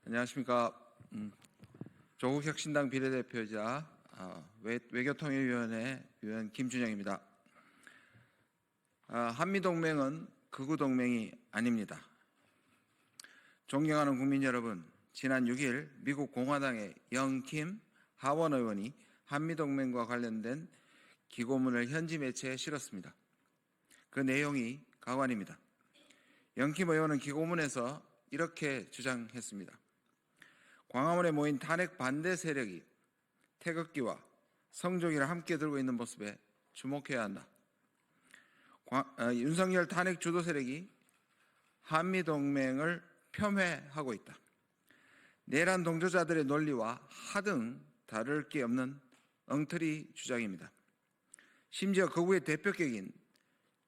안녕하십니까. 조국혁신당 비례대표이자 외교통일위원회 위원 김준영입니다. 한미동맹은 극우 동맹이 아닙니다. 존경하는 국민 여러분, 지난 6일 미국 공화당의 영킴 하원 의원이 한미동맹과 관련된 기고문을 현지 매체에 실었습니다. 그 내용이 가관입니다. 영킴 의원은 기고문에서 이렇게 주장했습니다. 광화문에 모인 탄핵 반대 세력이 태극기와 성조기를 함께 들고 있는 모습에 주목해야 한다. 윤석열 탄핵 주도 세력이 한미동맹을 폄훼하고 있다. 내란 동조자들의 논리와 하등 다를 게 없는 엉터리 주장입니다. 심지어 극우의 대표격인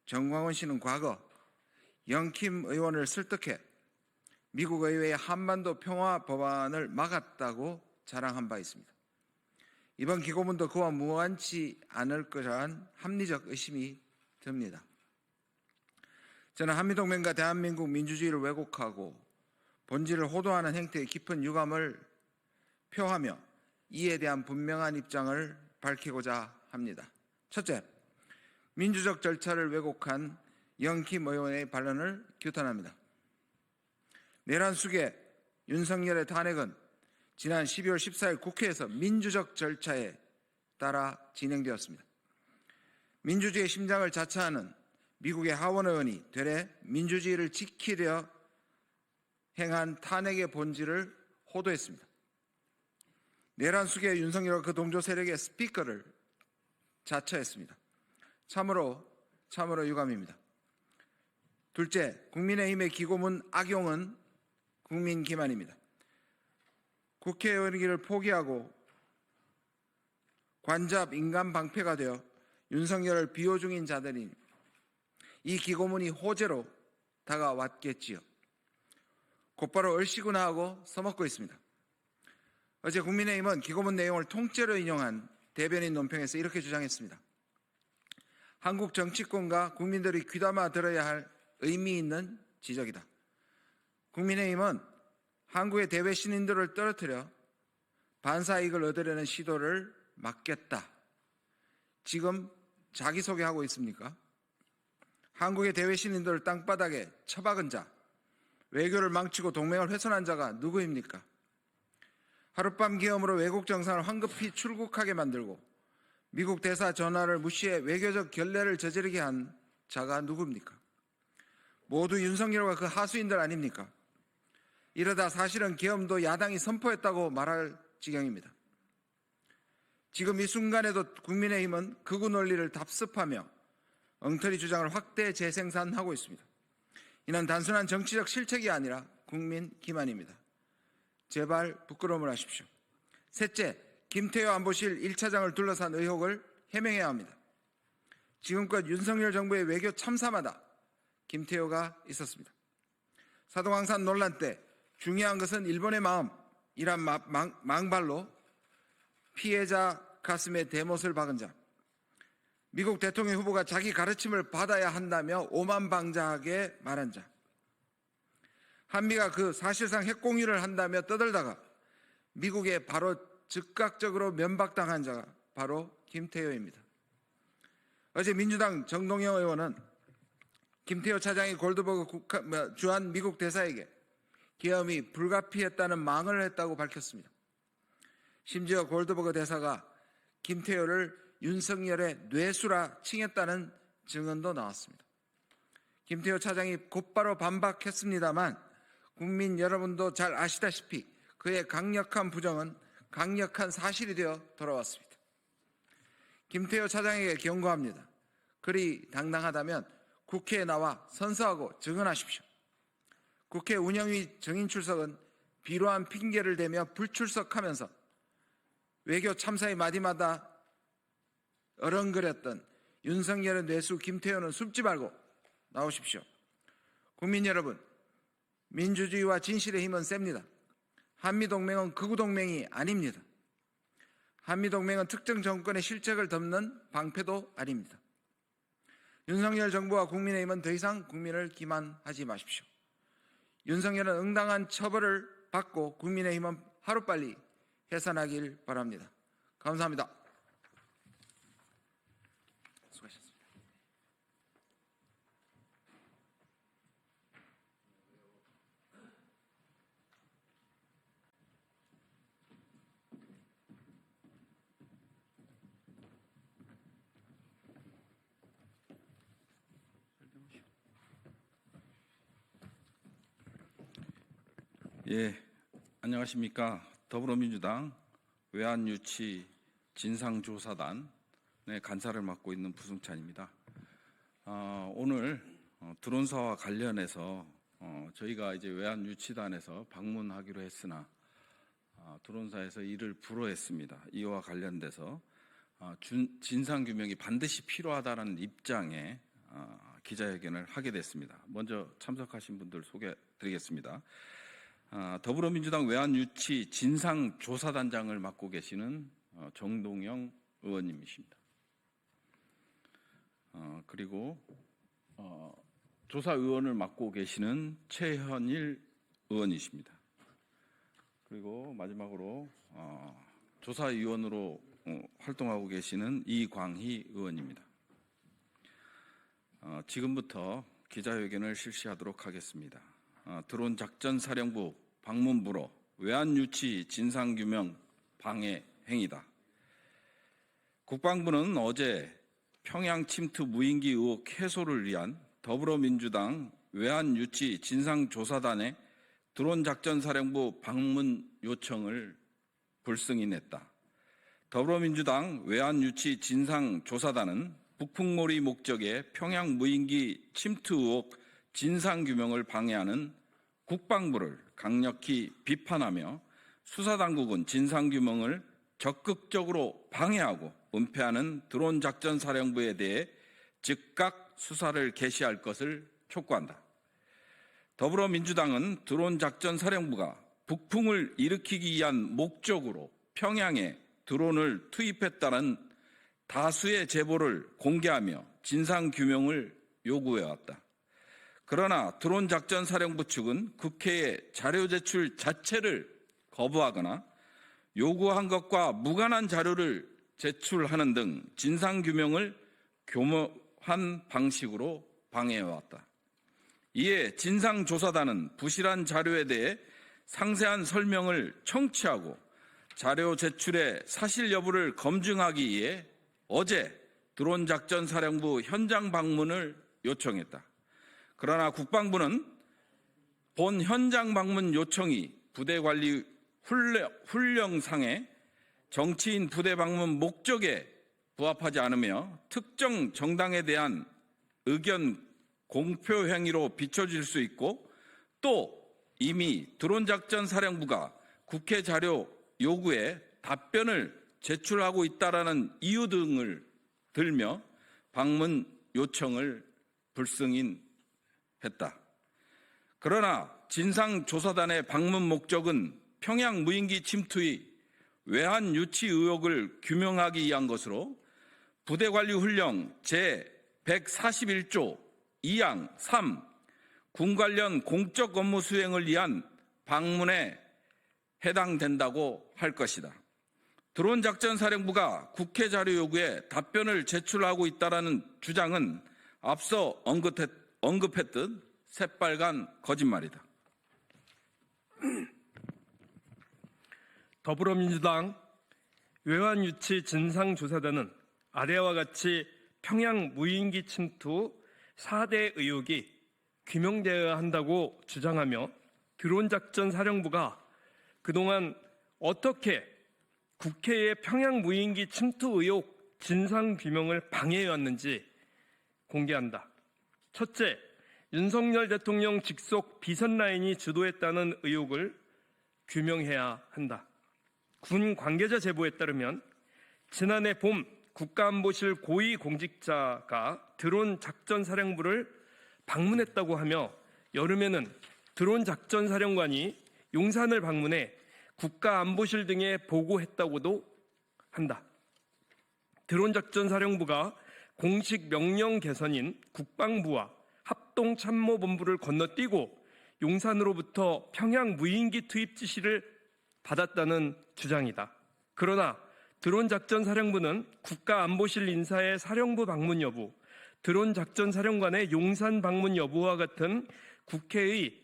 정광훈 씨는 과거 영킴 의원을 설득해 미국 의회의 한반도 평화 법안을 막았다고 자랑한 바 있습니다. 이번 기고문도 그와 무관치 않을 거란 합리적 의심이 듭니다. 저는 한미동맹과 대한민국 민주주의를 왜곡하고 본질을 호도하는 행태에 깊은 유감을 표하며 이에 대한 분명한 입장을 밝히고자 합니다. 첫째, 민주적 절차를 왜곡한 영킴 의원의 반론을 규탄합니다. 내란 숙의 윤석열의 탄핵은 지난 12월 14일 국회에서 민주적 절차에 따라 진행되었습니다. 민주주의의 심장을 자처하는 미국의 하원 의원이 되레 민주주의를 지키려 행한 탄핵의 본질을 호도했습니다. 내란 숙의 윤석열과 그 동조 세력의 스피커를 자처했습니다. 참으로 유감입니다. 둘째, 국민의힘의 기고문 악용은 국민 기만입니다. 국회의원이기를 포기하고 관잡 인간 방패가 되어 윤석열을 비호 중인 자들이 이 기고문이 호재로 다가왔겠지요. 곧바로 얼씨구나 하고 써먹고 있습니다. 어제 국민의힘은 기고문 내용을 통째로 인용한 대변인 논평에서 이렇게 주장했습니다. 한국 정치권과 국민들이 귀담아 들어야 할 의미 있는 지적이다. 국민의힘은 한국의 대외 신인들을 떨어뜨려 반사이익을 얻으려는 시도를 막겠다. 지금 자기소개하고 있습니까? 한국의 대외 신인들을 땅바닥에 처박은 자, 외교를 망치고 동맹을 훼손한 자가 누구입니까? 하룻밤 기염으로 외국 정상을 황급히 출국하게 만들고 미국 대사 전화를 무시해 외교적 결례를 저지르게 한 자가 누구입니까? 모두 윤석열과 그 하수인들 아닙니까? 이러다 사실은 계엄도 야당이 선포했다고 말할 지경입니다. 지금 이 순간에도 국민의힘은 극우 논리를 답습하며 엉터리 주장을 확대 재생산하고 있습니다. 이는 단순한 정치적 실책이 아니라 국민 기만입니다. 제발 부끄러움을 하십시오. 셋째, 김태효 안보실 1차장을 둘러싼 의혹을 해명해야 합니다. 지금껏 윤석열 정부의 외교 참사마다 김태효가 있었습니다. 사도광산 논란 때 중요한 것은 일본의 마음이란 망발로 피해자 가슴에 대못을 박은 자, 미국 대통령 후보가 자기 가르침을 받아야 한다며 오만방자하게 말한 자, 한미가 그 사실상 핵공유를 한다며 떠들다가 미국에 바로 즉각적으로 면박당한 자가 바로 김태효입니다. 어제 민주당 정동영 의원은 김태효 차장이 골드버그 주한 미국 대사에게 계엄이 불가피했다는 망언을 했다고 밝혔습니다. 심지어 골드버그 대사가 김태효를 윤석열의 뇌수라 칭했다는 증언도 나왔습니다. 김태효 차장이 곧바로 반박했습니다만 국민 여러분도 잘 아시다시피 그의 강력한 부정은 강력한 사실이 되어 돌아왔습니다. 김태효 차장에게 경고합니다. 그리 당당하다면 국회에 나와 선서하고 증언하십시오. 국회 운영위 정인 출석은 비로한 핑계를 대며 불출석하면서 외교 참사의 마디마다 어렁거렸던 윤석열의 뇌수 김태효는 숨지 말고 나오십시오. 국민 여러분, 민주주의와 진실의 힘은 셉니다. 한미동맹은 극우동맹이 아닙니다. 한미동맹은 특정 정권의 실책을 덮는 방패도 아닙니다. 윤석열 정부와 국민의힘은 더 이상 국민을 기만하지 마십시오. 윤석열은 응당한 처벌을 받고 국민의힘은 하루빨리 해산하길 바랍니다. 감사합니다. 수고하셨습니다. 예, 안녕하십니까. 더불어민주당 외환유치 진상조사단의 간사를 맡고 있는 부승찬입니다. 오늘 드론사와 관련해서 저희가 이제 외환유치단에서 방문하기로 했으나 드론사에서 이를 불허했습니다. 이와 관련돼서 진상규명이 반드시 필요하다는 입장에 기자회견을 하게 됐습니다. 먼저 참석하신 분들 소개드리겠습니다. 더불어민주당 외환유치 진상조사단장을 맡고 계시는 정동영 의원님이십니다. 그리고 조사의원을 맡고 계시는 최현일 의원이십니다. 그리고 마지막으로 조사위원으로 활동하고 계시는 이광희 의원입니다. 지금부터 기자회견을 실시하도록 하겠습니다. 드론작전사령부 방문부로 외환유치 진상규명 방해 행위다. 국방부는 어제 평양 침투 무인기 의혹 해소를 위한 더불어민주당 외환유치 진상조사단의 드론작전사령부 방문 요청을 불승인했다. 더불어민주당 외환유치 진상조사단은 북풍몰이 목적의 평양 무인기 침투 의혹 진상규명을 방해하는 국방부를 강력히 비판하며 수사당국은 진상규명을 적극적으로 방해하고 은폐하는 드론작전사령부에 대해 즉각 수사를 개시할 것을 촉구한다. 더불어민주당은 드론작전사령부가 북풍을 일으키기 위한 목적으로 평양에 드론을 투입했다는 다수의 제보를 공개하며 진상규명을 요구해왔다. 그러나 드론작전사령부 측은 국회에 자료 제출 자체를 거부하거나 요구한 것과 무관한 자료를 제출하는 등 진상규명을 교묘한 방식으로 방해해왔다. 이에 진상조사단은 부실한 자료에 대해 상세한 설명을 청취하고 자료 제출의 사실 여부를 검증하기 위해 어제 드론작전사령부 현장 방문을 요청했다. 그러나 국방부는 본 현장 방문 요청이 부대관리 훈령상의 정치인 부대 방문 목적에 부합하지 않으며 특정 정당에 대한 의견 공표 행위로 비춰질 수 있고 또 이미 드론작전사령부가 국회 자료 요구에 답변을 제출하고 있다라는 이유 등을 들며 방문 요청을 불승인했다. 그러나 진상조사단의 방문 목적은 평양 무인기 침투의 외환유치 의혹을 규명하기 위한 것으로 부대관리훈령 제141조 2항 3 군 관련 공적 업무 수행을 위한 방문에 해당된다고 할 것이다. 드론작전사령부가 국회 자료 요구에 답변을 제출하고 있다는 주장은 앞서 언급했듯 새빨간 거짓말이다. 더불어민주당 외환유치 진상조사단은 아래와 같이 평양 무인기 침투 4대 의혹이 규명되어야 한다고 주장하며 드론작전사령부가 그동안 어떻게 국회의 평양 무인기 침투 의혹 진상규명을 방해해왔는지 공개한다. 첫째, 윤석열 대통령 직속 비선라인이 주도했다는 의혹을 규명해야 한다. 군 관계자 제보에 따르면 지난해 봄 국가안보실 고위공직자가 드론작전사령부를 방문했다고 하며 여름에는 드론작전사령관이 용산을 방문해 국가안보실 등에 보고했다고도 한다. 드론작전사령부가 공식 명령 개선인 국방부와 합동참모본부를 건너뛰고 용산으로부터 평양 무인기 투입 지시를 받았다는 주장이다. 그러나 드론작전사령부는 국가안보실 인사의 사령부 방문 여부, 드론작전사령관의 용산 방문 여부와 같은 국회의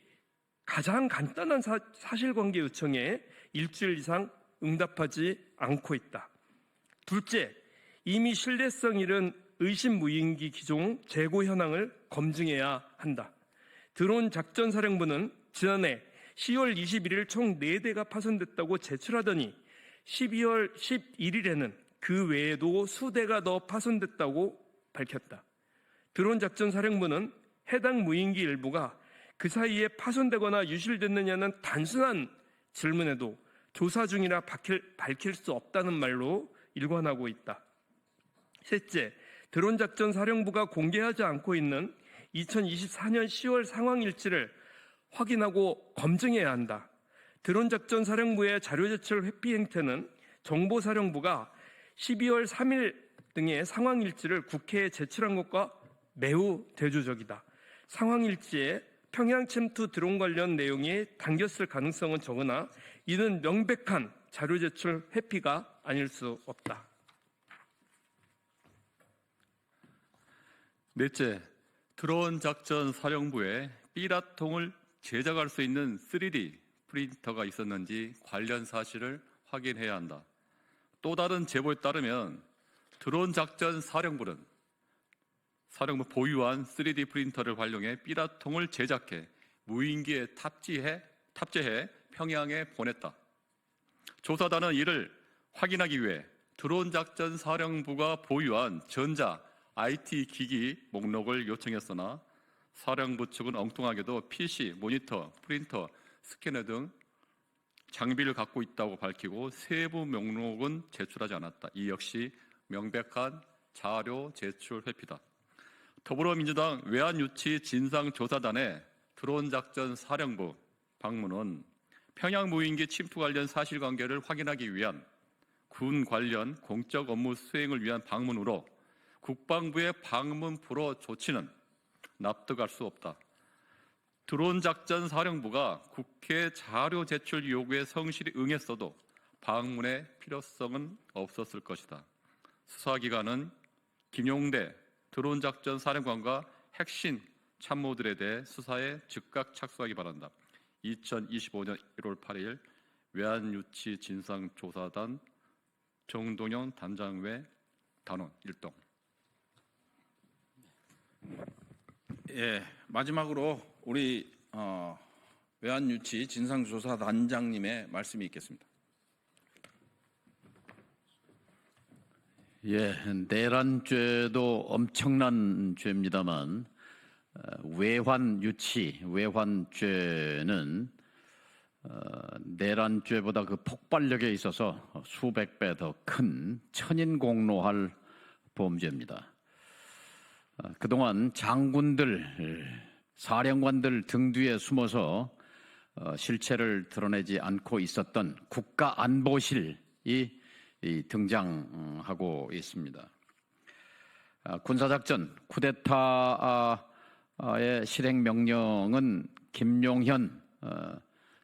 가장 간단한 사실관계 요청에 일주일 이상 응답하지 않고 있다. 둘째, 이미 신뢰성 잃은 의심 무인기 기종 재고 현황을 검증해야 한다. 드론작전사령부는 지난해 10월 21일 총 4대가 파손됐다고 제출하더니 12월 11일에는 그 외에도 수대가 더 파손됐다고 밝혔다. 드론작전사령부는 해당 무인기 일부가 그 사이에 파손되거나 유실됐느냐는 단순한 질문에도 조사 중이라 밝힐 수 없다는 말로 일관하고 있다. 셋째, 드론작전사령부가 공개하지 않고 있는 2024년 10월 상황일지를 확인하고 검증해야 한다. 드론작전사령부의 자료제출 회피 행태는 정보사령부가 12월 3일 등의 상황일지를 국회에 제출한 것과 매우 대조적이다. 상황일지에 평양 침투 드론 관련 내용이 담겼을 가능성은 적으나 이는 명백한 자료제출 회피가 아닐 수 없다. 넷째, 드론 작전 사령부에 삐라통을 제작할 수 있는 3D 프린터가 있었는지 관련 사실을 확인해야 한다. 또 다른 제보에 따르면 드론 작전 사령부 보유한 3D 프린터를 활용해 삐라통을 제작해 무인기에 탑재해 평양에 보냈다. 조사단은 이를 확인하기 위해 드론 작전 사령부가 보유한 전자 IT 기기 목록을 요청했으나 사령부 측은 엉뚱하게도 PC, 모니터, 프린터, 스캐너 등 장비를 갖고 있다고 밝히고 세부 목록은 제출하지 않았다. 이 역시 명백한 자료 제출 회피다. 더불어민주당 외환유치 진상조사단의 드론작전 사령부 방문은 평양 무인기 침투 관련 사실관계를 확인하기 위한 군 관련 공적 업무 수행을 위한 방문으로 국방부의 방문부로 조치는 납득할 수 없다. 드론작전 사령부가 국회 자료 제출 요구에 성실히 응했어도 방문의 필요성은 없었을 것이다. 수사기관은 김용대 드론작전 사령관과 핵심 참모들에 대해 수사에 즉각 착수하기 바란다. 2025년 1월 8일 외환유치 진상조사단 정동영 단장외 단원 1동. 예, 마지막으로 우리 외환유치 진상조사단장님의 말씀이 있겠습니다. 예, 내란죄도 엄청난 죄입니다만 외환죄는 내란죄보다 그 폭발력에 있어서 수백 배 더 큰 천인공노할 범죄입니다. 그동안 장군들, 사령관들 등 뒤에 숨어서 실체를 드러내지 않고 있었던 국가안보실이 등장하고 있습니다. 군사작전 쿠데타의 실행 명령은 김용현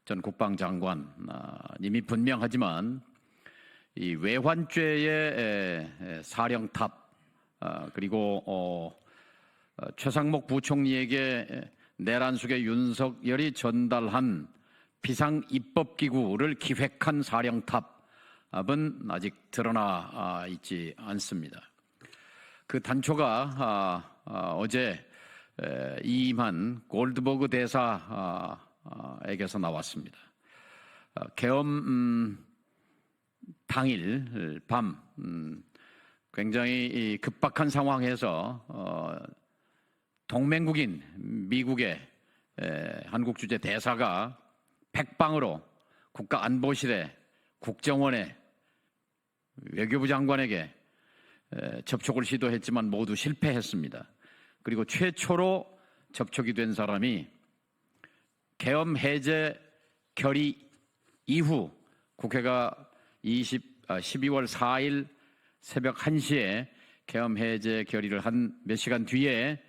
전 국방장관님이 분명하지만 이 외환죄의 사령탑 그리고 최상목 부총리에게 내란숙의 윤석열이 전달한 비상입법기구를 기획한 사령탑은 아직 드러나 있지 않습니다. 그 단초가 어제 이임한 골드버그 대사에게서 나왔습니다. 계엄 당일 밤 굉장히 급박한 상황에서 동맹국인 미국의 한국 주재 대사가 백방으로 국가안보실에 국정원에 외교부 장관에게 접촉을 시도했지만 모두 실패했습니다. 그리고 최초로 접촉이 된 사람이 계엄 해제 결의 이후 국회가 12월 4일 새벽 1시에 계엄 해제 결의를 한 몇 시간 뒤에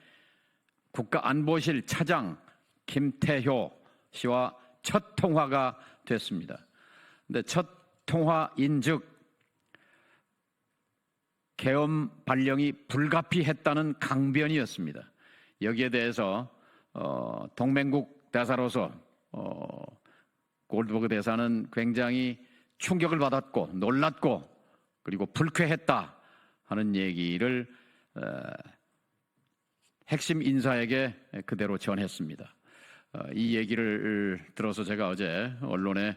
국가안보실 차장 김태효 씨와 첫 통화가 됐습니다. 근데 첫 통화인즉 계엄 발령이 불가피했다는 강변이었습니다. 여기에 대해서 동맹국 대사로서 골드버그 대사는 굉장히 충격을 받았고 놀랐고 그리고 불쾌했다 하는 얘기를 핵심 인사에게 그대로 전했습니다. 이 얘기를 들어서 제가 어제 언론에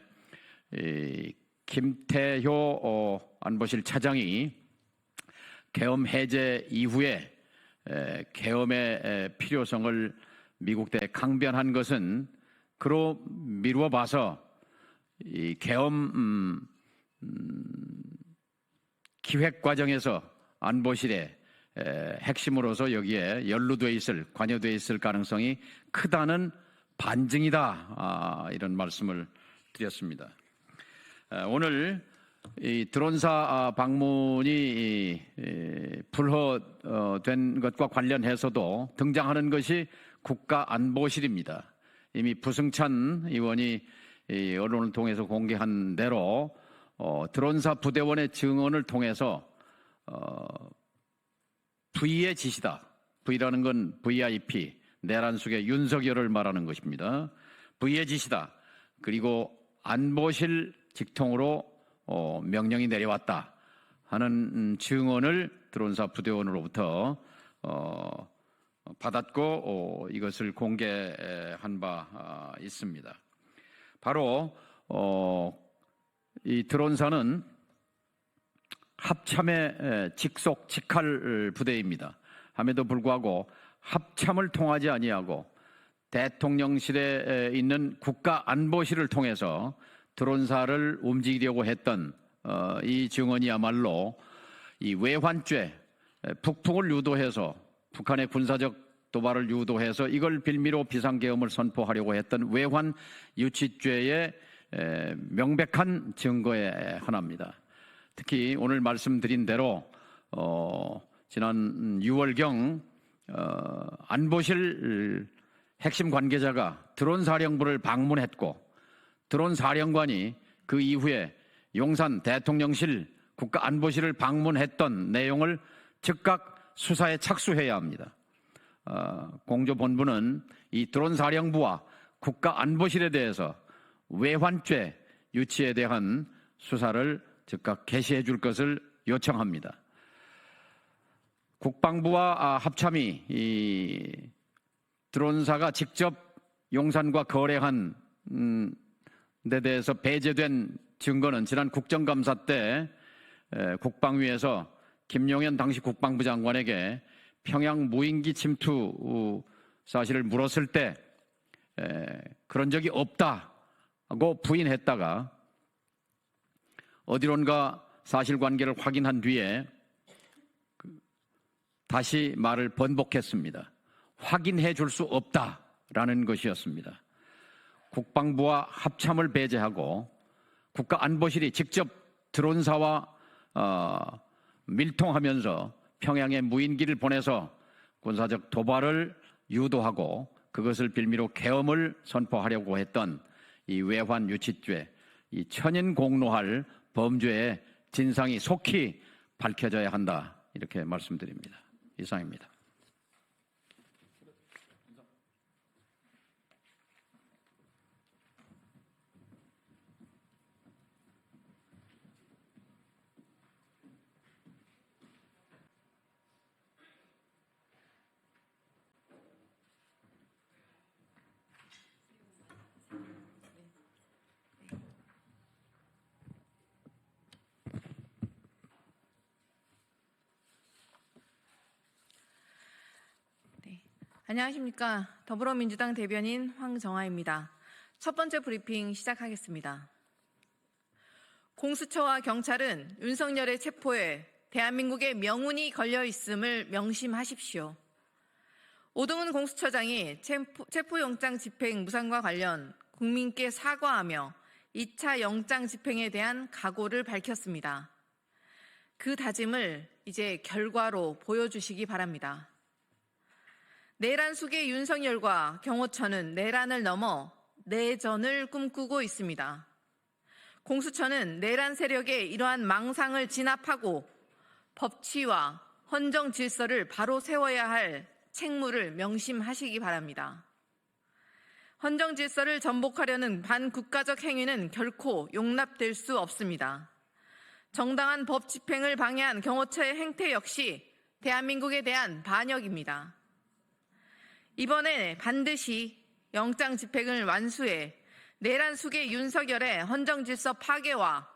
김태효 안보실 차장이 계엄 해제 이후에 계엄의 필요성을 미국 대 강변한 것은 그로 미루어 봐서 이 계엄 기획 과정에서 안보실의 핵심으로서 여기에 연루돼 있을 관여돼 있을 가능성이 크다는 반증이다 이런 말씀을 드렸습니다. 오늘 이 드론사 방문이 불허된 것과 관련해서도 등장하는 것이 국가안보실입니다. 이미 부승찬 의원이 언론을 통해서 공개한 대로 드론사 부대원의 증언을 통해서 V의 지시다. V라는 건 VIP, 내란숙의 윤석열을 말하는 것입니다. V의 지시다. 그리고 안보실 직통으로 명령이 내려왔다 하는 증언을 드론사 부대원으로부터 받았고 이것을 공개한 바 있습니다. 바로 이 드론사는 합참의 직속 직할 부대입니다. 함에도 불구하고 합참을 통하지 아니하고 대통령실에 있는 국가안보실을 통해서 드론사를 움직이려고 했던 이 증언이야말로 이 외환죄, 북풍을 유도해서 북한의 군사적 도발을 유도해서 이걸 빌미로 비상계엄을 선포하려고 했던 외환 유치죄의 명백한 증거의 하나입니다. 특히 오늘 말씀드린 대로 지난 6월경 안보실 핵심 관계자가 드론사령부를 방문했고 드론사령관이 그 이후에 용산 대통령실 국가안보실을 방문했던 내용을 즉각 수사에 착수해야 합니다. 공조본부는 이 드론사령부와 국가안보실에 대해서 외환죄 유치에 대한 수사를 즉각 개시해 줄 것을 요청합니다. 국방부와 합참이 이 드론사가 직접 용산과 거래한 데 대해서 배제된 증거는 지난 국정감사 때 국방위에서 김용현 당시 국방부 장관에게 평양 무인기 침투 사실을 물었을 때 그런 적이 없다고 부인했다가 어디론가 사실관계를 확인한 뒤에 다시 말을 번복했습니다. 확인해 줄 수 없다라는 것이었습니다. 국방부와 합참을 배제하고 국가안보실이 직접 드론사와 밀통하면서 평양에 무인기를 보내서 군사적 도발을 유도하고 그것을 빌미로 계엄을 선포하려고 했던 이 외환 유치죄, 이 천인공노할 범죄의 진상이 속히 밝혀져야 한다 이렇게 말씀드립니다. 이상입니다. 안녕하십니까. 더불어민주당 대변인 황정아입니다. 첫 번째 브리핑 시작하겠습니다. 공수처와 경찰은 윤석열의 체포에 대한민국의 명운이 걸려 있음을 명심하십시오. 오동훈 공수처장이 체포영장 집행 무산과 관련 국민께 사과하며 2차 영장 집행에 대한 각오를 밝혔습니다. 그 다짐을 이제 결과로 보여주시기 바랍니다. 내란 속의 윤석열과 경호처는 내란을 넘어 내전을 꿈꾸고 있습니다. 공수처는 내란 세력의 이러한 망상을 진압하고 법치와 헌정 질서를 바로 세워야 할 책무를 명심하시기 바랍니다. 헌정 질서를 전복하려는 반국가적 행위는 결코 용납될 수 없습니다. 정당한 법 집행을 방해한 경호처의 행태 역시 대한민국에 대한 반역입니다. 이번에 반드시 영장 집행을 완수해 내란 수계 윤석열의 헌정 질서 파괴와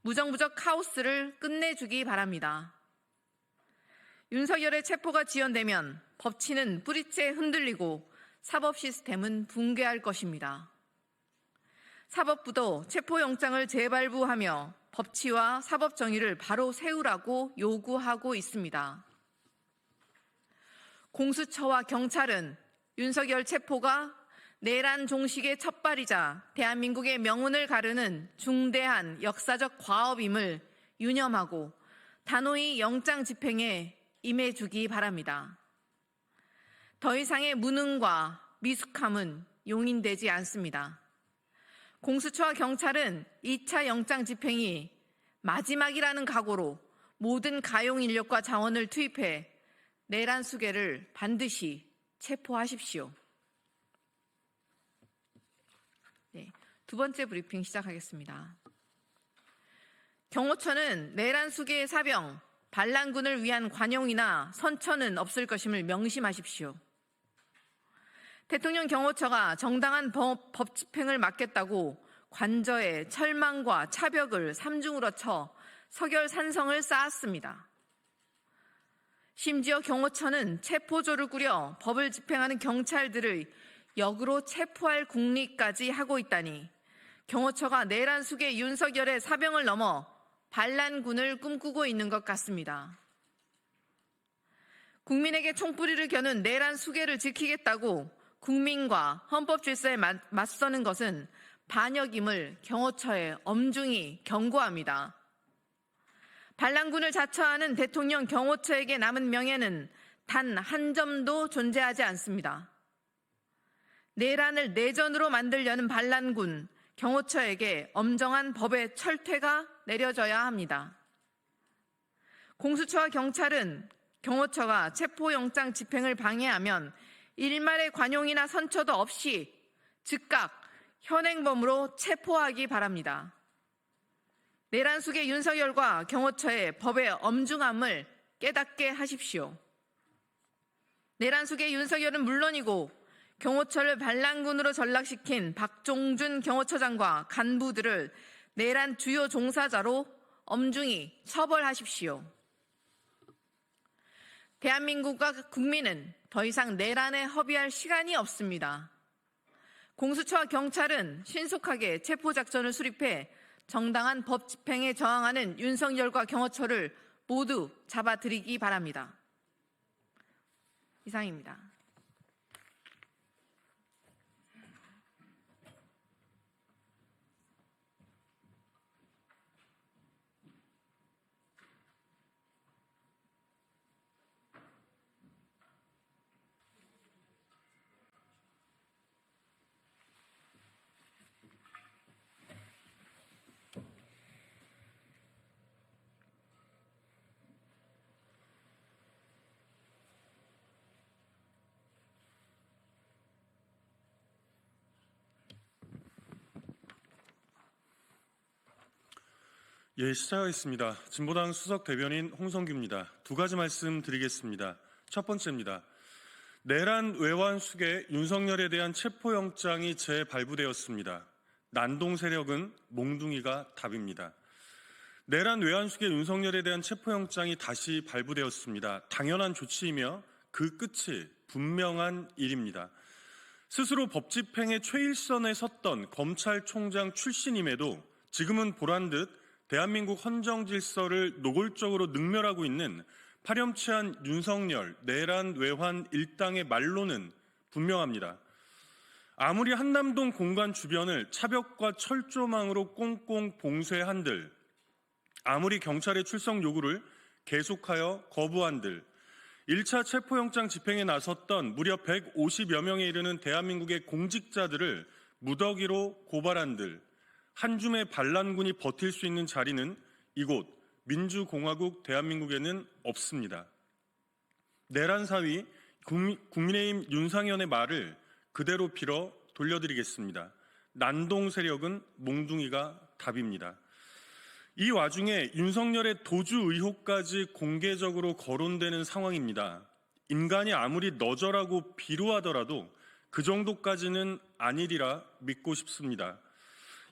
무정부적 카오스를 끝내주기 바랍니다. 윤석열의 체포가 지연되면 법치는 뿌리째 흔들리고 사법 시스템은 붕괴할 것입니다. 사법부도 체포영장을 재발부하며 법치와 사법 정의를 바로 세우라고 요구하고 있습니다. 공수처와 경찰은 윤석열 체포가 내란 종식의 첫발이자 대한민국의 명운을 가르는 중대한 역사적 과업임을 유념하고 단호히 영장 집행에 임해주기 바랍니다. 더 이상의 무능과 미숙함은 용인되지 않습니다. 공수처와 경찰은 2차 영장 집행이 마지막이라는 각오로 모든 가용 인력과 자원을 투입해 내란 수괴를 반드시 체포하십시오. 네, 두 번째 브리핑 시작하겠습니다. 경호처는 내란 수괴의 사병, 반란군을 위한 관용이나 선처는 없을 것임을 명심하십시오. 대통령 경호처가 정당한 법 집행을 맡겠다고 관저에 철망과 차벽을 삼중으로 쳐 서결산성을 쌓았습니다. 심지어 경호처는 체포조를 꾸려 법을 집행하는 경찰들을 역으로 체포할 궁리까지 하고 있다니 경호처가 내란 수괴 윤석열의 사병을 넘어 반란군을 꿈꾸고 있는 것 같습니다. 국민에게 총뿌리를 겨눈 내란 수괴를 지키겠다고 국민과 헌법 질서에 맞서는 것은 반역임을 경호처에 엄중히 경고합니다. 반란군을 자처하는 대통령 경호처에게 남은 명예는 단 한 점도 존재하지 않습니다. 내란을 내전으로 만들려는 반란군, 경호처에게 엄정한 법의 철퇴가 내려져야 합니다. 공수처와 경찰은 경호처가 체포영장 집행을 방해하면 일말의 관용이나 선처도 없이 즉각 현행범으로 체포하기 바랍니다. 내란 수괴 윤석열과 경호처의 법의 엄중함을 깨닫게 하십시오. 내란 수괴 윤석열은 물론이고 경호처를 반란군으로 전락시킨 박종준 경호처장과 간부들을 내란 주요 종사자로 엄중히 처벌하십시오. 대한민국과 국민은 더 이상 내란에 허비할 시간이 없습니다. 공수처와 경찰은 신속하게 체포작전을 수립해 정당한 법 집행에 저항하는 윤석열과 경호처를 모두 잡아들이기 바랍니다. 이상입니다. 예, 시작하겠습니다. 진보당 수석 대변인 홍성규입니다. 두 가지 말씀 드리겠습니다. 첫 번째입니다. 내란 외환 수괴 윤석열에 대한 체포영장이 재발부되었습니다. 난동 세력은 몽둥이가 답입니다. 내란 외환 수괴 윤석열에 대한 체포영장이 다시 발부되었습니다. 당연한 조치이며 그 끝이 분명한 일입니다. 스스로 법 집행의 최일선에 섰던 검찰총장 출신임에도 지금은 보란듯 대한민국 헌정 질서를 노골적으로 능멸하고 있는 파렴치한 윤석열 내란 외환 일당의 말로는 분명합니다. 아무리 한남동 공간 주변을 차벽과 철조망으로 꽁꽁 봉쇄한들, 아무리 경찰의 출석 요구를 계속하여 거부한들, 1차 체포영장 집행에 나섰던 무려 150여 명에 이르는 대한민국의 공직자들을 무더기로 고발한들 한 줌의 반란군이 버틸 수 있는 자리는 이곳 민주공화국 대한민국에는 없습니다. 내란 사위 국민의힘 윤상현의 말을 그대로 빌어 돌려드리겠습니다. 난동 세력은 몽둥이가 답입니다. 이 와중에 윤석열의 도주 의혹까지 공개적으로 거론되는 상황입니다. 인간이 아무리 너절하고 비루하더라도 그 정도까지는 아니리라 믿고 싶습니다.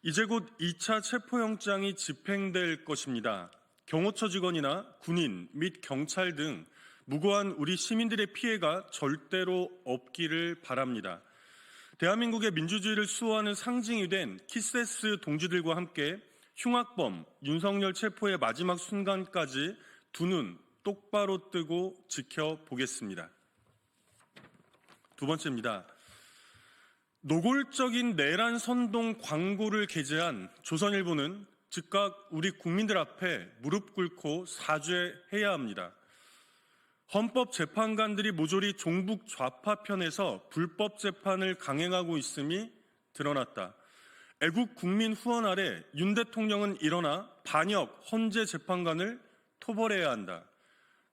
이제 곧 2차 체포영장이 집행될 것입니다. 경호처 직원이나 군인 및 경찰 등 무고한 우리 시민들의 피해가 절대로 없기를 바랍니다. 대한민국의 민주주의를 수호하는 상징이 된 키세스 동지들과 함께 흉악범 윤석열 체포의 마지막 순간까지 두 눈 똑바로 뜨고 지켜보겠습니다. 두 번째입니다. 노골적인 내란 선동 광고를 게재한 조선일보는 즉각 우리 국민들 앞에 무릎 꿇고 사죄해야 합니다. 헌법재판관들이 모조리 종북 좌파 편에서 불법 재판을 강행하고 있음이 드러났다. 애국 국민 후원 아래 윤 대통령은 일어나 반역 헌재 재판관을 토벌해야 한다.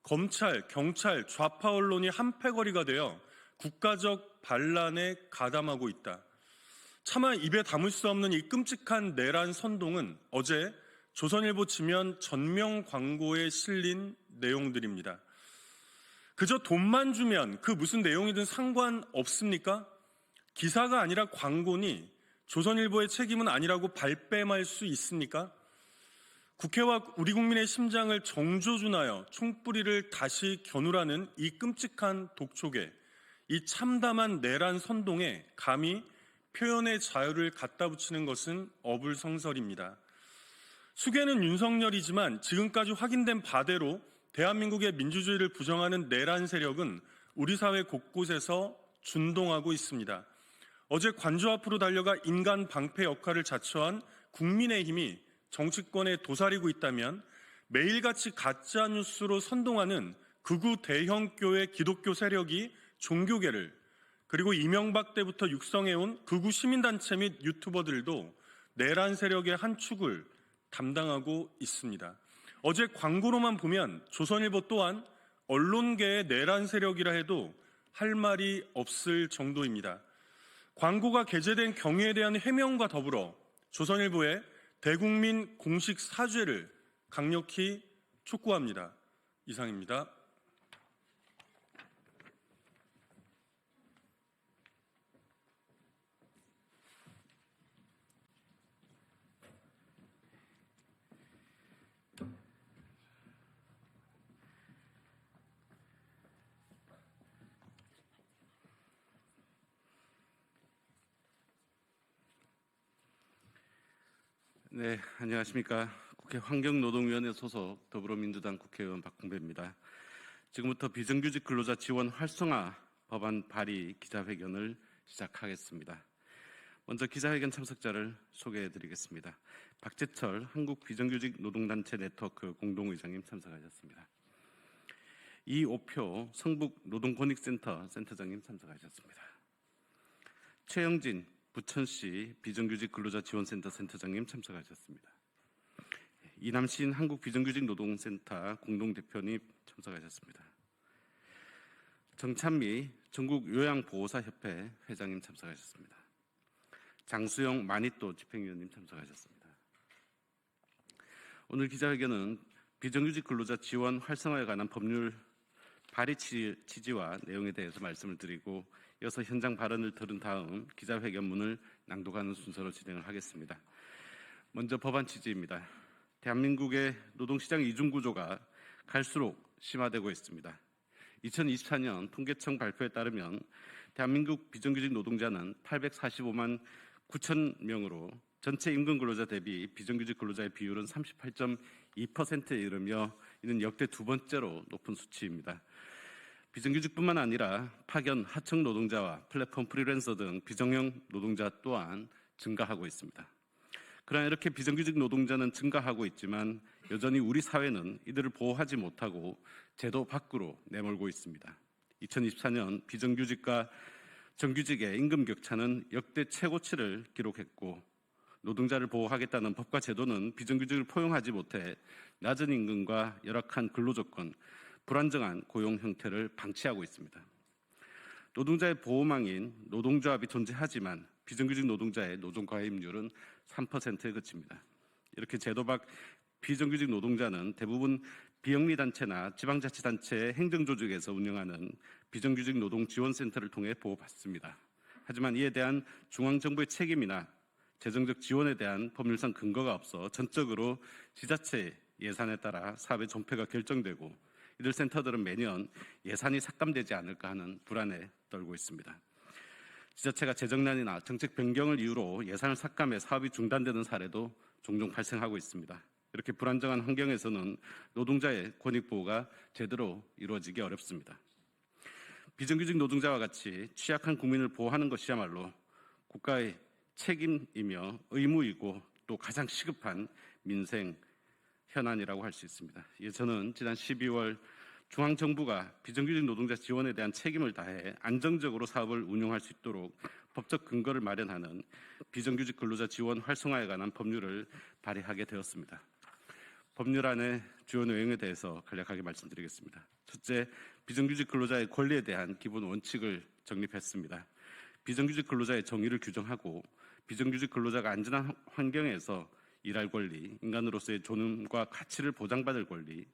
검찰, 경찰, 좌파 언론이 한패거리가 되어 국가적 반란에 가담하고 있다. 차마 입에 담을 수 없는 이 끔찍한 내란 선동은 어제 조선일보 지면 전명 광고에 실린 내용들입니다. 그저 돈만 주면 그 무슨 내용이든 상관없습니까? 기사가 아니라 광고니 조선일보의 책임은 아니라고 발뺌할 수 있습니까? 국회와 우리 국민의 심장을 정조준하여 총뿌리를 다시 겨누라는 이 끔찍한 독촉에 이 참담한 내란 선동에 감히 표현의 자유를 갖다 붙이는 것은 어불성설입니다. 수괴는 윤석열이지만 지금까지 확인된 바대로 대한민국의 민주주의를 부정하는 내란 세력은 우리 사회 곳곳에서 준동하고 있습니다. 어제 관저 앞으로 달려가 인간 방패 역할을 자처한 국민의힘이 정치권에 도사리고 있다면 매일같이 가짜뉴스로 선동하는 극우 대형교회 기독교 세력이 종교계를 그리고 이명박 때부터 육성해온 극우 시민단체 및 유튜버들도 내란 세력의 한 축을 담당하고 있습니다. 어제 광고로만 보면 조선일보 또한 언론계의 내란 세력이라 해도 할 말이 없을 정도입니다. 광고가 게재된 경위에 대한 해명과 더불어 조선일보의 대국민 공식 사죄를 강력히 촉구합니다. 이상입니다. 네, 안녕하십니까. 국회 환경노동위원회 소속 더불어민주당 국회의원 박홍배입니다. 지금부터 비정규직 근로자 지원 활성화 법안 발의 기자회견을 시작하겠습니다. 먼저 기자회견 참석자를 소개해드리겠습니다. 박재철 한국비정규직 노동단체 네트워크 공동의장님 참석하셨습니다. 이오표 성북노동권익센터 센터장님 참석하셨습니다. 최영진 부천시 비정규직 근로자 지원센터 센터장님 참석하셨습니다. 이남신 한국비정규직 노동센터 공동대표님 참석하셨습니다. 정찬미 전국요양보호사협회 회장님 참석하셨습니다. 장수영 마니또 집행위원님 참석하셨습니다. 오늘 기자회견은 비정규직 근로자 지원 활성화에 관한 법률 발의 취지와 내용에 대해서 말씀을 드리고 이어서 현장 발언을 들은 다음 기자회견문을 낭독하는 순서로 진행을 하겠습니다. 먼저 법안 취지입니다. 대한민국의 노동시장 이중구조가 갈수록 심화되고 있습니다. 2024년 통계청 발표에 따르면 대한민국 비정규직 노동자는 845만 9천 명으로 전체 임금 근로자 대비 비정규직 근로자의 비율은 38.2%에 이르며 이는 역대 두 번째로 높은 수치입니다. 비정규직뿐만 아니라 파견, 하청 노동자와 플랫폼 프리랜서 등 비정형 노동자 또한 증가하고 있습니다. 그러나 이렇게 비정규직 노동자는 증가하고 있지만 여전히 우리 사회는 이들을 보호하지 못하고 제도 밖으로 내몰고 있습니다. 2024년 비정규직과 정규직의 임금 격차는 역대 최고치를 기록했고 노동자를 보호하겠다는 법과 제도는 비정규직을 포용하지 못해 낮은 임금과 열악한 근로조건, 불안정한 고용 형태를 방치하고 있습니다. 노동자의 보호망인 노동조합이 존재하지만 비정규직 노동자의 노동 가입률은 3%에 그칩니다. 이렇게 제도 밖 비정규직 노동자는 대부분 비영리단체나 지방자치단체의 행정조직에서 운영하는 비정규직 노동지원센터를 통해 보호받습니다. 하지만 이에 대한 중앙정부의 책임이나 재정적 지원에 대한 법률상 근거가 없어 전적으로 지자체 예산에 따라 사업의 존폐가 결정되고 이들 센터들은 매년 예산이 삭감되지 않을까 하는 불안에 떨고 있습니다. 지자체가 재정난이나 정책 변경을 이유로 예산을 삭감해 사업이 중단되는 사례도 종종 발생하고 있습니다. 이렇게 불안정한 환경에서는 노동자의 권익 보호가 제대로 이루어지기 어렵습니다. 비정규직 노동자와 같이 취약한 국민을 보호하는 것이야말로 국가의 책임이며 의무이고 또 가장 시급한 민생 현안이라고 할 수 있습니다. 저는 지난 12월 중앙정부가 비정규직 노동자 지원에 대한 책임을 다해 안정적으로 사업을 운영할 수 있도록 법적 근거를 마련하는 비정규직 근로자 지원 활성화에 관한 법률을 발의하게 되었습니다. 법률안의 주요 내용에 대해서 간략하게 말씀드리겠습니다. 첫째, 비정규직 근로자의 권리에 대한 기본 원칙을 정립했습니다. 비정규직 근로자의 정의를 규정하고 비정규직 근로자가 안전한 환경에서 일할 권리, 인간으로서의 존엄과 가치를 보장받을 권리,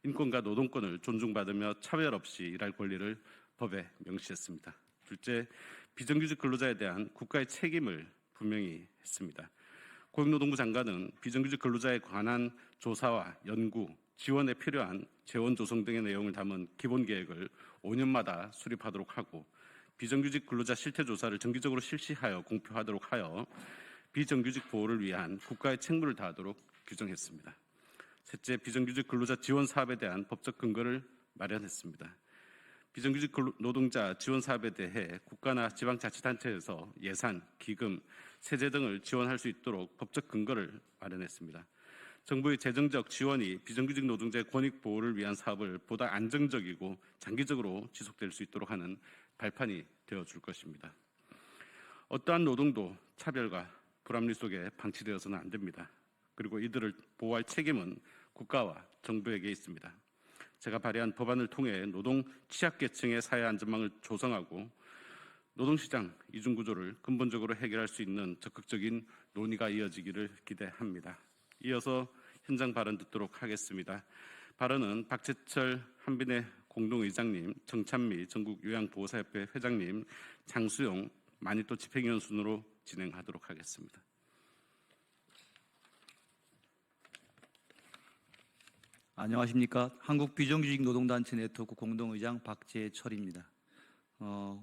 인권과 노동권을 존중받으며 차별 없이 일할 권리를 법에 명시했습니다. 둘째, 비정규직 근로자에 대한 국가의 책임을 분명히 했습니다. 고용노동부 장관은 비정규직 근로자에 관한 조사와 연구, 지원에 필요한 재원 조성 등의 내용을 담은 기본 계획을 5년마다 수립하도록 하고 비정규직 근로자 실태 조사를 정기적으로 실시하여 공표하도록 하여 비정규직 보호를 위한 국가의 책무를 다하도록 규정했습니다. 셋째, 비정규직 근로자 지원 사업에 대한 법적 근거를 마련했습니다. 비정규직 노동자 지원 사업에 대해 국가나 지방자치단체에서 예산, 기금, 세제 등을 지원할 수 있도록 법적 근거를 마련했습니다. 정부의 재정적 지원이 비정규직 노동자의 권익 보호를 위한 사업을 보다 안정적이고 장기적으로 지속될 수 있도록 하는 발판이 되어줄 것입니다. 어떠한 노동도 차별과 불합리 속에 방치되어서는 안 됩니다. 그리고 이들을 보호할 책임은 국가와 정부에게 있습니다. 제가 발의한 법안을 통해 노동 취약계층의 사회 안전망을 조성하고 노동시장 이중구조를 근본적으로 해결할 수 있는 적극적인 논의가 이어지기를 기대합니다. 이어서 현장 발언 듣도록 하겠습니다. 발언은 박재철 한빈의 공동의장님, 정찬미 전국요양보호사협회 회장님, 장수용 마니또 집행위원 순으로 진행하도록 하겠습니다. 안녕하십니까. 한국비정규직 노동단체 네트워크 공동의장 박재철입니다.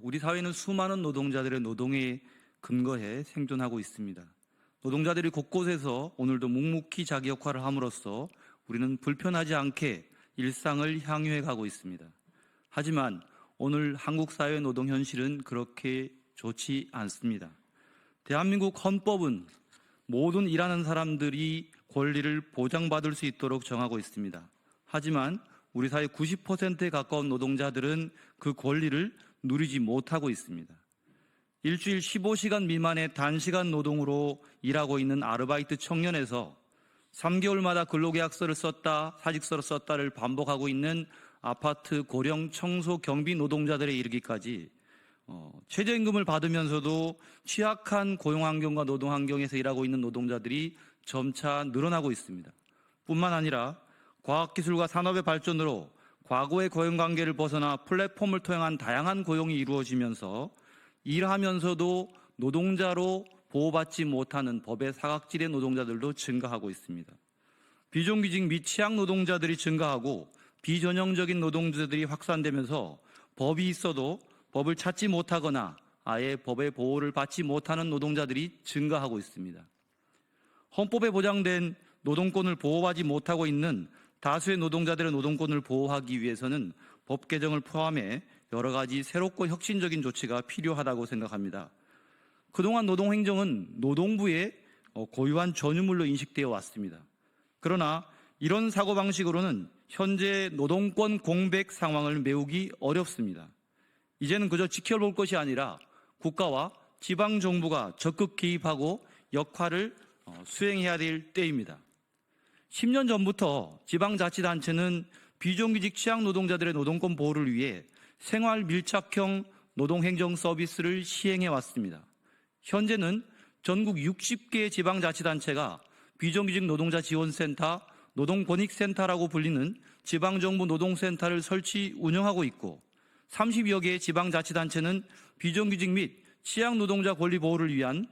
우리 사회는 수많은 노동자들의 노동에 근거해 생존하고 있습니다. 노동자들이 곳곳에서 오늘도 묵묵히 자기 역할을 함으로써 우리는 불편하지 않게 일상을 향유해 가고 있습니다. 하지만 오늘 한국 사회 노동 현실은 그렇게 좋지 않습니다. 대한민국 헌법은 모든 일하는 사람들이 권리를 보장받을 수 있도록 정하고 있습니다. 하지만 우리 사회 90%에 가까운 노동자들은 그 권리를 누리지 못하고 있습니다. 일주일 15시간 미만의 단시간 노동으로 일하고 있는 아르바이트 청년에서 3개월마다 근로계약서를 썼다, 사직서를 썼다를 반복하고 있는 아파트 고령 청소 경비 노동자들에 이르기까지 최저임금을 받으면서도 취약한 고용환경과 노동환경에서 일하고 있는 노동자들이 점차 늘어나고 있습니다. 뿐만 아니라 과학기술과 산업의 발전으로 과거의 고용관계를 벗어나 플랫폼을 통한 다양한 고용이 이루어지면서 일하면서도 노동자로 보호받지 못하는 법의 사각지대 노동자들도 증가하고 있습니다. 비정규직 및 취약 노동자들이 증가하고 비전형적인 노동자들이 확산되면서 법이 있어도 법을 찾지 못하거나 아예 법의 보호를 받지 못하는 노동자들이 증가하고 있습니다. 헌법에 보장된 노동권을 보호하지 못하고 있는 다수의 노동자들의 노동권을 보호하기 위해서는 법 개정을 포함해 여러 가지 새롭고 혁신적인 조치가 필요하다고 생각합니다. 그동안 노동행정은 노동부의 고유한 전유물로 인식되어 왔습니다. 그러나 이런 사고방식으로는 현재 노동권 공백 상황을 메우기 어렵습니다. 이제는 그저 지켜볼 것이 아니라 국가와 지방 정부가 적극 개입하고 역할을 수행해야 될 때입니다. 10년 전부터 지방자치단체는 비정규직 취약 노동자들의 노동권 보호를 위해 생활 밀착형 노동행정 서비스를 시행해 왔습니다. 현재는 전국 60개 지방자치단체가 비정규직 노동자 지원센터, 노동권익센터라고 불리는 지방정부 노동센터를 설치 운영하고 있고 30여 개의 지방자치단체는 비정규직 및 취약 노동자 권리 보호를 위한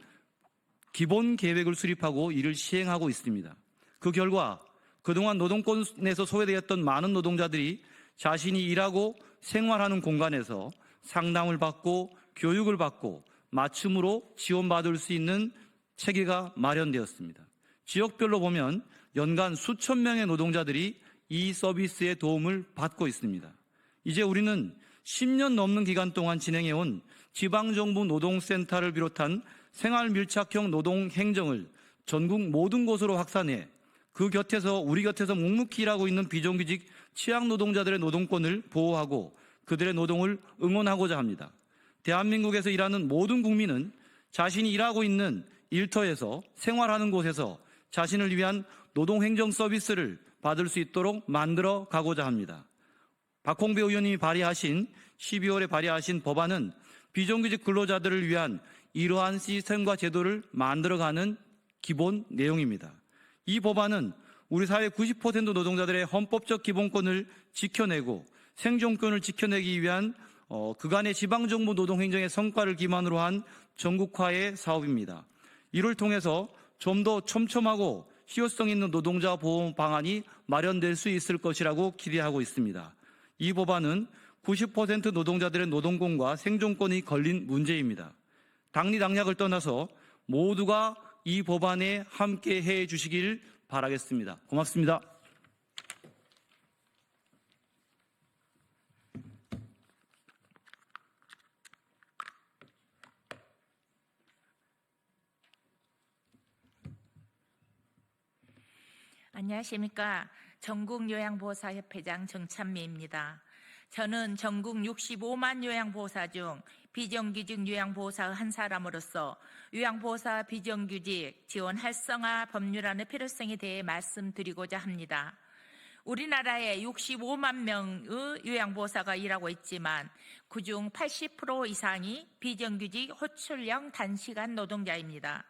기본 계획을 수립하고 이를 시행하고 있습니다. 그 결과 그동안 노동권에서 소외되었던 많은 노동자들이 자신이 일하고 생활하는 공간에서 상담을 받고 교육을 받고 맞춤으로 지원받을 수 있는 체계가 마련되었습니다. 지역별로 보면 연간 수천 명의 노동자들이 이 서비스의 도움을 받고 있습니다. 이제 우리는 10년 넘는 기간 동안 진행해온 지방정부 노동센터를 비롯한 생활밀착형 노동행정을 전국 모든 곳으로 확산해 우리 곁에서 묵묵히 일하고 있는 비정규직 취약 노동자들의 노동권을 보호하고 그들의 노동을 응원하고자 합니다. 대한민국에서 일하는 모든 국민은 자신이 일하고 있는 일터에서 생활하는 곳에서 자신을 위한 노동행정 서비스를 받을 수 있도록 만들어 가고자 합니다. 박홍배 의원님이 12월에 발의하신 법안은 비정규직 근로자들을 위한 이러한 시스템과 제도를 만들어가는 기본 내용입니다. 이 법안은 우리 사회 90% 노동자들의 헌법적 기본권을 지켜내고 생존권을 지켜내기 위한 그간의 지방정부 노동행정의 성과를 기반으로 한 전국화의 사업입니다. 이를 통해서 좀 더 촘촘하고 실효성 있는 노동자 보호 방안이 마련될 수 있을 것이라고 기대하고 있습니다. 이 법안은 90% 노동자들의 노동권과 생존권이 걸린 문제입니다. 당리당략을 떠나서 모두가 이 법안에 함께 해 주시길 바라겠습니다. 고맙습니다. 안녕하십니까. 전국요양보호사협회장 정찬미입니다. 저는 전국 65만 요양보호사 중 비정규직 요양보호사의 한 사람으로서 요양보호사 비정규직 지원 활성화 법률안의 필요성에 대해 말씀드리고자 합니다. 우리나라에 65만 명의 요양보호사가 일하고 있지만 그중 80% 이상이 비정규직 호출형 단시간 노동자입니다.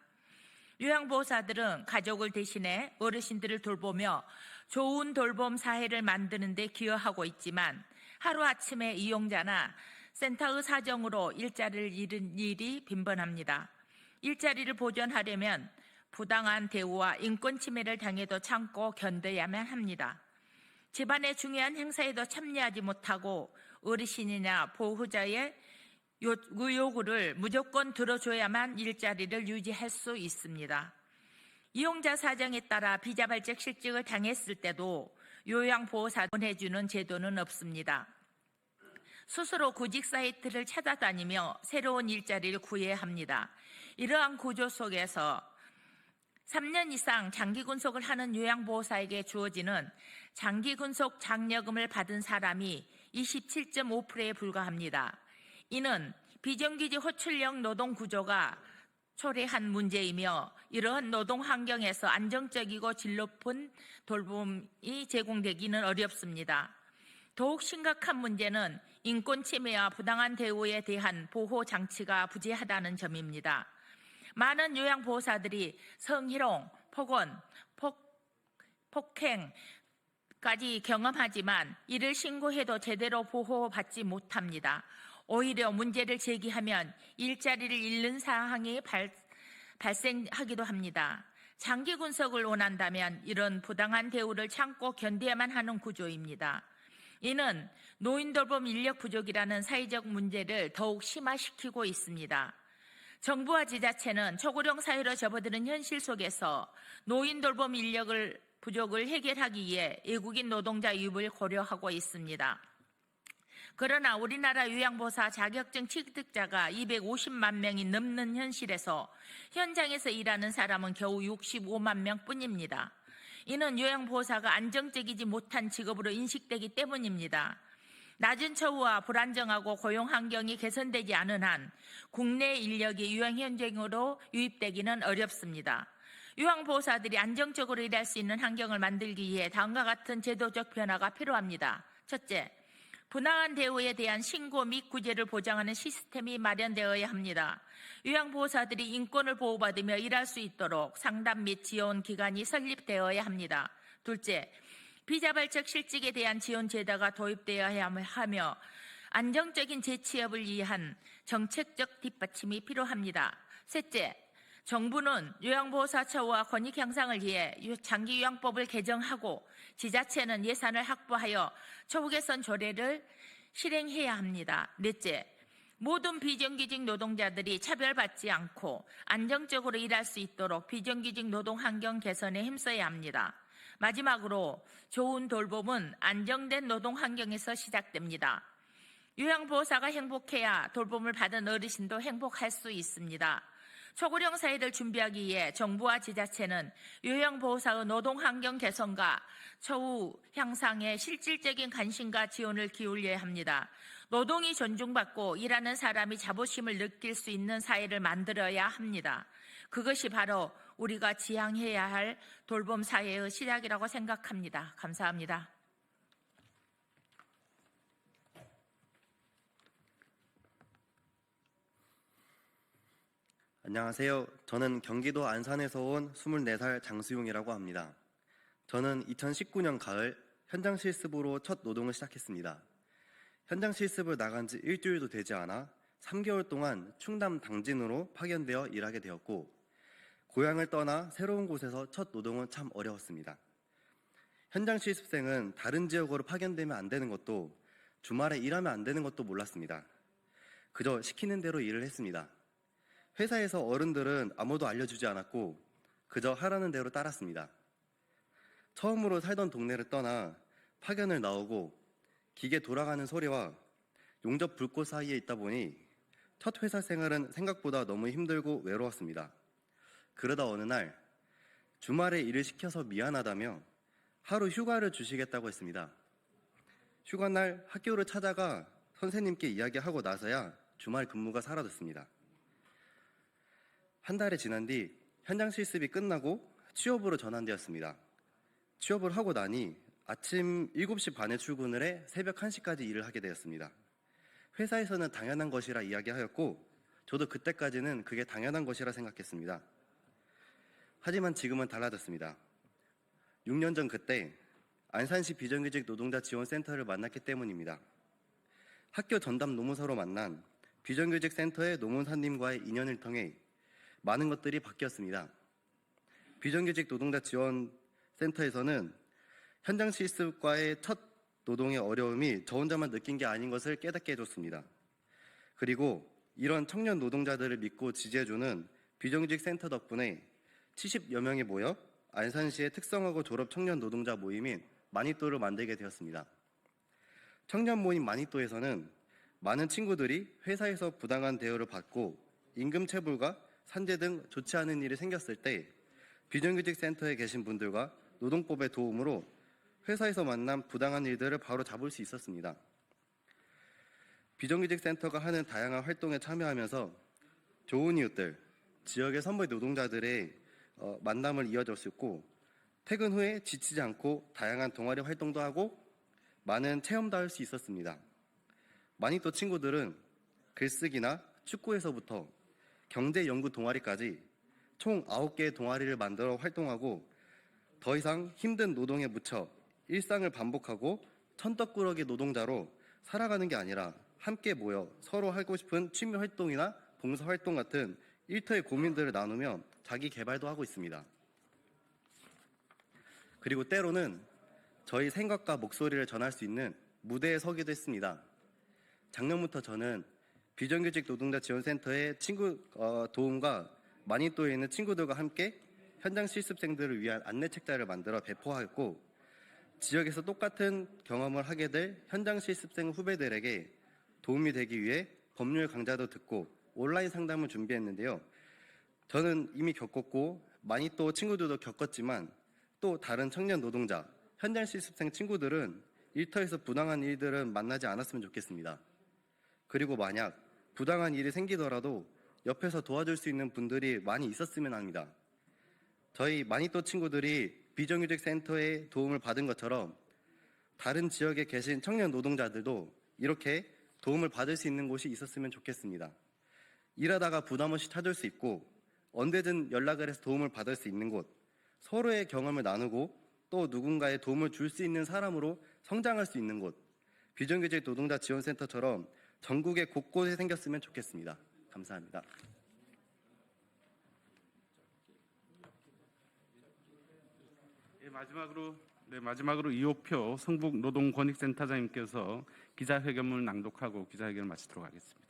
요양보호사들은 가족을 대신해 어르신들을 돌보며 좋은 돌봄 사회를 만드는 데 기여하고 있지만 하루아침에 이용자나 센터의 사정으로 일자리를 잃은 일이 빈번합니다. 일자리를 보존하려면 부당한 대우와 인권 침해를 당해도 참고 견뎌야만 합니다. 집안의 중요한 행사에도 참여하지 못하고 어르신이나 보호자의 요구를 무조건 들어줘야만 일자리를 유지할 수 있습니다. 이용자 사정에 따라 비자발적 실직을 당했을 때도 요양보호사 지원해주는 제도는 없습니다. 스스로 구직 사이트를 찾아다니며 새로운 일자리를 구해야 합니다. 이러한 구조 속에서 3년 이상 장기근속을 하는 요양보호사에게 주어지는 장기근속 장려금을 받은 사람이 27.5%에 불과합니다. 이는 비정규직 호출형 노동 구조가 초래한 문제이며 이러한 노동 환경에서 안정적이고 질 높은 돌봄이 제공되기는 어렵습니다. 더욱 심각한 문제는 인권 침해와 부당한 대우에 대한 보호 장치가 부재하다는 점입니다. 많은 요양보호사들이 성희롱, 폭언, 폭행까지 경험하지만 이를 신고해도 제대로 보호받지 못합니다. 오히려 문제를 제기하면 일자리를 잃는 상황이 발생하기도 합니다. 장기 군속을 원한다면 이런 부당한 대우를 참고 견뎌야만 하는 구조입니다. 이는 노인 돌봄 인력 부족이라는 사회적 문제를 더욱 심화시키고 있습니다. 정부와 지자체는 초고령 사회로 접어드는 현실 속에서 노인 돌봄 인력을 부족을 해결하기 위해 외국인 노동자 유입을 고려하고 있습니다. 그러나 우리나라 요양보호사 자격증 취득자가 250만 명이 넘는 현실에서 현장에서 일하는 사람은 겨우 65만 명뿐입니다. 이는 요양보호사가 안정적이지 못한 직업으로 인식되기 때문입니다. 낮은 처우와 불안정하고 고용 환경이 개선되지 않은 한 국내 인력이 유학 현장으로 유입되기는 어렵습니다. 유황보호사들이 안정적으로 일할 수 있는 환경을 만들기 위해 다음과 같은 제도적 변화가 필요합니다. 첫째, 부당한 대우에 대한 신고 및 구제를 보장하는 시스템이 마련되어야 합니다. 요양보호사들이 인권을 보호받으며 일할 수 있도록 상담 및 지원 기관이 설립되어야 합니다. 둘째, 비자발적 실직에 대한 지원 제도가 도입되어야 하며 안정적인 재취업을 위한 정책적 뒷받침이 필요합니다. 셋째, 정부는 요양보호사 처우와 권익 향상을 위해 장기요양법을 개정하고 지자체는 예산을 확보하여 처우 개선 조례를 실행해야 합니다. 넷째, 모든 비정규직 노동자들이 차별받지 않고 안정적으로 일할 수 있도록 비정규직 노동 환경 개선에 힘써야 합니다. 마지막으로 좋은 돌봄은 안정된 노동 환경에서 시작됩니다. 요양보호사가 행복해야 돌봄을 받은 어르신도 행복할 수 있습니다. 초고령 사회를 준비하기 위해 정부와 지자체는 요양보호사의 노동환경 개선과 처우 향상에 실질적인 관심과 지원을 기울여야 합니다. 노동이 존중받고 일하는 사람이 자부심을 느낄 수 있는 사회를 만들어야 합니다. 그것이 바로 우리가 지향해야 할 돌봄 사회의 시작이라고 생각합니다. 감사합니다. 안녕하세요. 저는 경기도 안산에서 온 24살 장수용이라고 합니다. 저는 2019년 가을 현장 실습으로 첫 노동을 시작했습니다. 현장 실습을 나간 지 일주일도 되지 않아 3개월 동안 충남 당진으로 파견되어 일하게 되었고, 고향을 떠나 새로운 곳에서 첫 노동은 참 어려웠습니다. 현장 실습생은 다른 지역으로 파견되면 안 되는 것도, 주말에 일하면 안 되는 것도 몰랐습니다. 그저 시키는 대로 일을 했습니다. 회사에서 어른들은 아무도 알려주지 않았고 그저 하라는 대로 따랐습니다. 처음으로 살던 동네를 떠나 파견을 나오고 기계 돌아가는 소리와 용접 불꽃 사이에 있다 보니 첫 회사 생활은 생각보다 너무 힘들고 외로웠습니다. 그러다 어느 날 주말에 일을 시켜서 미안하다며 하루 휴가를 주시겠다고 했습니다. 휴가날 학교를 찾아가 선생님께 이야기하고 나서야 주말 근무가 사라졌습니다. 한 달이 지난 뒤 현장 실습이 끝나고 취업으로 전환되었습니다. 취업을 하고 나니 아침 7시 반에 출근을 해 새벽 1시까지 일을 하게 되었습니다. 회사에서는 당연한 것이라 이야기하였고 저도 그때까지는 그게 당연한 것이라 생각했습니다. 하지만 지금은 달라졌습니다. 6년 전 그때 안산시 비정규직 노동자 지원센터를 만났기 때문입니다. 학교 전담 노무사로 만난 비정규직 센터의 노무사님과의 인연을 통해 많은 것들이 바뀌었습니다. 비정규직 노동자 지원센터에서는 현장 실습과의 첫 노동의 어려움이 저 혼자만 느낀 게 아닌 것을 깨닫게 해줬습니다. 그리고 이런 청년 노동자들을 믿고 지지해주는 비정규직 센터 덕분에 70여 명이 모여 안산시의 특성화고 졸업 청년 노동자 모임인 마니또를 만들게 되었습니다. 청년 모임 마니또에서는 많은 친구들이 회사에서 부당한 대우를 받고 임금 체불과 산재 등 좋지 않은 일이 생겼을 때 비정규직 센터에 계신 분들과 노동법의 도움으로 회사에서 만난 부당한 일들을 바로 잡을 수 있었습니다. 비정규직 센터가 하는 다양한 활동에 참여하면서 좋은 이웃들, 지역의 선배 노동자들의 만남을 이어졌었고, 퇴근 후에 지치지 않고 다양한 동아리 활동도 하고 많은 체험도 할 수 있었습니다. 마니또 친구들은 글쓰기나 축구에서부터 경제 연구 동아리까지 총 9개의 동아리를 만들어 활동하고 더 이상 힘든 노동에 묻혀 일상을 반복하고 천떡꾸러기 노동자로 살아가는 게 아니라 함께 모여 서로 하고 싶은 취미 활동이나 봉사 활동 같은 일터의 고민들을 나누며 자기 개발도 하고 있습니다. 그리고 때로는 저희 생각과 목소리를 전할 수 있는 무대에 서기도 했습니다. 작년부터 저는 비정규직 노동자 지원센터의 친구 도움과 마니또에 있는 친구들과 함께 현장 실습생들을 위한 안내 책자를 만들어 배포하였고, 지역에서 똑같은 경험을 하게 될 현장 실습생 후배들에게 도움이 되기 위해 법률 강좌도 듣고 온라인 상담을 준비했는데요. 저는 이미 겪었고 마니또 친구들도 겪었지만 또 다른 청년 노동자, 현장 실습생 친구들은 일터에서 부당한 일들은 만나지 않았으면 좋겠습니다. 그리고 만약 부당한 일이 생기더라도 옆에서 도와줄 수 있는 분들이 많이 있었으면 합니다. 저희 마니또 친구들이 비정규직 센터의 도움을 받은 것처럼 다른 지역에 계신 청년 노동자들도 이렇게 도움을 받을 수 있는 곳이 있었으면 좋겠습니다. 일하다가 부담 없이 찾을 수 있고 언제든 연락을 해서 도움을 받을 수 있는 곳, 서로의 경험을 나누고 또 누군가의 도움을 줄 수 있는 사람으로 성장할 수 있는 곳, 비정규직 노동자 지원센터처럼 전국에 곳곳에 생겼으면 좋겠습니다. 감사합니다. 마지막으로 이호표 성북노동권익센터장님께서 기자회견문을 낭독하고 기자회견을 마치도록 하겠습니다.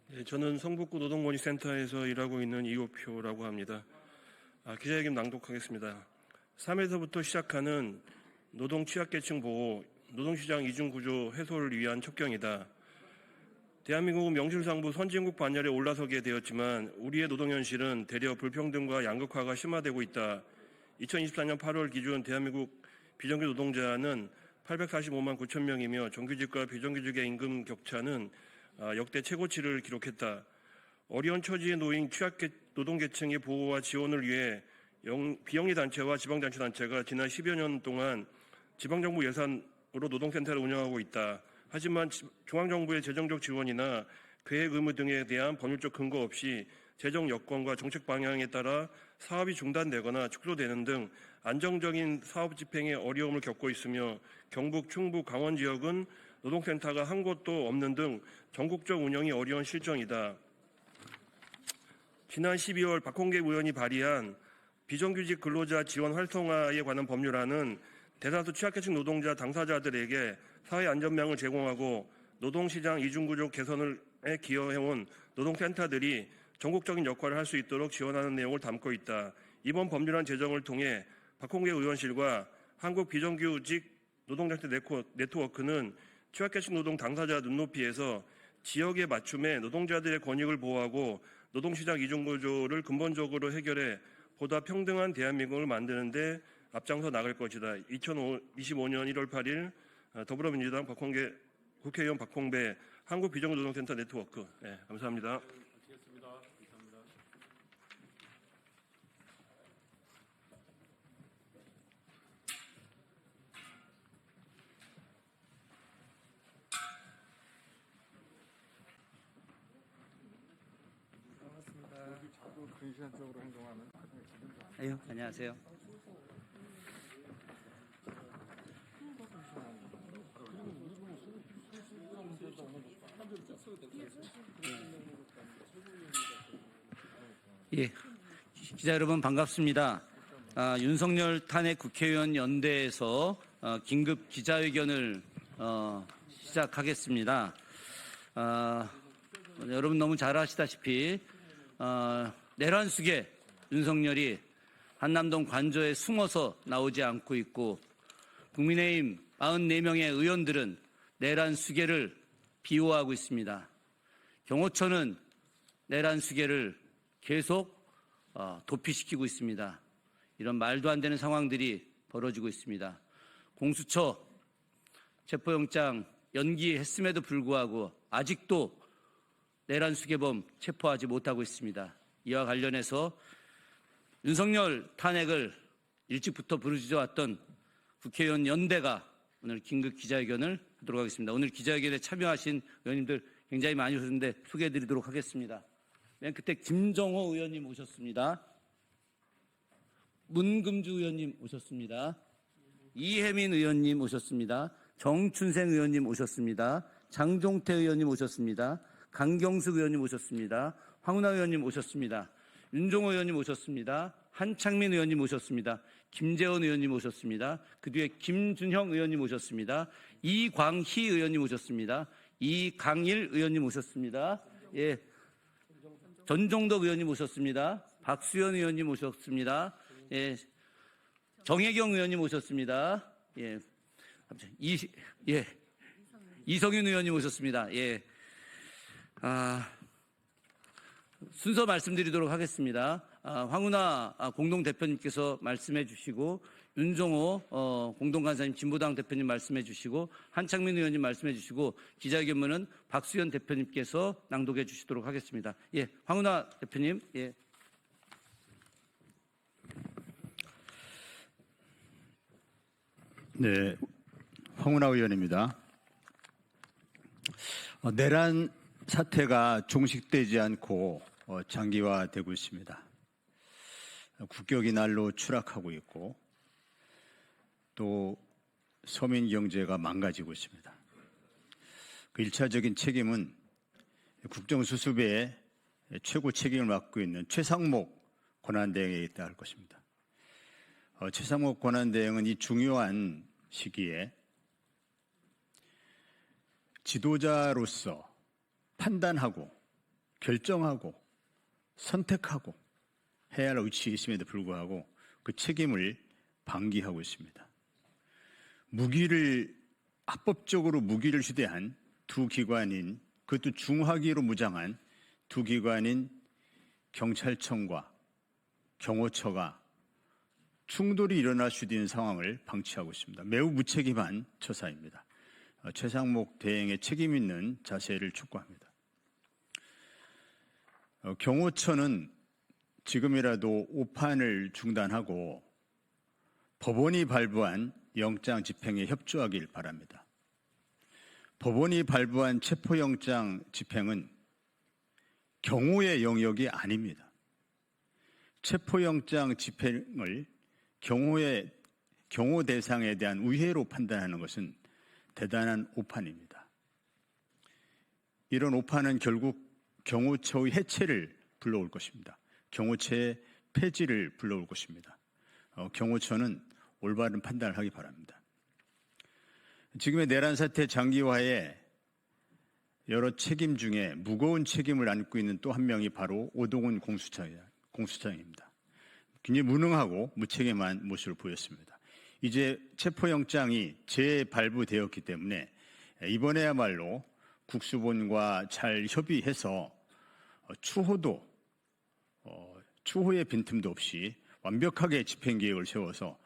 네, 저는 성북구 노동권익센터에서 일하고 있는 이호표라고 합니다. 기자회견 낭독하겠습니다. 3에서부터 시작하는 노동 취약계층 보호, 노동시장 이중구조 해소를 위한 척경이다. 대한민국은 명실상부 선진국 반열에 올라서게 되었지만 우리의 노동현실은 대려 불평등과 양극화가 심화되고 있다. 2024년 8월 기준 대한민국 비정규 노동자는 845만 9천 명이며 정규직과 비정규직의 임금 격차는 역대 최고치를 기록했다. 어려운 처지에 놓인 노동계층의 보호와 지원을 위해 비영리 단체와 지방자치단체가 지난 10여 년 동안 지방정부 예산으로 노동센터를 운영하고 있다. 하지만 중앙정부의 재정적 지원이나 계획 의무 등에 대한 법률적 근거 없이 재정 여건과 정책 방향에 따라 사업이 중단되거나 축소되는 등 안정적인 사업 집행에 어려움을 겪고 있으며 경북, 충북, 강원 지역은 노동센터가 한 곳도 없는 등 전국적 운영이 어려운 실정이다. 지난 12월 박홍계 의원이 발의한 비정규직 근로자 지원 활성화에 관한 법률안은 대다수 취약계층 노동자 당사자들에게 사회 안전망을 제공하고 노동시장 이중구조 개선에 기여해온 노동센터들이 전국적인 역할을 할 수 있도록 지원하는 내용을 담고 있다. 이번 법률안 제정을 통해 박홍계 의원실과 한국 비정규직 노동장치 네트워크는 취약계층 노동 당사자 눈높이에서 지역에 맞춤해 노동자들의 권익을 보호하고 노동시장 이중구조를 근본적으로 해결해 보다 평등한 대한민국을 만드는 데 앞장서 나갈 것이다. 2025년 1월 8일 더불어민주당 국회의원 박홍배 한국비정규노동센터 네트워크. 네, 감사합니다. 안녕하세요. 예, 기자 여러분 반갑습니다. 윤석열 탄핵 국회의원 연대에서 긴급 기자회견을 시작하겠습니다. 여러분 너무 잘 아시다시피 내란 속에 윤석열이 한남동 관저에 숨어서 나오지 않고 있고 국민의힘 44명의 의원들은 내란 수계를 비호하고 있습니다. 경호처는 내란 수계를 계속 도피시키고 있습니다. 이런 말도 안 되는 상황들이 벌어지고 있습니다. 공수처 체포영장 연기했음에도 불구하고 아직도 내란 수계범 체포하지 못하고 있습니다. 이와 관련해서 윤석열 탄핵을 일찍부터 부르짖어왔던 국회의원 연대가 오늘 긴급 기자회견을 하도록 하겠습니다. 오늘 기자회견에 참여하신 의원님들 굉장히 많이 오셨는데 소개해드리도록 하겠습니다. 맨 끝에 김정호 의원님 오셨습니다. 문금주 의원님 오셨습니다. 이혜민 의원님 오셨습니다. 정춘생 의원님 오셨습니다. 장종태 의원님 오셨습니다. 강경숙 의원님 오셨습니다. 황운하 의원님 오셨습니다. 윤종호 의원님 오셨습니다. 한창민 의원님 오셨습니다. 김재원 의원님 오셨습니다. 그 뒤에 김준형 의원님 오셨습니다. 이광희 의원님 오셨습니다. 이강일 의원님 오셨습니다. 예, 전종덕 의원님 오셨습니다. 박수현 의원님 오셨습니다. 예, 정혜경 의원님 오셨습니다. 예, 이성윤 의원님 오셨습니다. 예, 순서 말씀드리도록 하겠습니다. 황운하 공동대표님께서 말씀해 주시고 윤종호 공동간사님 진보당 대표님 말씀해 주시고 한창민 의원님 말씀해 주시고 기자회견문은 박수현 대표님께서 낭독해 주시도록 하겠습니다. 예, 황운하 대표님. 예. 네, 황운하 의원입니다. 내란 사태가 종식되지 않고 장기화되고 있습니다. 국격이 날로 추락하고 있고 또 서민 경제가 망가지고 있습니다. 그 1차적인 책임은 국정수습의 최고 책임을 맡고 있는 최상목 권한대행에 있다 할 것입니다. 최상목 권한대행은 이 중요한 시기에 지도자로서 판단하고 결정하고 선택하고 해야 할 위치에 있음에도 불구하고 그 책임을 방기하고 있습니다. 합법적으로 무기를 휴대한 두 기관인, 그것도 중화기로 무장한 두 기관인 경찰청과 경호처가 충돌이 일어날 수도 있는 상황을 방치하고 있습니다. 매우 무책임한 처사입니다. 최상목 대행의 책임 있는 자세를 촉구합니다. 경호처는 지금이라도 오판을 중단하고 법원이 발부한 영장 집행에 협조하길 바랍니다. 법원이 발부한 체포영장 집행은 경호의 영역이 아닙니다. 체포영장 집행을 경호 대상에 대한 우회로 판단하는 것은 대단한 오판입니다. 이런 오판은 결국 경호처의 해체를 불러올 것입니다. 경호처의 폐지를 불러올 것입니다. 경호처는 올바른 판단을 하기 바랍니다. 지금의 내란 사태 장기화에 여러 책임 중에 무거운 책임을 안고 있는 또 한 명이 바로 오동훈 공수처장입니다. 굉장히 무능하고 무책임한 모습을 보였습니다. 이제 체포영장이 재발부되었기 때문에 이번에야말로 국수본과 잘 협의해서 추호의 빈틈도 없이 완벽하게 집행계획을 세워서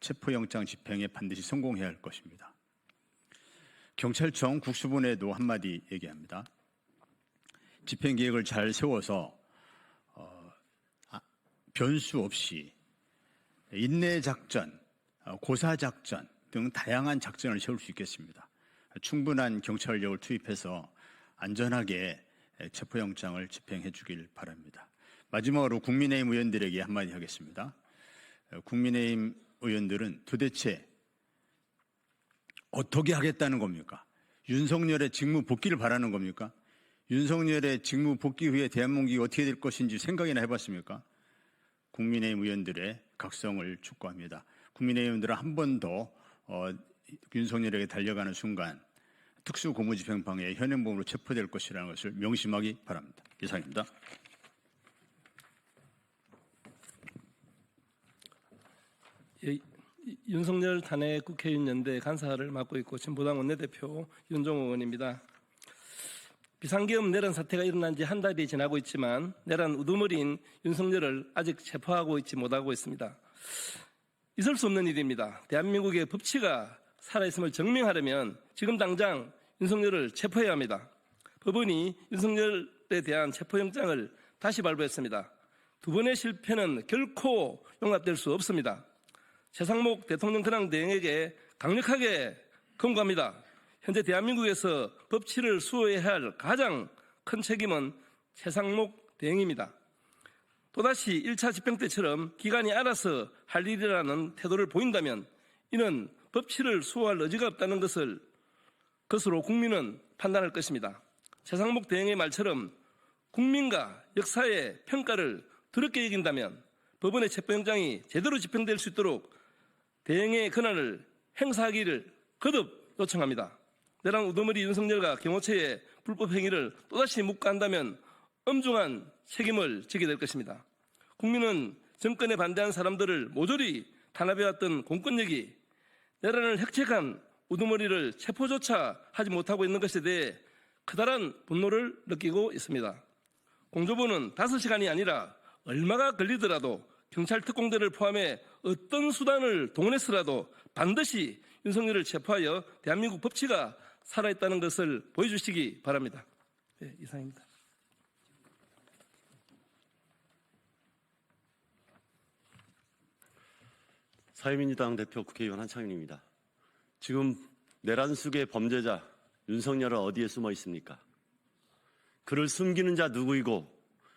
체포영장 집행에 반드시 성공해야 할 것입니다. 경찰청 국수본에도 한마디 얘기합니다. 집행계획을 잘 세워서 변수 없이 인내작전, 고사작전 등 다양한 작전을 세울 수 있겠습니다. 충분한 경찰력을 투입해서 안전하게 체포영장을 집행해 주길 바랍니다. 마지막으로 국민의힘 의원들에게 한마디 하겠습니다. 국민의힘 의원들은 도대체 어떻게 하겠다는 겁니까? 윤석열의 직무 복귀를 바라는 겁니까? 윤석열의 직무 복귀 후에 대한민국이 어떻게 될 것인지 생각이나 해봤습니까? 국민의힘 의원들의 각성을 촉구합니다. 국민의힘 의원들은 한 번 더 윤석열에게 달려가는 순간 특수고무집행방해 현행범으로 체포될 것이라는 것을 명심하기 바랍니다. 이상입니다. 예, 윤석열 탄핵 국회의원 연대 간사를 맡고 있고 진보당 원내대표 윤종호 의원입니다. 비상계엄 내란 사태가 일어난 지 한 달이 지나고 있지만 내란 우두머리인 윤석열을 아직 체포하고 있지 못하고 있습니다. 있을 수 없는 일입니다. 대한민국의 법치가 살아있음을 증명하려면 지금 당장 윤석열을 체포해야 합니다. 법원이 윤석열에 대한 체포영장을 다시 발부했습니다. 두 번의 실패는 결코 용납될 수 없습니다. 최상목 대통령 근황 대행에게 강력하게 권고합니다. 현재 대한민국에서 법치를 수호해야 할 가장 큰 책임은 최상목 대행입니다. 또다시 1차 집행 때처럼 기관이 알아서 할 일이라는 태도를 보인다면 이는 법치를 수호할 의지가 없다는 것으로 국민은 판단할 것입니다. 최상목 대행의 말처럼 국민과 역사의 평가를 더럽게 여긴다면 법원의 체포영장이 제대로 집행될 수 있도록 대행의 권한을 행사하기를 거듭 요청합니다. 내란 우두머리 윤석열과 경호처의 불법 행위를 또다시 묵과한다면 엄중한 책임을 지게 될 것입니다. 국민은 정권에 반대한 사람들을 모조리 탄압해왔던 공권력이 내란을 획책한 우두머리를 체포조차 하지 못하고 있는 것에 대해 커다란 분노를 느끼고 있습니다. 공조부는 5시간이 아니라 얼마가 걸리더라도 경찰 특공대를 포함해 어떤 수단을 동원해서라도 반드시 윤석열을 체포하여 대한민국 법치가 살아있다는 것을 보여주시기 바랍니다. 네, 이상입니다. 사회민주당 대표 국회의원 한창윤입니다. 지금 내란 속의 범죄자 윤석열은 어디에 숨어 있습니까? 그를 숨기는 자 누구이고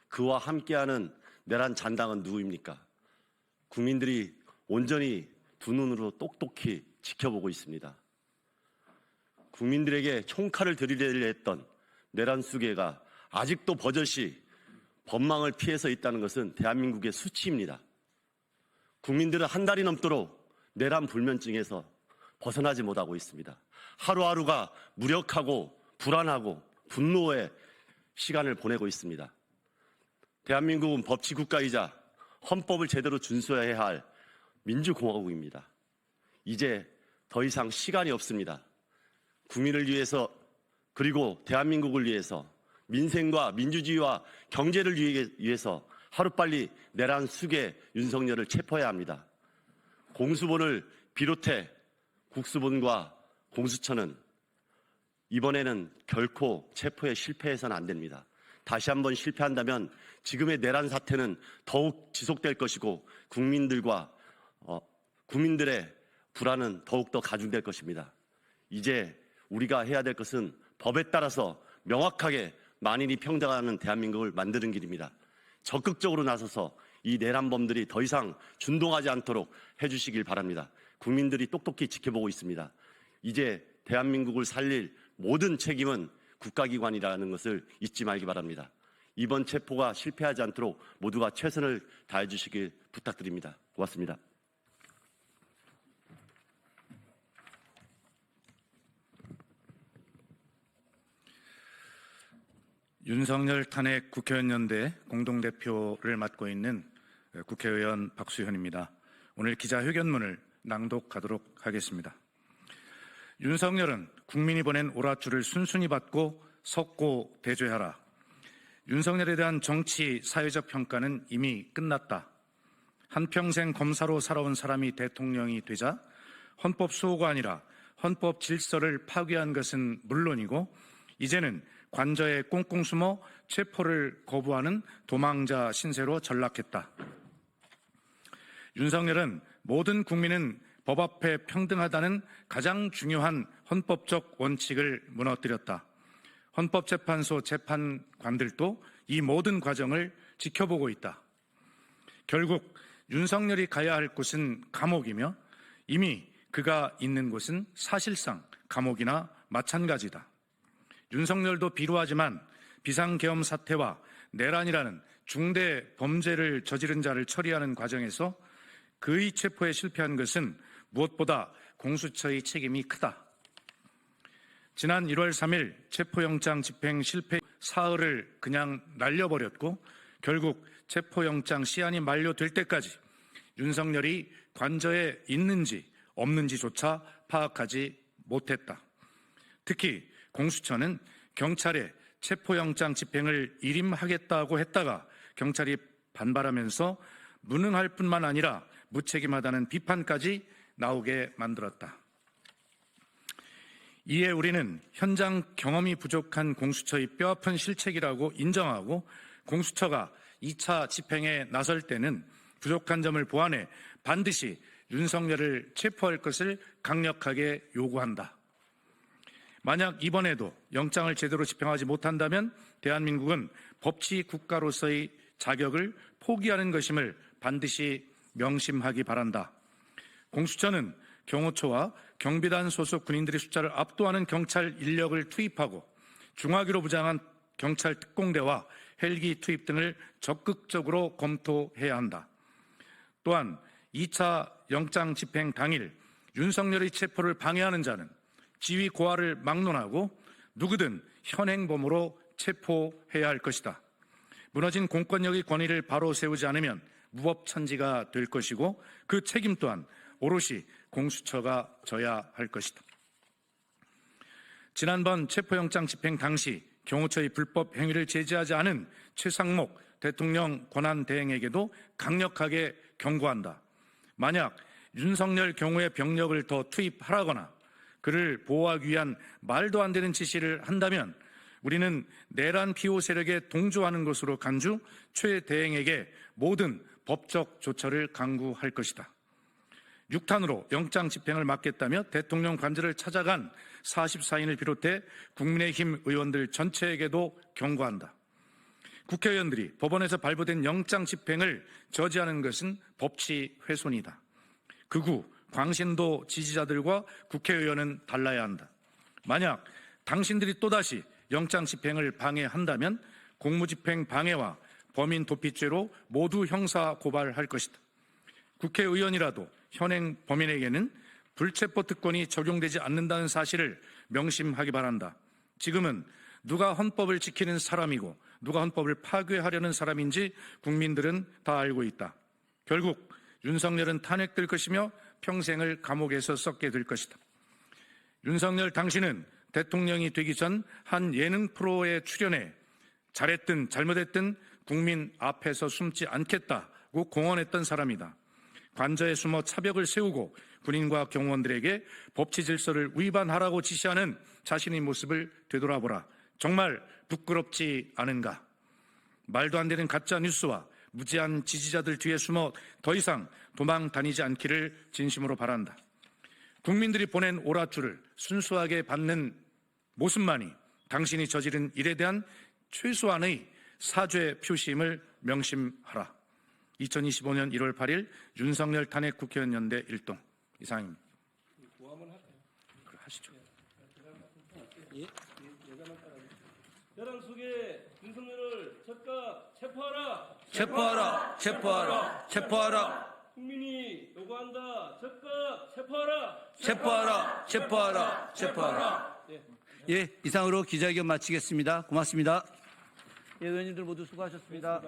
그와 함께하는 내란 잔당은 누구입니까? 국민들이 온전히 두 눈으로 똑똑히 지켜보고 있습니다. 국민들에게 총칼을 들이대려 했던 내란 수괴가 아직도 버젓이 법망을 피해서 있다는 것은 대한민국의 수치입니다. 국민들은 한 달이 넘도록 내란 불면증에서 벗어나지 못하고 있습니다. 하루하루가 무력하고 불안하고 분노의 시간을 보내고 있습니다. 대한민국은 법치국가이자 헌법을 제대로 준수해야 할 민주공화국입니다. 이제 더 이상 시간이 없습니다. 국민을 위해서 그리고 대한민국을 위해서 민생과 민주주의와 경제를 위해서 하루빨리 내란 수괴 윤석열을 체포해야 합니다. 공수본을 비롯해 국수본과 공수처는 이번에는 결코 체포에 실패해서는 안 됩니다. 다시 한번 실패한다면 지금의 내란 사태는 더욱 지속될 것이고 국민들의 불안은 더욱더 가중될 것입니다. 이제 우리가 해야 될 것은 법에 따라서 명확하게 만인이 평등하는 대한민국을 만드는 길입니다. 적극적으로 나서서 이 내란범들이 더 이상 준동하지 않도록 해주시길 바랍니다. 국민들이 똑똑히 지켜보고 있습니다. 이제 대한민국을 살릴 모든 책임은 국가기관이라는 것을 잊지 말기 바랍니다. 이번 체포가 실패하지 않도록 모두가 최선을 다해 주시길 부탁드립니다. 고맙습니다. 윤석열 탄핵 국회의원연대 공동대표를 맡고 있는 국회의원 박수현입니다. 오늘 기자회견문을 낭독하도록 하겠습니다. 윤석열은 국민이 보낸 오라줄을 순순히 받고 석고 대죄하라. 윤석열에 대한 정치, 사회적 평가는 이미 끝났다. 한평생 검사로 살아온 사람이 대통령이 되자 헌법 수호가 아니라 헌법 질서를 파괴한 것은 물론이고 이제는 관저에 꽁꽁 숨어 체포를 거부하는 도망자 신세로 전락했다. 윤석열은 모든 국민은 법 앞에 평등하다는 가장 중요한 헌법적 원칙을 무너뜨렸다. 헌법재판소 재판관들도 이 모든 과정을 지켜보고 있다. 결국 윤석열이 가야 할 곳은 감옥이며 이미 그가 있는 곳은 사실상 감옥이나 마찬가지다. 윤석열도 비루하지만 비상계엄 사태와 내란이라는 중대 범죄를 저지른 자를 처리하는 과정에서 그의 체포에 실패한 것은 무엇보다 공수처의 책임이 크다. 지난 1월 3일 체포영장 집행 실패 사흘을 그냥 날려버렸고 결국 체포영장 시한이 만료될 때까지 윤석열이 관저에 있는지 없는지조차 파악하지 못했다. 특히 공수처는 경찰에 체포영장 집행을 일임하겠다고 했다가 경찰이 반발하면서 무능할 뿐만 아니라 무책임하다는 비판까지 나오게 만들었다. 이에 우리는 현장 경험이 부족한 공수처의 뼈아픈 실책이라고 인정하고 공수처가 2차 집행에 나설 때는 부족한 점을 보완해 반드시 윤석열을 체포할 것을 강력하게 요구한다. 만약 이번에도 영장을 제대로 집행하지 못한다면 대한민국은 법치 국가로서의 자격을 포기하는 것임을 반드시 명심하기 바란다. 공수처는 경호처와 경비단 소속 군인들의 숫자를 압도하는 경찰 인력을 투입하고 중화기로 무장한 경찰 특공대와 헬기 투입 등을 적극적으로 검토해야 한다. 또한 2차 영장 집행 당일 윤석열의 체포를 방해하는 자는 지위 고하를 막론하고 누구든 현행범으로 체포해야 할 것이다. 무너진 공권력의 권위를 바로 세우지 않으면 무법천지가 될 것이고 그 책임 또한 오롯이 공수처가 져야 할 것이다. 지난번 체포영장 집행 당시 경호처의 불법 행위를 제지하지 않은 최상목 대통령 권한 대행에게도 강력하게 경고한다. 만약 윤석열 경우에 병력을 더 투입하라거나 그를 보호하기 위한 말도 안 되는 지시를 한다면 우리는 내란 피호 세력에 동조하는 것으로 간주 최 대행에게 모든 법적 조처를 강구할 것이다. 6탄으로 영장 집행을 막겠다며 대통령 관저를 찾아간 44인을 비롯해 국민의힘 의원들 전체에게도 경고한다. 국회의원들이 법원에서 발부된 영장 집행을 저지하는 것은 법치 훼손이다. 극우 광신도 지지자들과 국회의원은 달라야 한다. 만약 당신들이 또다시 영장 집행을 방해한다면 공무집행 방해와 범인 도피죄로 모두 형사 고발할 것이다. 국회의원이라도 현행 범인에게는 불체포 특권이 적용되지 않는다는 사실을 명심하기 바란다. 지금은 누가 헌법을 지키는 사람이고 누가 헌법을 파괴하려는 사람인지 국민들은 다 알고 있다. 결국 윤석열은 탄핵될 것이며 평생을 감옥에서 썩게 될 것이다. 윤석열 당신은 대통령이 되기 전 한 예능 프로에 출연해 잘했든 잘못했든 국민 앞에서 숨지 않겠다고 공언했던 사람이다. 관저에 숨어 차벽을 세우고 군인과 경호원들에게 법치 질서를 위반하라고 지시하는 자신의 모습을 되돌아보라. 정말 부끄럽지 않은가? 말도 안 되는 가짜 뉴스와 무지한 지지자들 뒤에 숨어 더 이상 도망 다니지 않기를 진심으로 바란다. 국민들이 보낸 오라줄을 순수하게 받는 모습만이 당신이 저지른 일에 대한 최소한의 사죄 표시임을 명심하라. 2025년 1월 8일 윤석열 탄핵 국회의원 연대 1동 이상입니다. 하시죠. 여당 속에 윤석열을 즉각 체포하라. 체포하라. 체포하라. 체포하라. 국민이 요구한다. 즉각 체포하라. 체포하라. 체포하라. 체포하라. 예, 이상으로 기자회견 마치겠습니다. 고맙습니다. 예, 의원님들 모두 수고하셨습니다.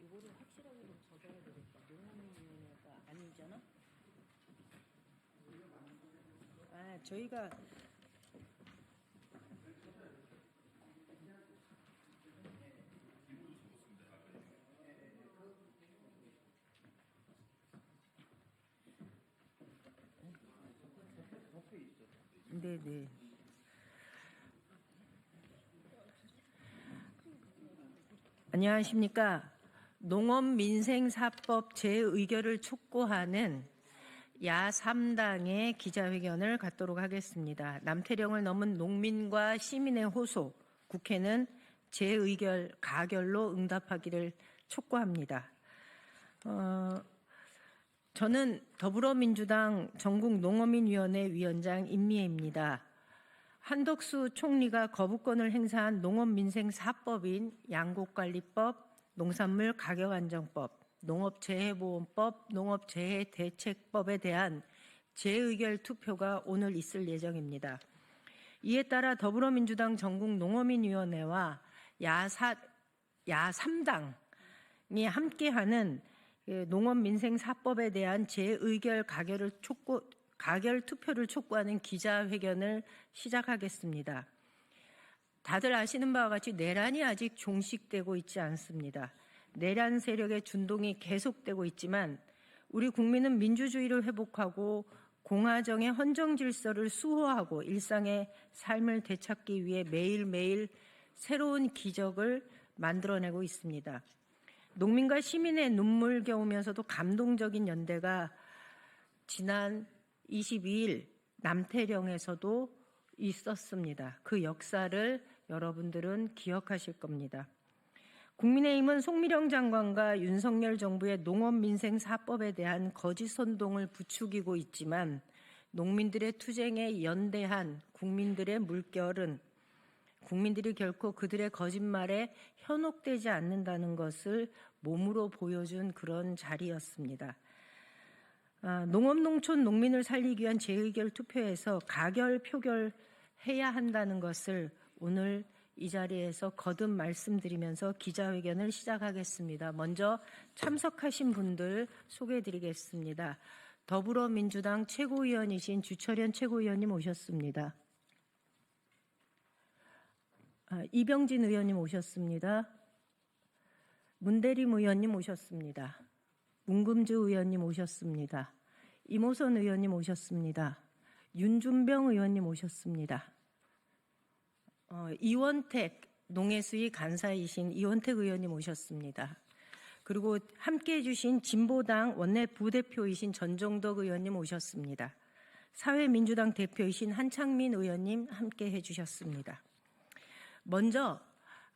요거를 확실하게 좀 적어야 되겠다. 농업위원회가 아니잖아. 저희가 네네. 안녕하십니까. 농업민생사법 재의결을 촉구하는 야3당의 기자회견을 갖도록 하겠습니다. 남태령을 넘은 농민과 시민의 호소, 국회는 재의결 가결로 응답하기를 촉구합니다. 저는 더불어민주당 전국농어민위원회 위원장 임미애입니다. 한덕수 총리가 거부권을 행사한 농업민생사법인 양곡관리법, 농산물 가격안정법, 농업재해보험법, 농업재해대책법에 대한 재의결 투표가 오늘 있을 예정입니다. 이에 따라 더불어민주당 전국농어민위원회와 야3당이 함께하는 농업민생사법에 대한 재의결 가결 투표를 촉구하는 기자회견을 시작하겠습니다. 다들 아시는 바와 같이 내란이 아직 종식되고 있지 않습니다. 내란 세력의 준동이 계속되고 있지만 우리 국민은 민주주의를 회복하고 공화정의 헌정 질서를 수호하고 일상의 삶을 되찾기 위해 매일매일 새로운 기적을 만들어내고 있습니다. 농민과 시민의 눈물겨우면서도 감동적인 연대가 지난 22일 남태령에서도 있었습니다. 그 역사를 여러분들은 기억하실 겁니다. 국민의힘은 송미령 장관과 윤석열 정부의 농업민생사법에 대한 거짓 선동을 부추기고 있지만 농민들의 투쟁에 연대한 국민들의 물결은 국민들이 결코 그들의 거짓말에 현혹되지 않는다는 것을 몸으로 보여준 그런 자리였습니다. 농업, 농촌, 농민을 살리기 위한 재의결 투표에서 가결, 표결해야 한다는 것을 오늘 이 자리에서 거듭 말씀드리면서 기자회견을 시작하겠습니다. 먼저 참석하신 분들 소개해드리겠습니다. 더불어민주당 최고위원이신 주철현 최고위원님 오셨습니다. 이병진 의원님 오셨습니다. 문대림 의원님 오셨습니다. 문금주 의원님 오셨습니다. 이모선 의원님 오셨습니다. 윤준병 의원님 오셨습니다. 이원택 농해수위 간사이신 이원택 의원님 오셨습니다. 그리고 함께해 주신 진보당 원내 부대표이신 전종덕 의원님 오셨습니다. 사회민주당 대표이신 한창민 의원님 함께해 주셨습니다. 먼저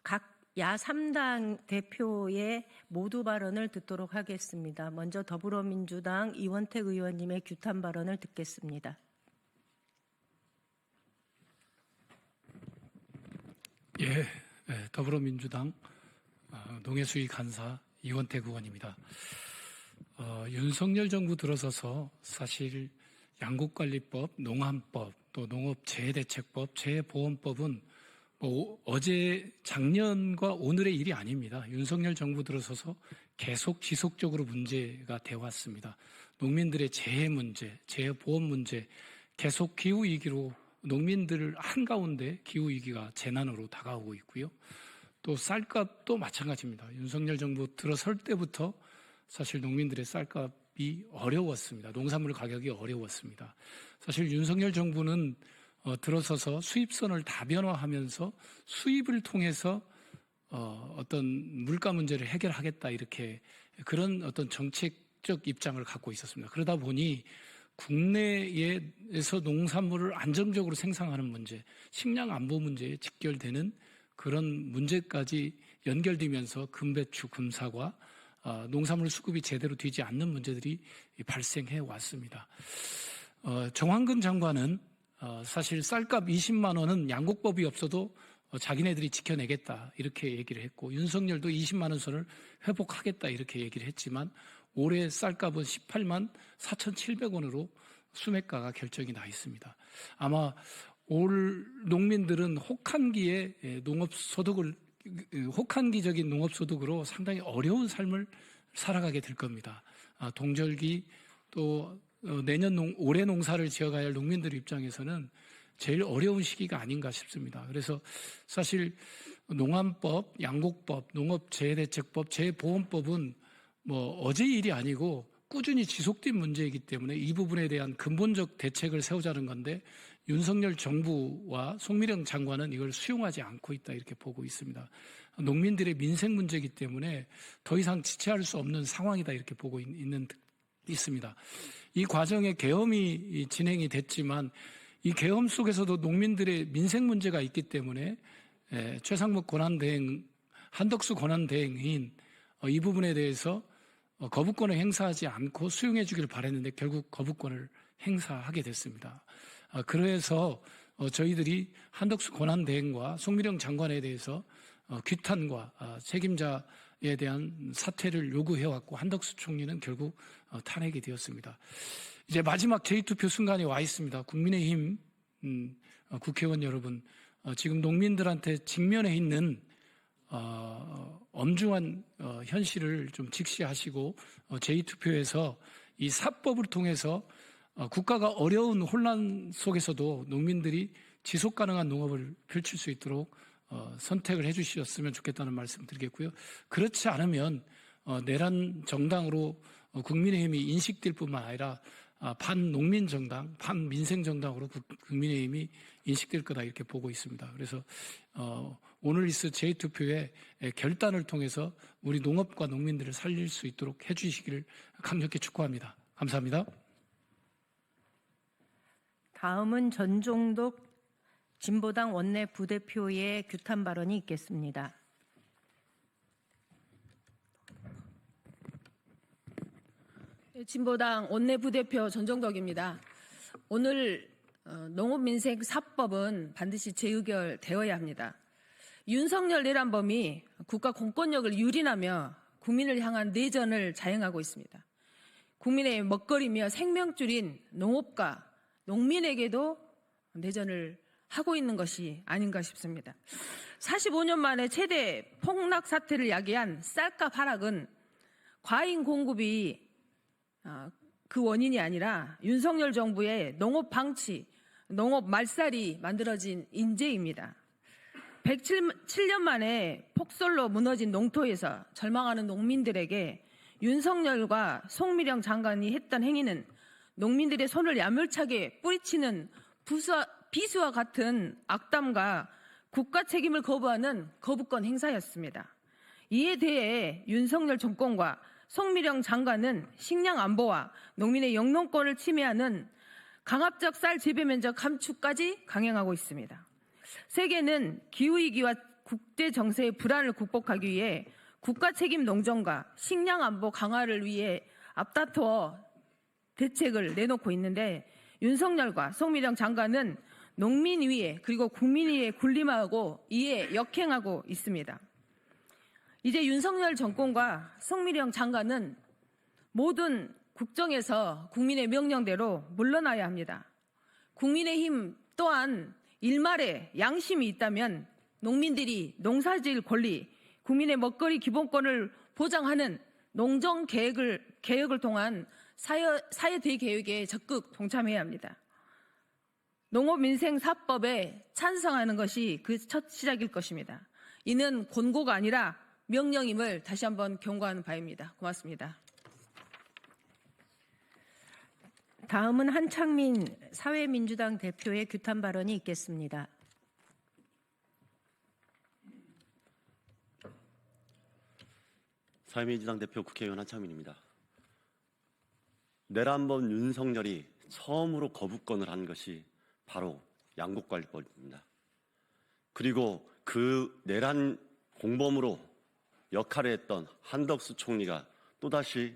각 야3당 대표의 모두 발언을 듣도록 하겠습니다. 먼저 더불어민주당 이원택 의원님의 규탄 발언을 듣겠습니다. 더불어민주당 농해수위 간사 이원택 의원입니다. 윤석열 정부 들어서서 사실 양국관리법, 농암법, 또 농업재해대책법, 재해보험법은 어제 작년과 오늘의 일이 아닙니다. 윤석열 정부 들어서서 계속 지속적으로 문제가 되어 왔습니다. 농민들의 재해 문제, 재해보험 문제, 계속 기후위기로 농민들 한가운데 기후위기가 재난으로 다가오고 있고요. 또 쌀값도 마찬가지입니다. 윤석열 정부 들어설 때부터 사실 농민들의 쌀값이 어려웠습니다. 농산물 가격이 어려웠습니다. 사실 윤석열 정부는 들어서서 수입선을 다변화하면서 수입을 통해서 어떤 물가 문제를 해결하겠다 이렇게 그런 어떤 정책적 입장을 갖고 있었습니다. 그러다 보니 국내에서 농산물을 안정적으로 생산하는 문제, 식량 안보 문제에 직결되는 그런 문제까지 연결되면서 금배추, 금사과, 농산물 수급이 제대로 되지 않는 문제들이 발생해 왔습니다. 정황근 장관은 사실 쌀값 20만 원은 양곡법이 없어도 자기네들이 지켜내겠다 이렇게 얘기를 했고 윤석열도 20만 원 선을 회복하겠다 이렇게 얘기를 했지만 올해 쌀값은 18만 4,700원으로 수매가가 결정이 나 있습니다. 아마 올 농민들은 혹한기에 혹한기적인 농업소득으로 상당히 어려운 삶을 살아가게 될 겁니다. 동절기 또 내년 올해 농사를 지어가야 할 농민들 입장에서는 제일 어려운 시기가 아닌가 싶습니다. 그래서 사실 농암법, 양곡법, 농업재해대책법, 재해보험법은 어제 일이 아니고 꾸준히 지속된 문제이기 때문에 이 부분에 대한 근본적 대책을 세우자는 건데 윤석열 정부와 송미령 장관은 이걸 수용하지 않고 있다 이렇게 보고 있습니다. 농민들의 민생 문제이기 때문에 더 이상 지체할 수 없는 상황이다 이렇게 보고 있습니다. 이 과정에 계엄이 진행이 됐지만 이 계엄 속에서도 농민들의 민생 문제가 있기 때문에 최상목 권한대행, 한덕수 권한대행인 이 부분에 대해서 거부권을 행사하지 않고 수용해 주기를 바랬는데 결국 거부권을 행사하게 됐습니다. 그래서 저희들이 한덕수 권한대행과 송미령 장관에 대해서 규탄과 책임자에 대한 사퇴를 요구해왔고 한덕수 총리는 결국 탄핵이 되었습니다. 이제 마지막 재투표 순간에 와 있습니다. 국민의힘 국회의원 여러분, 지금 농민들한테 직면해 있는 엄중한 현실을 좀 직시하시고 제2투표에서 이 사법을 통해서 국가가 어려운 혼란 속에서도 농민들이 지속 가능한 농업을 펼칠 수 있도록 선택을 해 주셨으면 좋겠다는 말씀 드리겠고요. 그렇지 않으면 내란 정당으로 국민의힘이 인식될 뿐만 아니라 반농민 정당, 반민생 정당으로 국민의힘이 인식될 거다 이렇게 보고 있습니다. 그래서 오늘 있을 제2투표의 결단을 통해서 우리 농업과 농민들을 살릴 수 있도록 해주시기를 강력히 촉구합니다. 감사합니다. 다음은 전종덕 진보당 원내 부대표의 규탄 발언이 있겠습니다. 진보당 원내 부대표 전종덕입니다. 오늘 농업민생 4법은 반드시 재의결되어야 합니다. 윤석열 내란범이 국가 공권력을 유린하며 국민을 향한 내전을 자행하고 있습니다. 국민의 먹거리며 생명줄인 농업과 농민에게도 내전을 하고 있는 것이 아닌가 싶습니다. 45년 만에 최대 폭락 사태를 야기한 쌀값 하락은 과잉 공급이 그 원인이 아니라 윤석열 정부의 농업 방치, 농업 말살이 만들어진 인재입니다. 107년 만에 폭설로 무너진 농토에서 절망하는 농민들에게 윤석열과 송미령 장관이 했던 행위는 농민들의 손을 야물차게 뿌리치는 비수와 같은 악담과 국가 책임을 거부하는 거부권 행사였습니다. 이에 대해 윤석열 정권과 송미령 장관은 식량 안보와 농민의 영농권을 침해하는 강압적 쌀 재배 면적 감축까지 강행하고 있습니다. 세계는 기후위기와 국제 정세의 불안을 극복하기 위해 국가 책임 농정과 식량 안보 강화를 위해 앞다투어 대책을 내놓고 있는데 윤석열과 송미령 장관은 농민 위에 그리고 국민 위에 군림하고 이에 역행하고 있습니다. 이제 윤석열 정권과 송미령 장관은 모든 국정에서 국민의 명령대로 물러나야 합니다. 국민의힘 또한 일말의 양심이 있다면 농민들이 농사지을 권리, 국민의 먹거리 기본권을 보장하는 농정 개혁을 통한 사회 대개혁에 적극 동참해야 합니다. 농업민생4법에 찬성하는 것이 그 첫 시작일 것입니다. 이는 권고가 아니라 명령임을 다시 한번 경고하는 바입니다. 고맙습니다. 다음은 한창민 사회민주당 대표의 규탄 발언이 있겠습니다. 사회민주당 대표 국회의원 한창민입니다. 내란범 윤석열이 처음으로 거부권을 한 것이 바로 양곡관리법입니다. 그리고 그 내란 공범으로 역할을 했던 한덕수 총리가 또다시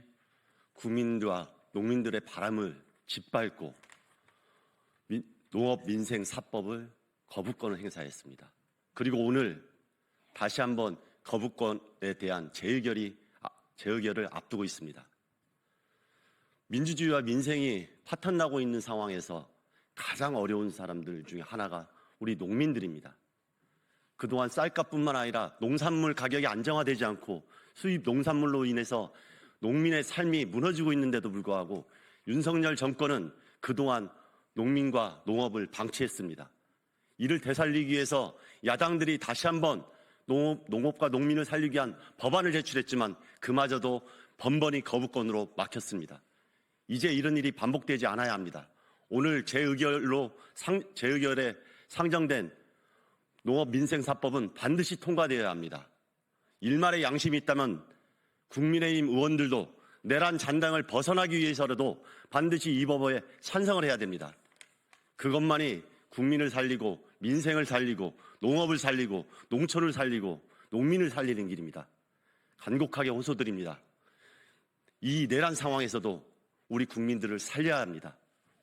국민들과 농민들의 바람을 짓밟고 농업민생4법을 거부권을 행사했습니다. 그리고 오늘 다시 한번 거부권에 대한 재의결을 앞두고 있습니다. 민주주의와 민생이 파탄나고 있는 상황에서 가장 어려운 사람들 중에 하나가 우리 농민들입니다. 그동안 쌀값뿐만 아니라 농산물 가격이 안정화되지 않고 수입 농산물로 인해서 농민의 삶이 무너지고 있는데도 불구하고 윤석열 정권은 그동안 농민과 농업을 방치했습니다. 이를 되살리기 위해서 야당들이 다시 한번 농업과 농민을 살리기 위한 법안을 제출했지만 그마저도 번번이 거부권으로 막혔습니다. 이제 이런 일이 반복되지 않아야 합니다. 오늘 재의결에 상정된 농업민생4법은 반드시 통과되어야 합니다. 일말의 양심이 있다면 국민의힘 의원들도 내란 잔당을 벗어나기 위해서라도 반드시 이 법에 찬성을 해야 됩니다. 그것만이 국민을 살리고 민생을 살리고 농업을 살리고 농촌을 살리고 농민을 살리는 길입니다. 간곡하게 호소드립니다. 이 내란 상황에서도 우리 국민들을 살려야 합니다.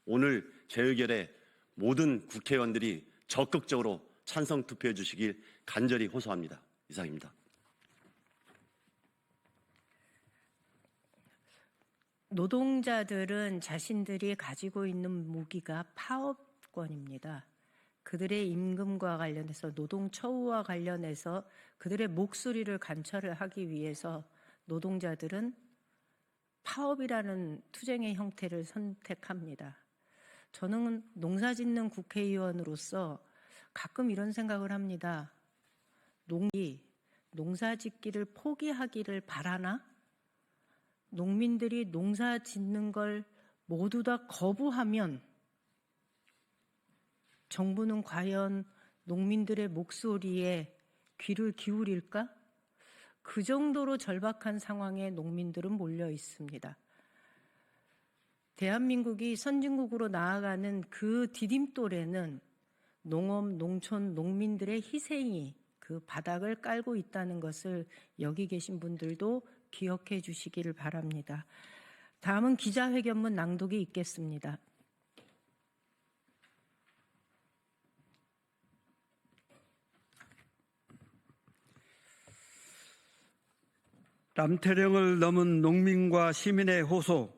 오늘 재의결에 모든 국회의원들이 적극적으로 찬성 투표해 주시길 간절히 호소합니다. 이상입니다. 노동자들은 자신들이 가지고 있는 무기가 파업권입니다. 그들의 임금과 관련해서 노동 처우와 관련해서 그들의 목소리를 관철을 하기 위해서 노동자들은 파업이라는 투쟁의 형태를 선택합니다. 저는 농사짓는 국회의원으로서 가끔 이런 생각을 합니다. 농사짓기를 포기하기를 바라나? 농민들이 농사짓는 걸 모두 다 거부하면 정부는 과연 농민들의 목소리에 귀를 기울일까? 그 정도로 절박한 상황에 농민들은 몰려 있습니다. 대한민국이 선진국으로 나아가는 그 디딤돌에는 농업, 농촌, 농민들의 희생이 그 바닥을 깔고 있다는 것을 여기 계신 분들도 기억해 주시기를 바랍니다. 다음은 기자회견문 낭독이 있겠습니다. 남태령을 넘은 농민과 시민의 호소,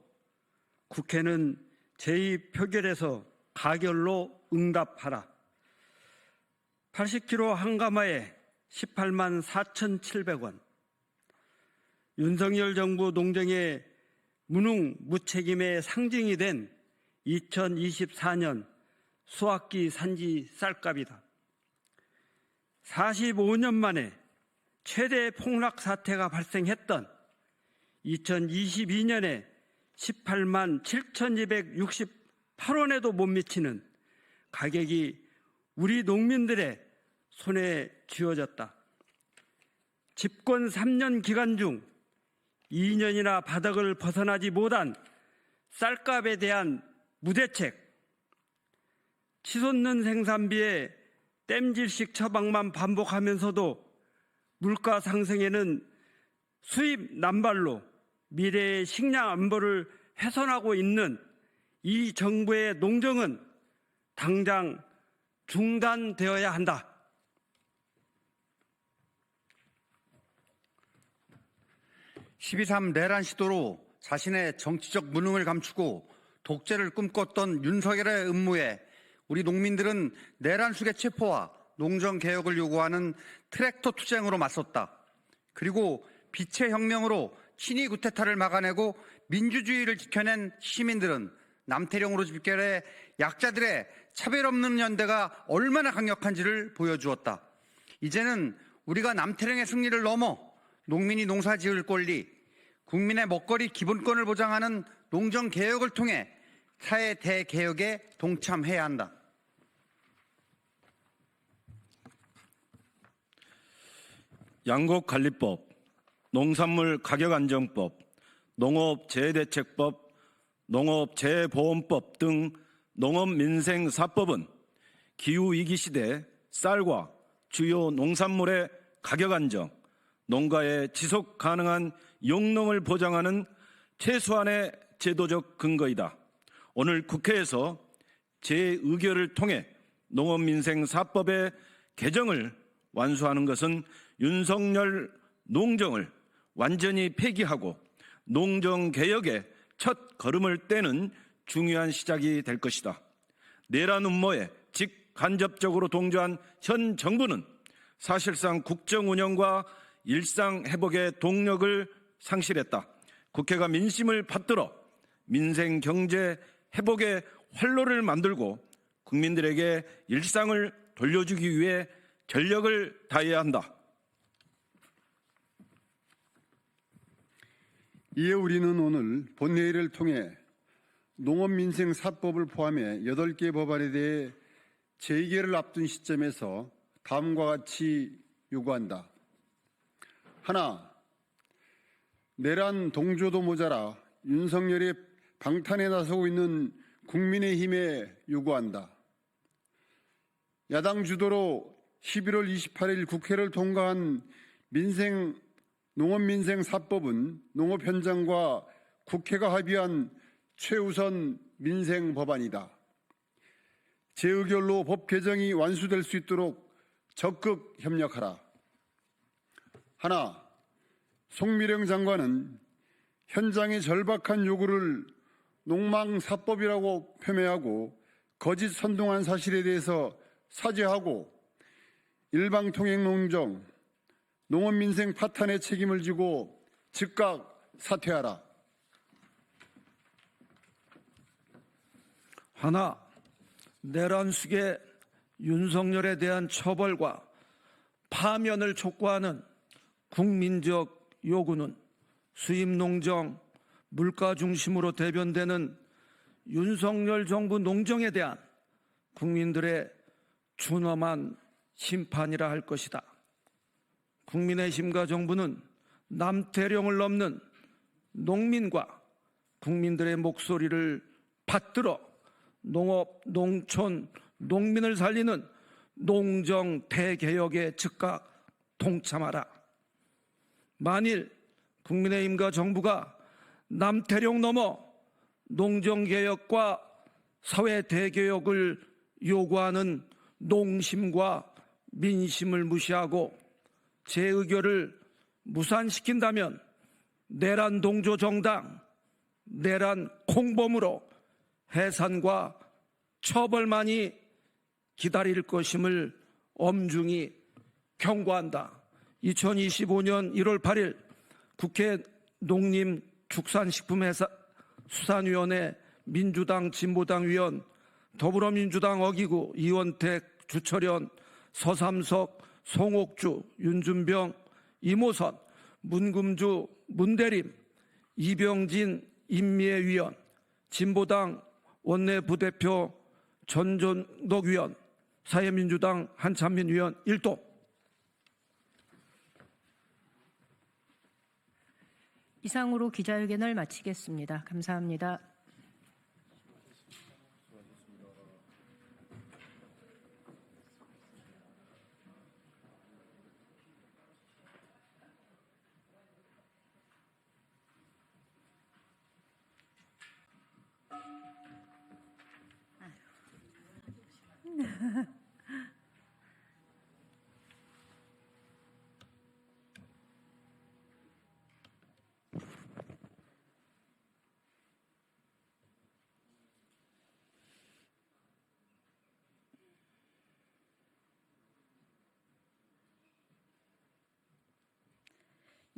국회는 제2표결에서 가결로 응답하라. 80kg 한 가마에 18만 4,700원. 윤석열 정부 농정의 무능 무책임의 상징이 된 2024년 수확기 산지 쌀값이다. 45년 만에 최대 폭락 사태가 발생했던 2022년에 18만 7,268원에도 못 미치는 가격이 우리 농민들의 손에 쥐어졌다. 집권 3년 기간 중 2년이나 바닥을 벗어나지 못한 쌀값에 대한 무대책, 치솟는 생산비에 땜질식 처방만 반복하면서도 물가 상승에는 수입 남발로 미래의 식량 안보를 훼손하고 있는 이 정부의 농정은 당장 중단되어야 한다. (12.3) 내란 시도로 자신의 정치적 무능을 감추고 독재를 꿈꿨던 윤석열의 음모에 우리 농민들은 내란 수계 체포와 농정 개혁을 요구하는 트랙터 투쟁으로 맞섰다. 그리고 빛의 혁명으로 친위 구테타를 막아내고 민주주의를 지켜낸 시민들은 남태령으로 집결해 약자들의 차별 없는 연대가 얼마나 강력한지를 보여주었다. 이제는 우리가 남태령의 승리를 넘어 농민이 농사 지을 권리, 국민의 먹거리 기본권을 보장하는 농정 개혁을 통해 사회 대개혁에 동참해야 한다. 양곡관리법, 농산물 가격안정법, 농업재해대책법, 농업재해보험법 등 농업민생사법은 기후위기 시대 쌀과 주요 농산물의 가격안정, 농가의 지속가능한 영농을 보장하는 최소한의 제도적 근거이다. 오늘 국회에서 재의결을 통해 농업민생사법의 개정을 완수하는 것은 윤석열 농정을 완전히 폐기하고 농정개혁의 첫 걸음을 떼는 중요한 시작이 될 것이다. 내란 음모에 직간접적으로 동조한 현 정부는 사실상 국정 운영과 일상 회복의 동력을 상실했다. 국회가 민심을 받들어 민생 경제 회복의 활로를 만들고 국민들에게 일상을 돌려주기 위해 전력을 다해야 한다. 이에 우리는 오늘 본회의를 통해 농업민생사법을 포함해 8개 법안에 대해 재의결을 앞둔 시점에서 다음과 같이 요구한다. 하나, 내란 동조도 모자라 윤석열의 방탄에 나서고 있는 국민의힘에 요구한다. 야당 주도로 11월 28일 국회를 통과한 농업민생사법은 농업 현장과 국회가 합의한 최우선 민생 법안이다. 재의결로 법 개정이 완수될 수 있도록 적극 협력하라. 하나, 송미령 장관은 현장의 절박한 요구를 농망사법이라고 폄훼하고 거짓 선동한 사실에 대해서 사죄하고 일방통행농정, 농업민생 파탄의 책임을 지고 즉각 사퇴하라. 하나, 내란 수계 윤석열에 대한 처벌과 파면을 촉구하는 국민적 요구는 수입농정, 물가 중심으로 대변되는 윤석열 정부 농정에 대한 국민들의 준엄한 심판이라 할 것이다. 국민의힘과 정부는 남태령을 넘는 농민과 국민들의 목소리를 받들어 농업, 농촌, 농민을 살리는 농정 대개혁에 즉각 동참하라. 만일 국민의힘과 정부가 남태령 넘어 농정개혁과 사회 대개혁을 요구하는 농심과 민심을 무시하고 재의결을 무산시킨다면 내란 동조 정당, 내란 공범으로 해산과 처벌만이 기다릴 것임을 엄중히 경고한다. 2025년 1월 8일 국회 농림축산식품수산위원회 민주당 진보당 위원 더불어민주당 어기구 이원택 주철현 서삼석 송옥주 윤준병 이모선 문금주 문대림 이병진 임미애 위원 진보당 원내부대표 전존덕 위원 사회민주당 한찬민 위원 일동. 이상으로 기자회견을 마치겠습니다. 감사합니다.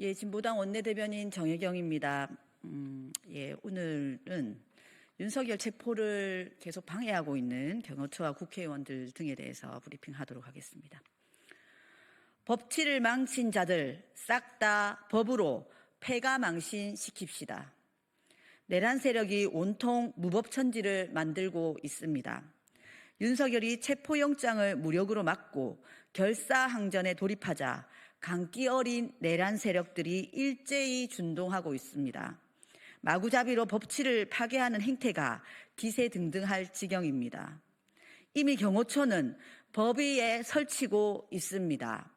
예, 진보당 원내대변인 정혜경입니다. 오늘은 윤석열 체포를 계속 방해하고 있는 경호처와 국회의원들 등에 대해서 브리핑하도록 하겠습니다. 법치를 망친 자들 싹 다 법으로 패가망신시킵시다. 내란 세력이 온통 무법천지를 만들고 있습니다. 윤석열이 체포영장을 무력으로 막고 결사항전에 돌입하자 강기 어린 내란 세력들이 일제히 준동하고 있습니다. 마구잡이로 법치를 파괴하는 행태가 기세등등할 지경입니다. 이미 경호처는 법 위에 설치고 있습니다.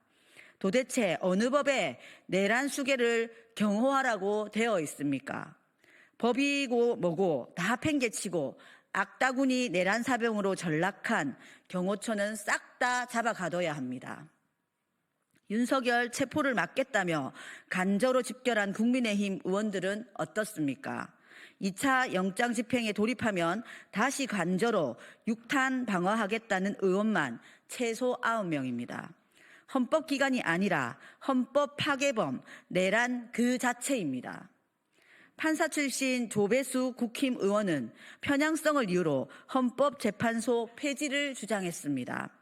도대체 어느 법에 내란 수괴를 경호하라고 되어 있습니까? 법이고 뭐고 다 팽개치고 악다구니 내란 사병으로 전락한 경호처는 싹 다 잡아가둬야 합니다. 윤석열 체포를 막겠다며 간저로 집결한 국민의힘 의원들은 어떻습니까? 2차 영장 집행에 돌입하면 다시 간저로 6탄 방어하겠다는 의원만 최소 9명입니다. 헌법기관이 아니라 헌법 파괴범, 내란 그 자체입니다. 판사 출신 조배수 국힘 의원은 편향성을 이유로 헌법재판소 폐지를 주장했습니다.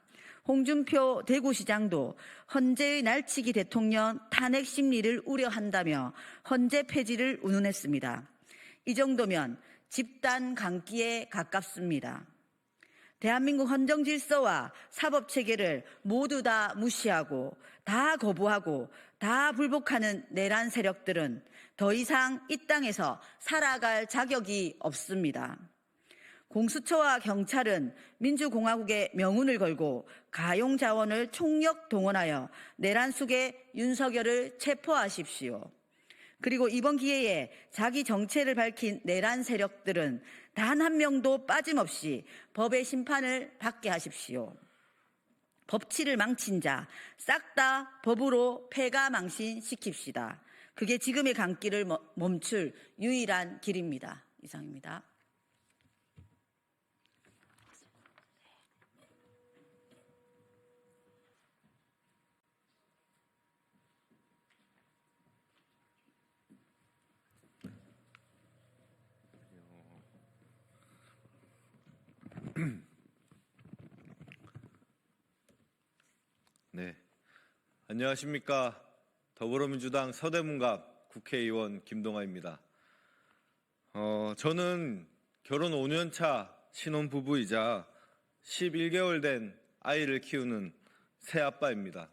홍준표 대구시장도 헌재의 날치기 대통령 탄핵 심리를 우려한다며 헌재 폐지를 운운했습니다. 이 정도면 집단 강기에 가깝습니다. 대한민국 헌정질서와 사법체계를 모두 다 무시하고 다 거부하고 다 불복하는 내란 세력들은 더 이상 이 땅에서 살아갈 자격이 없습니다. 공수처와 경찰은 민주공화국의 명운을 걸고 가용자원을 총력 동원하여 내란 속의 윤석열을 체포하십시오. 그리고 이번 기회에 자기 정체를 밝힌 내란 세력들은 단 한 명도 빠짐없이 법의 심판을 받게 하십시오. 법치를 망친 자 싹 다 법으로 패가망신시킵시다. 그게 지금의 강길을 멈출 유일한 길입니다. 이상입니다. 네, 안녕하십니까. 더불어민주당 서대문갑 국회의원 김동아입니다. 저는 결혼 5년차 신혼부부이자 11개월 된 아이를 키우는 새아빠입니다.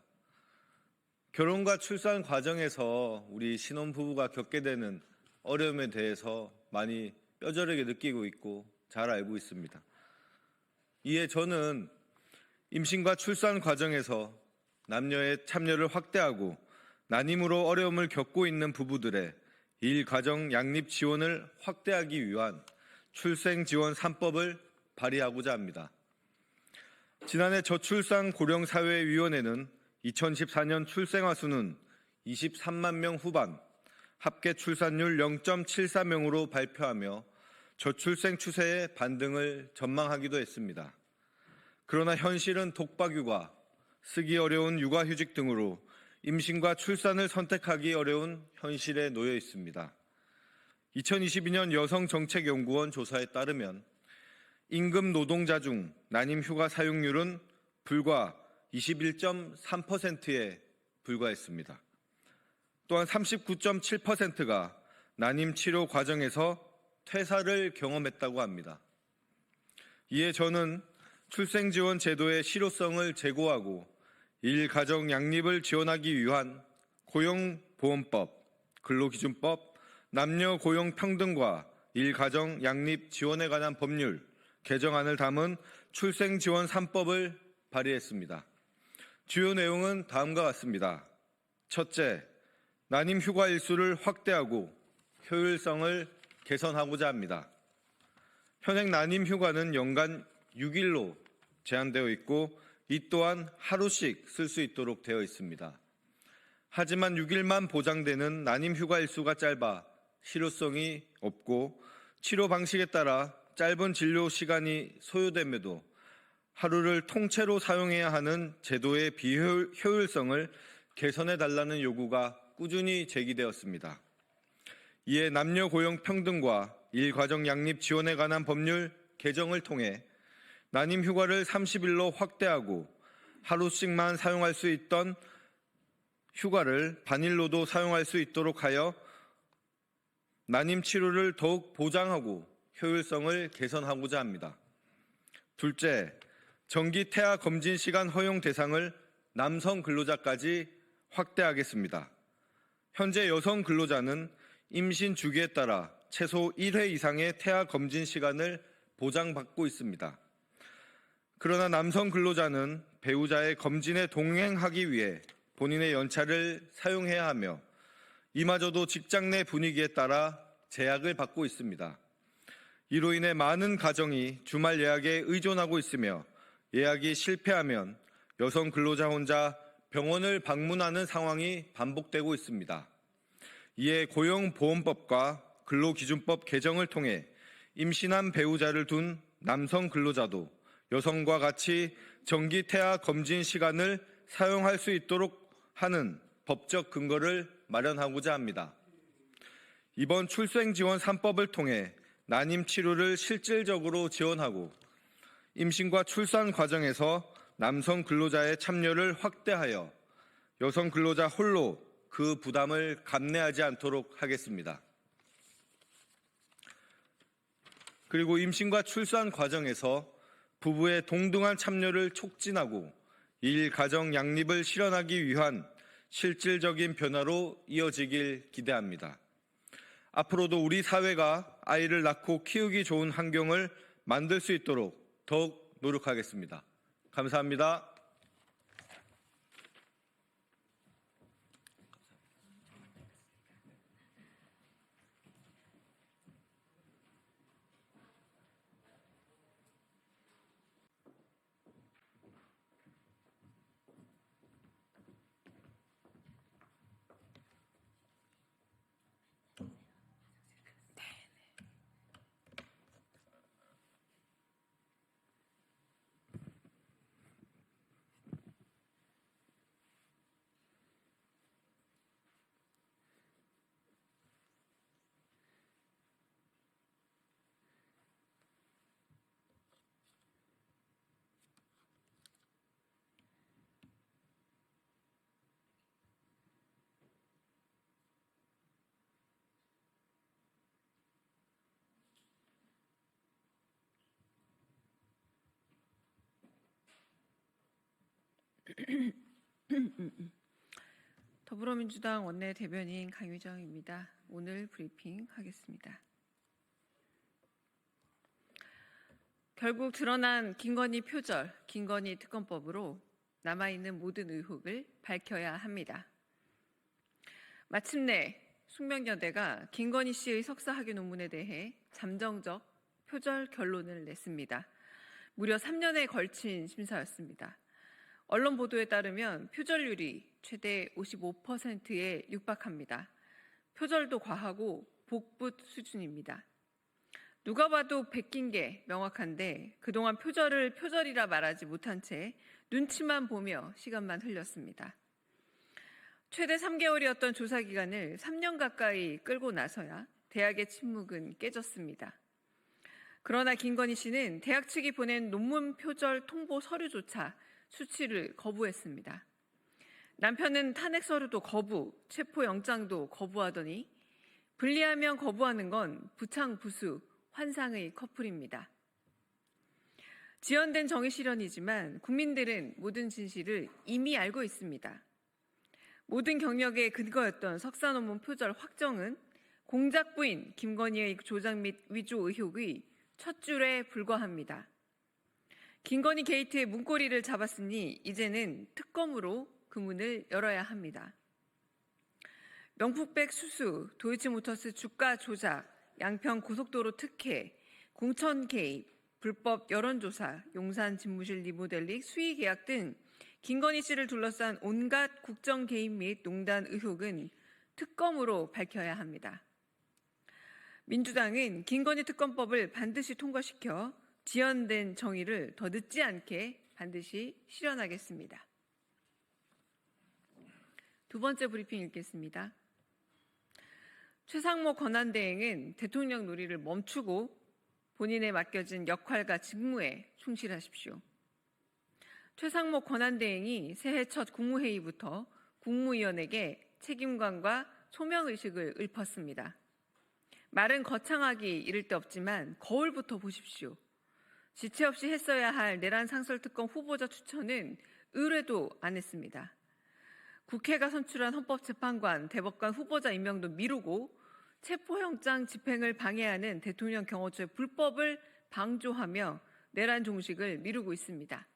결혼과 출산 과정에서 우리 신혼부부가 겪게 되는 어려움에 대해서 많이 뼈저리게 느끼고 있고 잘 알고 있습니다. 이에 저는 임신과 출산 과정에서 남녀의 참여를 확대하고 난임으로 어려움을 겪고 있는 부부들의 일가정 양립 지원을 확대하기 위한 출생지원 3법을 발의하고자 합니다. 지난해 저출산 고령사회위원회는 2014년 출생아 수는 23만 명 후반, 합계 출산율 0.74명으로 발표하며 저출생 추세의 반등을 전망하기도 했습니다. 그러나 현실은 독박육아, 쓰기 어려운 육아휴직 등으로 임신과 출산을 선택하기 어려운 현실에 놓여 있습니다. 2022년 여성정책연구원 조사에 따르면 임금 노동자 중 난임 휴가 사용률은 불과 21.3%에 불과했습니다. 또한 39.7%가 난임 치료 과정에서 퇴사를 경험했다고 합니다. 이에 저는 출생지원 제도의 실효성을 제고하고 일가정 양립을 지원하기 위한 고용보험법, 근로기준법, 남녀 고용 평등과 일가정 양립 지원에 관한 법률 개정안을 담은 출생지원 3법을 발의했습니다. 주요 내용은 다음과 같습니다. 첫째, 난임 휴가 일수를 확대하고 효율성을 개선하고자 합니다. 현행 난임 휴가는 연간 6일로 제한되어 있고 이 또한 하루씩 쓸 수 있도록 되어 있습니다. 하지만 6일만 보장되는 난임 휴가 일수가 짧아 실효성이 없고 치료 방식에 따라 짧은 진료 시간이 소요됨에도 하루를 통째로 사용해야 하는 제도의 비효율성을 개선해달라는 요구가 꾸준히 제기되었습니다. 이에 남녀 고용 평등과 일가정 양립 지원에 관한 법률 개정을 통해 난임 휴가를 30일로 확대하고 하루씩만 사용할 수 있던 휴가를 반일로도 사용할 수 있도록 하여 난임 치료를 더욱 보장하고 효율성을 개선하고자 합니다. 둘째, 정기 태아 검진 시간 허용 대상을 남성 근로자까지 확대하겠습니다. 현재 여성 근로자는 임신 주기에 따라 최소 1회 이상의 태아 검진 시간을 보장받고 있습니다. 그러나 남성 근로자는 배우자의 검진에 동행하기 위해 본인의 연차를 사용해야 하며 이마저도 직장 내 분위기에 따라 제약을 받고 있습니다. 이로 인해 많은 가정이 주말 예약에 의존하고 있으며 예약이 실패하면 여성 근로자 혼자 병원을 방문하는 상황이 반복되고 있습니다. 이에 고용보험법과 근로기준법 개정을 통해 임신한 배우자를 둔 남성 근로자도 여성과 같이 정기 태아 검진 시간을 사용할 수 있도록 하는 법적 근거를 마련하고자 합니다. 이번 출생지원 3법을 통해 난임 치료를 실질적으로 지원하고 임신과 출산 과정에서 남성 근로자의 참여를 확대하여 여성 근로자 홀로 그 부담을 감내하지 않도록 하겠습니다. 그리고 임신과 출산 과정에서 부부의 동등한 참여를 촉진하고 일가정 양립을 실현하기 위한 실질적인 변화로 이어지길 기대합니다. 앞으로도 우리 사회가 아이를 낳고 키우기 좋은 환경을 만들 수 있도록 더욱 노력하겠습니다. 감사합니다. 더불어민주당 원내대변인 강유정입니다. 오늘 브리핑 하겠습니다. 결국 드러난 김건희 표절, 김건희 특검법으로 남아있는 모든 의혹을 밝혀야 합니다. 마침내 숙명여대가 김건희 씨의 석사 학위 논문에 대해 잠정적 표절 결론을 냈습니다. 무려 3년에 걸친 심사였습니다. 언론 보도에 따르면 표절률이 최대 55%에 육박합니다. 표절도 과하고 복붙 수준입니다. 누가 봐도 베낀 게 명확한데 그동안 표절을 표절이라 말하지 못한 채 눈치만 보며 시간만 흘렸습니다. 최대 3개월이었던 조사 기간을 3년 가까이 끌고 나서야 대학의 침묵은 깨졌습니다. 그러나 김건희 씨는 대학 측이 보낸 논문 표절 통보 서류조차 수치를 거부했습니다. 남편은 탄핵 서류도 거부, 체포영장도 거부하더니 분리하면 거부하는 건 부창부수, 환상의 커플입니다. 지연된 정의 실현이지만 국민들은 모든 진실을 이미 알고 있습니다. 모든 경력의 근거였던 석사 논문 표절 확정은 공작 부인 김건희의 조작 및 위조 의혹의 첫 줄에 불과합니다. 김건희 게이트의 문고리를 잡았으니 이제는 특검으로 그 문을 열어야 합니다. 명품백 수수, 도이치모터스 주가 조작, 양평 고속도로 특혜, 공천 개입, 불법 여론조사, 용산 집무실 리모델링, 수의 계약 등 김건희 씨를 둘러싼 온갖 국정 개입 및 농단 의혹은 특검으로 밝혀야 합니다. 민주당은 김건희 특검법을 반드시 통과시켜 지연된 정의를 더 늦지 않게 반드시 실현하겠습니다. 두 번째 브리핑 읽겠습니다. 최상목 권한대행은 대통령 놀이를 멈추고 본인에 맡겨진 역할과 직무에 충실하십시오. 최상목 권한대행이 새해 첫 국무회의부터 국무위원에게 책임감과 소명의식을 읊었습니다. 말은 거창하기 이를 데 없지만 거울부터 보십시오. 지체 없이 했어야 할 내란 상설특검 후보자 추천은 의뢰도 안 했습니다. 국회가 선출한 헌법재판관, 대법관 후보자 임명도 미루고 체포영장 집행을 방해하는 대통령 경호처의 불법을 방조하며 내란 종식을 미루고 있습니다.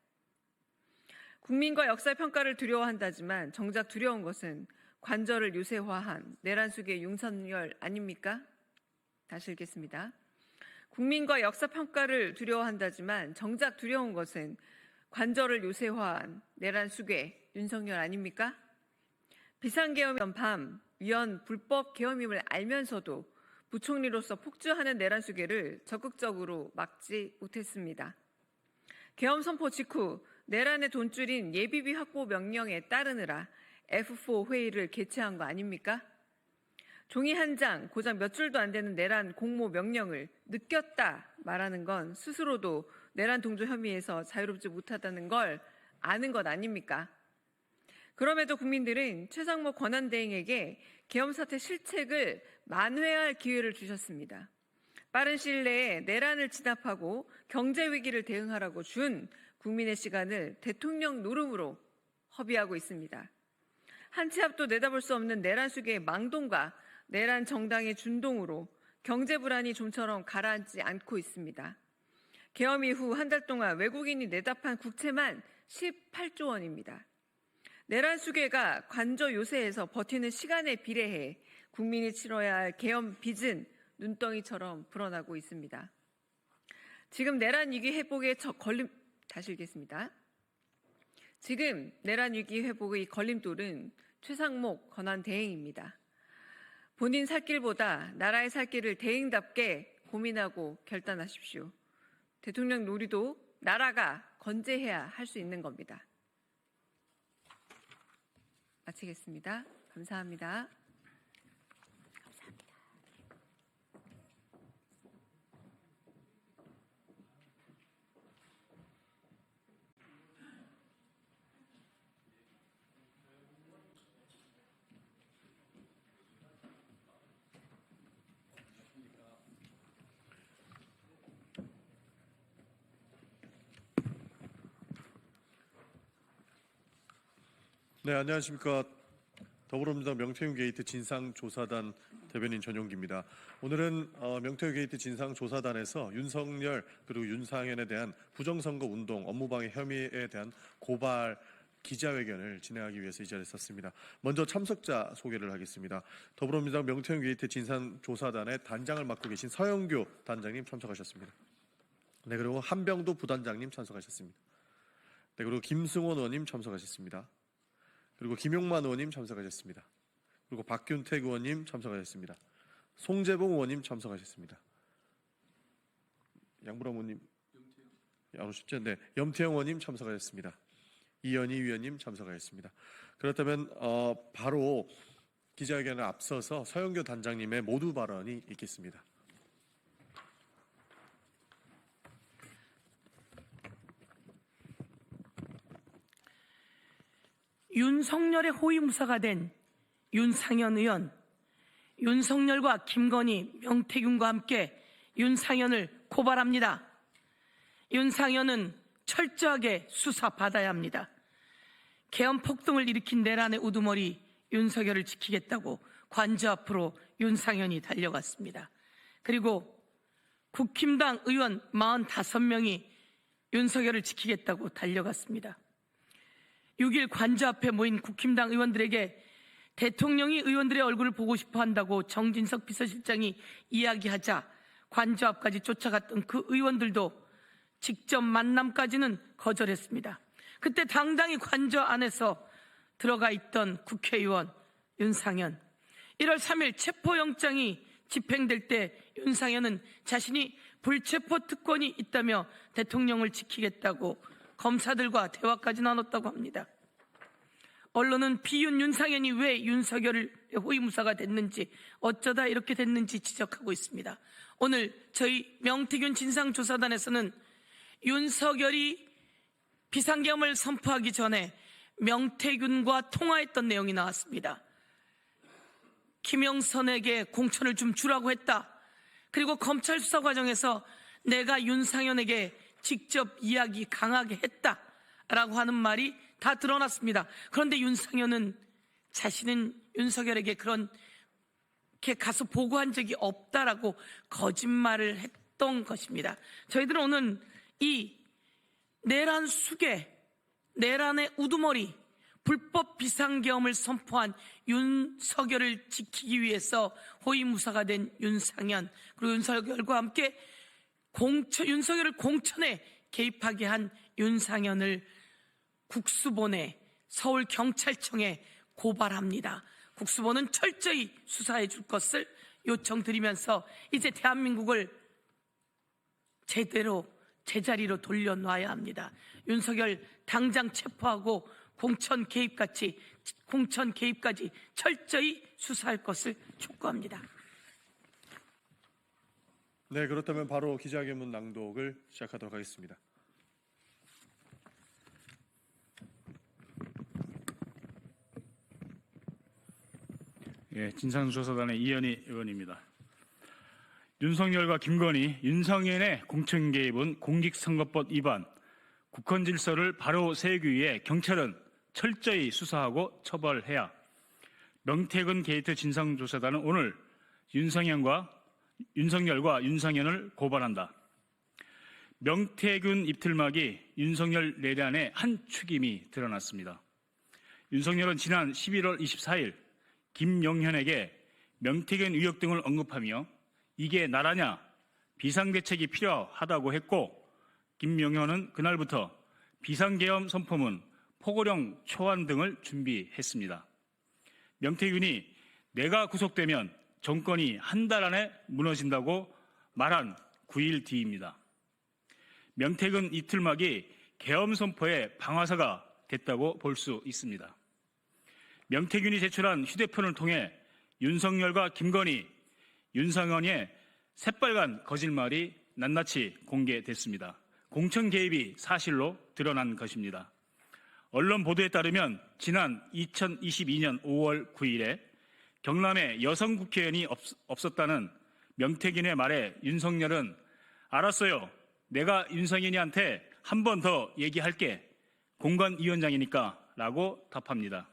국민과 역사의 평가를 두려워한다지만 정작 두려운 것은 관절을 요새화한 내란 속의 윤석열 아닙니까? 다시 읽겠습니다. 국민과 역사 평가를 두려워한다지만 정작 두려운 것은 관절을 요새화한 내란 수괴 윤석열 아닙니까? 비상계엄이던 밤 위헌 불법 계엄임을 알면서도 부총리로서 폭주하는 내란 수괴를 적극적으로 막지 못했습니다. 계엄 선포 직후 내란의 돈줄인 예비비 확보 명령에 따르느라 F4 회의를 개최한 거 아닙니까? 종이 한 장, 고작 몇 줄도 안 되는 내란 공모 명령을 느꼈다 말하는 건 스스로도 내란 동조 혐의에서 자유롭지 못하다는 걸 아는 것 아닙니까? 그럼에도 국민들은 최상목 권한대행에게 계엄 사태 실책을 만회할 기회를 주셨습니다. 빠른 시일 내에 내란을 진압하고 경제 위기를 대응하라고 준 국민의 시간을 대통령 노름으로 허비하고 있습니다. 한 치 앞도 내다볼 수 없는 내란 수계의 망동과 내란 정당의 준동으로 경제 불안이 좀처럼 가라앉지 않고 있습니다. 계엄 이후 한 달 동안 외국인이 내답한 국채만 18조 원입니다. 내란 수괴가 관저 요새에서 버티는 시간에 비례해 국민이 치러야 할 계엄 빚은 눈덩이처럼 불어나고 있습니다. 지금 내란 위기 회복의 다시 읽겠습니다. 지금 내란 위기 회복의 걸림돌은 최상목 권한대행입니다. 본인 살 길보다 나라의 살 길을 대행답게 고민하고 결단하십시오. 대통령 놀이도 나라가 건재해야 할 수 있는 겁니다. 마치겠습니다. 감사합니다. 네, 안녕하십니까. 더불어민주당 명태균 게이트 진상조사단 대변인 전용기입니다. 오늘은 명태균 게이트 진상조사단에서 윤석열 그리고 윤상현에 대한 부정선거 운동 업무방해 혐의에 대한 고발 기자회견을 진행하기 위해서 이 자리에 섰습니다. 먼저 참석자 소개를 하겠습니다. 더불어민주당 명태균 게이트 진상조사단의 단장을 맡고 계신 서영교 단장님 참석하셨습니다. 네, 그리고 한병도 부단장님 참석하셨습니다. 네, 그리고 김승원 의원님 참석하셨습니다. 그리고 김용만 의원님 참석하셨습니다. 그리고 박균택 의원님 참석하셨습니다. 송재봉 의원님 참석하셨습니다. 양부랑 의원님 안 오셨죠? 네, 염태영 의원님 참석하셨습니다. 이현희 위원님 참석하셨습니다. 그렇다면 바로 기자회견을 앞서서 서영교 단장님의 모두 발언이 있겠습니다. 윤석열의 호위무사가 된 윤상현 의원, 윤석열과 김건희, 명태균과 함께 윤상현을 고발합니다. 윤상현은 철저하게 수사받아야 합니다. 계엄 폭동을 일으킨 내란의 우두머리 윤석열을 지키겠다고 관저 앞으로 윤상현이 달려갔습니다. 그리고 국힘당 의원 45명이 윤석열을 지키겠다고 달려갔습니다. 6일 관저 앞에 모인 국힘당 의원들에게 대통령이 의원들의 얼굴을 보고 싶어 한다고 정진석 비서실장이 이야기하자 관저 앞까지 쫓아갔던 그 의원들도 직접 만남까지는 거절했습니다. 그때 당당히 관저 안에서 들어가 있던 국회의원 윤상현, 1월 3일 체포영장이 집행될 때 윤상현은 자신이 불체포 특권이 있다며 대통령을 지키겠다고 검사들과 대화까지 나눴다고 합니다. 언론은 비윤 윤상현이 왜 윤석열의 호위무사가 됐는지, 어쩌다 이렇게 됐는지 지적하고 있습니다. 오늘 저희 명태균 진상조사단에서는 윤석열이 비상계엄을 선포하기 전에 명태균과 통화했던 내용이 나왔습니다. 김영선에게 공천을 좀 주라고 했다. 그리고 검찰 수사 과정에서 내가 윤상현에게 직접 이야기 강하게 했다라고 하는 말이 다 드러났습니다. 그런데 윤상현은 자신은 윤석열에게 그렇게 가서 보고한 적이 없다라고 거짓말을 했던 것입니다. 저희들은 오늘 이 내란 수괴, 내란의 우두머리, 불법 비상계엄을 선포한 윤석열을 지키기 위해서 호위무사가 된 윤상현, 그리고 윤석열과 함께 윤석열을 공천에 개입하게 한 윤상현을 국수본에, 서울경찰청에 고발합니다. 국수본은 철저히 수사해 줄 것을 요청드리면서 이제 대한민국을 제대로 제자리로 돌려놔야 합니다. 윤석열 당장 체포하고 공천 개입까지 철저히 수사할 것을 촉구합니다. 네, 그렇다면 바로 기자회견문 낭독을 시작하도록 하겠습니다. 예, 진상조사단의 이현희 의원입니다. 윤석열과 김건희, 윤상현의 공천 개입은 공직선거법 위반, 국헌 질서를 바로 세우기 위해 경찰은 철저히 수사하고 처벌해야. 명태균 게이트 진상조사단은 오늘 윤석열과 윤상현을 고발한다. 명태균 입틀막이 윤석열 내란의 한 축임이 드러났습니다. 윤석열은 지난 11월 24일 김용현에게 명태균 의혹 등을 언급하며 이게 나라냐, 비상대책이 필요하다고 했고, 김용현은 그날부터 비상계엄 선포문, 포고령 초안 등을 준비했습니다. 명태균이 내가 구속되면 정권이 한 달 안에 무너진다고 말한 9일 뒤입니다. 명태균 이틀막이 계엄 선포의 방아쇠가 됐다고 볼 수 있습니다. 명태균이 제출한 휴대폰을 통해 윤석열과 김건희, 윤상현의 새빨간 거짓말이 낱낱이 공개됐습니다. 공천 개입이 사실로 드러난 것입니다. 언론 보도에 따르면 지난 2022년 5월 9일에 경남에 여성 국회의원이 없었다는 명태균의 말에 윤석열은 알았어요. 내가 윤상현이한테 한 번 더 얘기할게. 공관위원장이니까 라고 답합니다.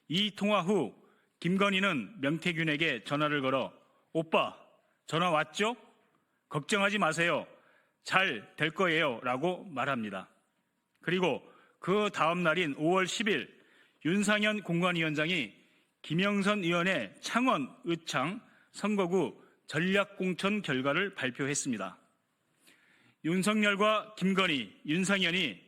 이 통화 후 김건희는 명태균에게 전화를 걸어 오빠 전화 왔죠? 걱정하지 마세요. 잘 될 거예요 라고 말합니다. 그리고 그 다음 날인 5월 10일 윤상현 공관위원장이 김영선 의원의 창원, 의창 선거구 전략공천 결과를 발표했습니다. 윤석열과 김건희, 윤상현이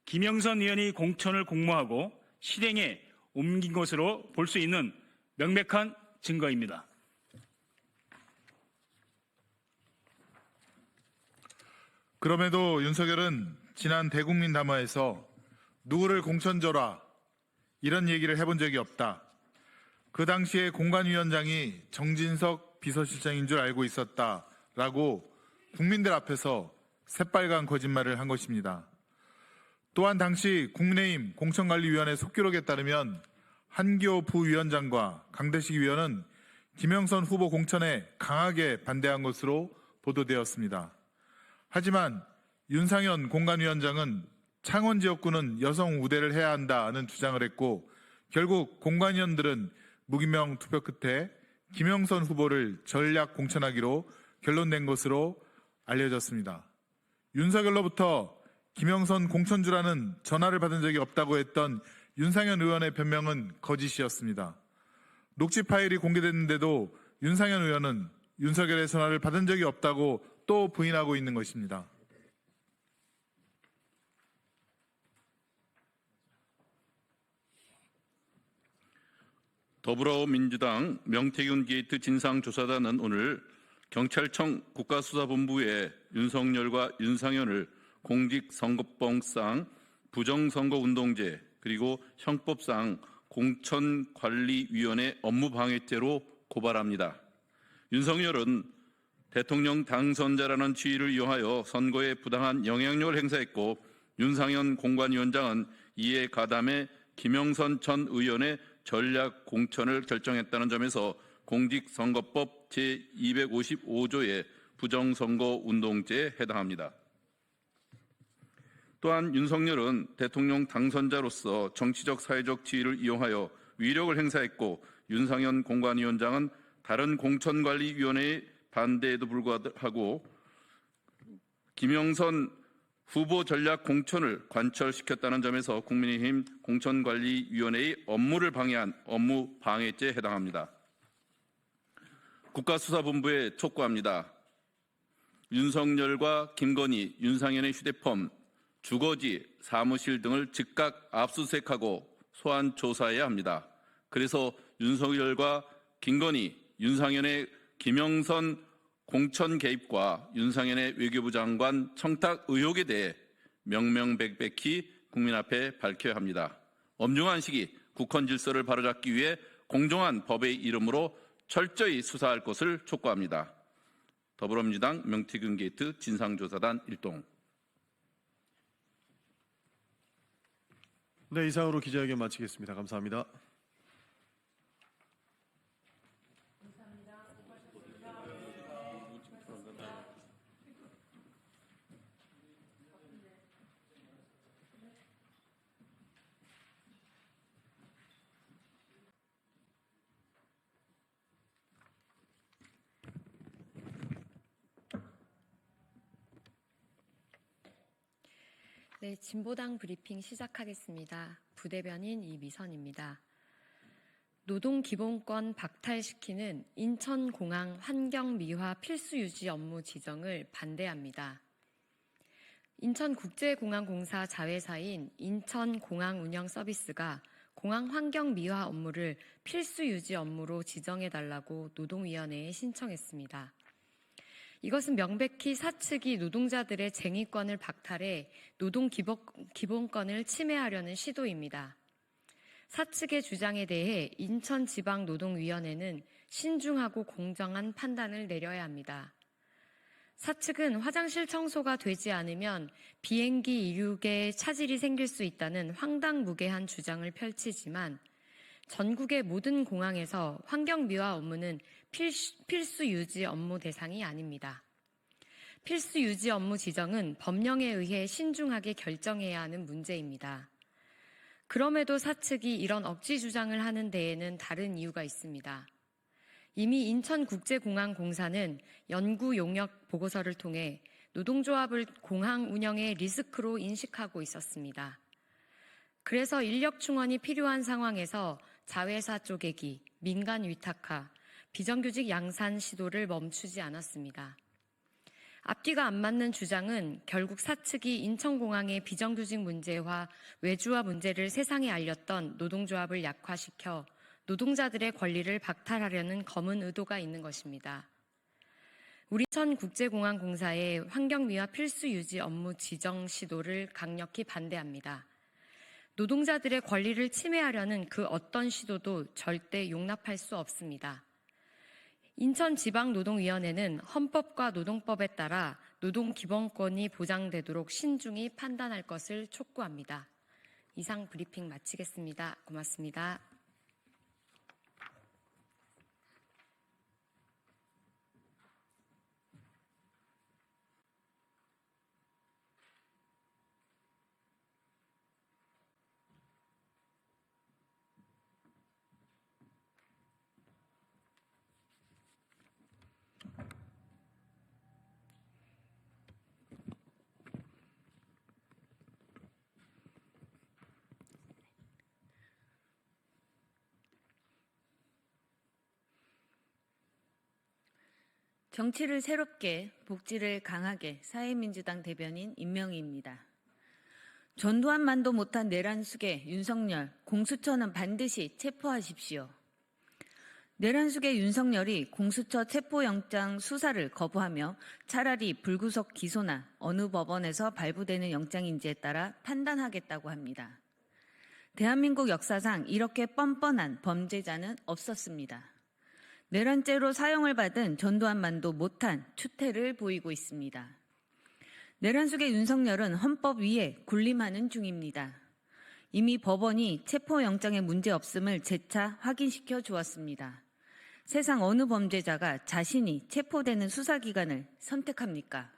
김영선 의원이 공천을 공모하고 실행에 옮긴 것으로 볼 수 있는 명백한 증거입니다. 그럼에도 윤석열은 지난 대국민 담화에서 누구를 공천 줘라 이런 얘기를 해본 적이 없다. 그 당시에 공관위원장이 정진석 비서실장인 줄 알고 있었다라고 국민들 앞에서 새빨간 거짓말을 한 것입니다. 또한 당시 국민의힘 공천관리위원회 속기록에 따르면 한기호 부위원장과 강대식 위원은 김영선 후보 공천에 강하게 반대한 것으로 보도되었습니다. 하지만 윤상현 공관위원장은 창원 지역구는 여성 우대를 해야 한다는 주장을 했고 결국 공관위원들은 무기명 투표 끝에 김영선 후보를 전략 공천하기로 결론낸 것으로 알려졌습니다. 윤석열로부터 김영선 공천주라는 전화를 받은 적이 없다고 했던 윤상현 의원의 변명은 거짓이었습니다. 녹취 파일이 공개됐는데도 윤상현 의원은 윤석열의 전화를 받은 적이 없다고 또 부인하고 있는 것입니다. 더불어민주당 명태균 게이트 진상조사단은 오늘 경찰청 국가수사본부에 윤석열과 윤상현을 공직선거법상 부정선거운동죄 그리고 형법상 공천관리위원회 업무방해죄로 고발합니다. 윤석열은 대통령 당선자라는 지위를 이용하여 선거에 부당한 영향력을 행사했고 윤상현 공관위원장은 이에 가담해 김영선 전 의원의 전략 공천을 결정했다는 점에서 공직선거법 제255조의 부정선거운동죄에 해당합니다. 또한 윤석열은 대통령 당선자로서 정치적 사회적 지위를 이용하여 위력을 행사했고 윤상현 공관위원장은 다른 공천관리위원회의 반대에도 불구하고 김영선 후보 전략 공천을 관철시켰다는 점에서 국민의힘 공천관리위원회의 업무를 방해한 업무 방해죄에 해당합니다. 국가수사본부에 촉구합니다. 윤석열과 김건희, 윤상현의 휴대폰, 주거지, 사무실 등을 즉각 압수수색하고 소환 조사해야 합니다. 그래서 윤석열과 김건희, 윤상현의 김영선 공천 개입과 윤상현의 외교부 장관 청탁 의혹에 대해 명명백백히 국민 앞에 밝혀야 합니다. 엄중한 시기 국헌 질서를 바로잡기 위해 공정한 법의 이름으로 철저히 수사할 것을 촉구합니다. 더불어민주당 명태균 게이트 진상조사단 1동. 네, 이상으로 기자회견 마치겠습니다. 감사합니다. 네, 진보당 브리핑 시작하겠습니다. 부대변인 이미선입니다. 노동기본권 박탈시키는 인천공항 환경미화 필수유지 업무 지정을 반대합니다. 인천국제공항공사 자회사인 인천공항운영서비스가 공항 환경미화 업무를 필수유지 업무로 지정해달라고 노동위원회에 신청했습니다. 이것은 명백히 사측이 노동자들의 쟁의권을 박탈해 노동기본권을 침해하려는 시도입니다. 사측의 주장에 대해 인천지방노동위원회는 신중하고 공정한 판단을 내려야 합니다. 사측은 화장실 청소가 되지 않으면 비행기 이륙에 차질이 생길 수 있다는 황당무계한 주장을 펼치지만 전국의 모든 공항에서 환경미화 업무는 필수 유지 업무 대상이 아닙니다. 필수 유지 업무 지정은 법령에 의해 신중하게 결정해야 하는 문제입니다. 그럼에도 사측이 이런 억지 주장을 하는 데에는 다른 이유가 있습니다. 이미 인천국제공항공사는 연구 용역 보고서를 통해 노동조합을 공항 운영의 리스크로 인식하고 있었습니다. 그래서 인력 충원이 필요한 상황에서 자회사 쪼개기, 민간 위탁화, 비정규직 양산 시도를 멈추지 않았습니다. 앞뒤가 안 맞는 주장은 결국 사측이 인천공항의 비정규직 문제와 외주화 문제를 세상에 알렸던 노동조합을 약화시켜 노동자들의 권리를 박탈하려는 검은 의도가 있는 것입니다. 우리 인천국제공항공사의 환경미화 필수 유지 업무 지정 시도를 강력히 반대합니다. 노동자들의 권리를 침해하려는 그 어떤 시도도 절대 용납할 수 없습니다. 인천지방노동위원회는 헌법과 노동법에 따라 노동기본권이 보장되도록 신중히 판단할 것을 촉구합니다. 이상 브리핑 마치겠습니다. 고맙습니다. 정치를 새롭게, 복지를 강하게 사회민주당 대변인 임명희입니다. 전두환 만도 못한 내란숙의 윤석열, 공수처는 반드시 체포하십시오. 내란숙의 윤석열이 공수처 체포영장 수사를 거부하며 차라리 불구속 기소나 어느 법원에서 발부되는 영장인지에 따라 판단하겠다고 합니다. 대한민국 역사상 이렇게 뻔뻔한 범죄자는 없었습니다. 내란죄로 사형을 받은 전두환만도 못한 추태를 보이고 있습니다. 내란숙의 윤석열은 헌법 위에 군림하는 중입니다. 이미 법원이 체포영장에 문제없음을 재차 확인시켜 주었습니다. 세상 어느 범죄자가 자신이 체포되는 수사기관을 선택합니까?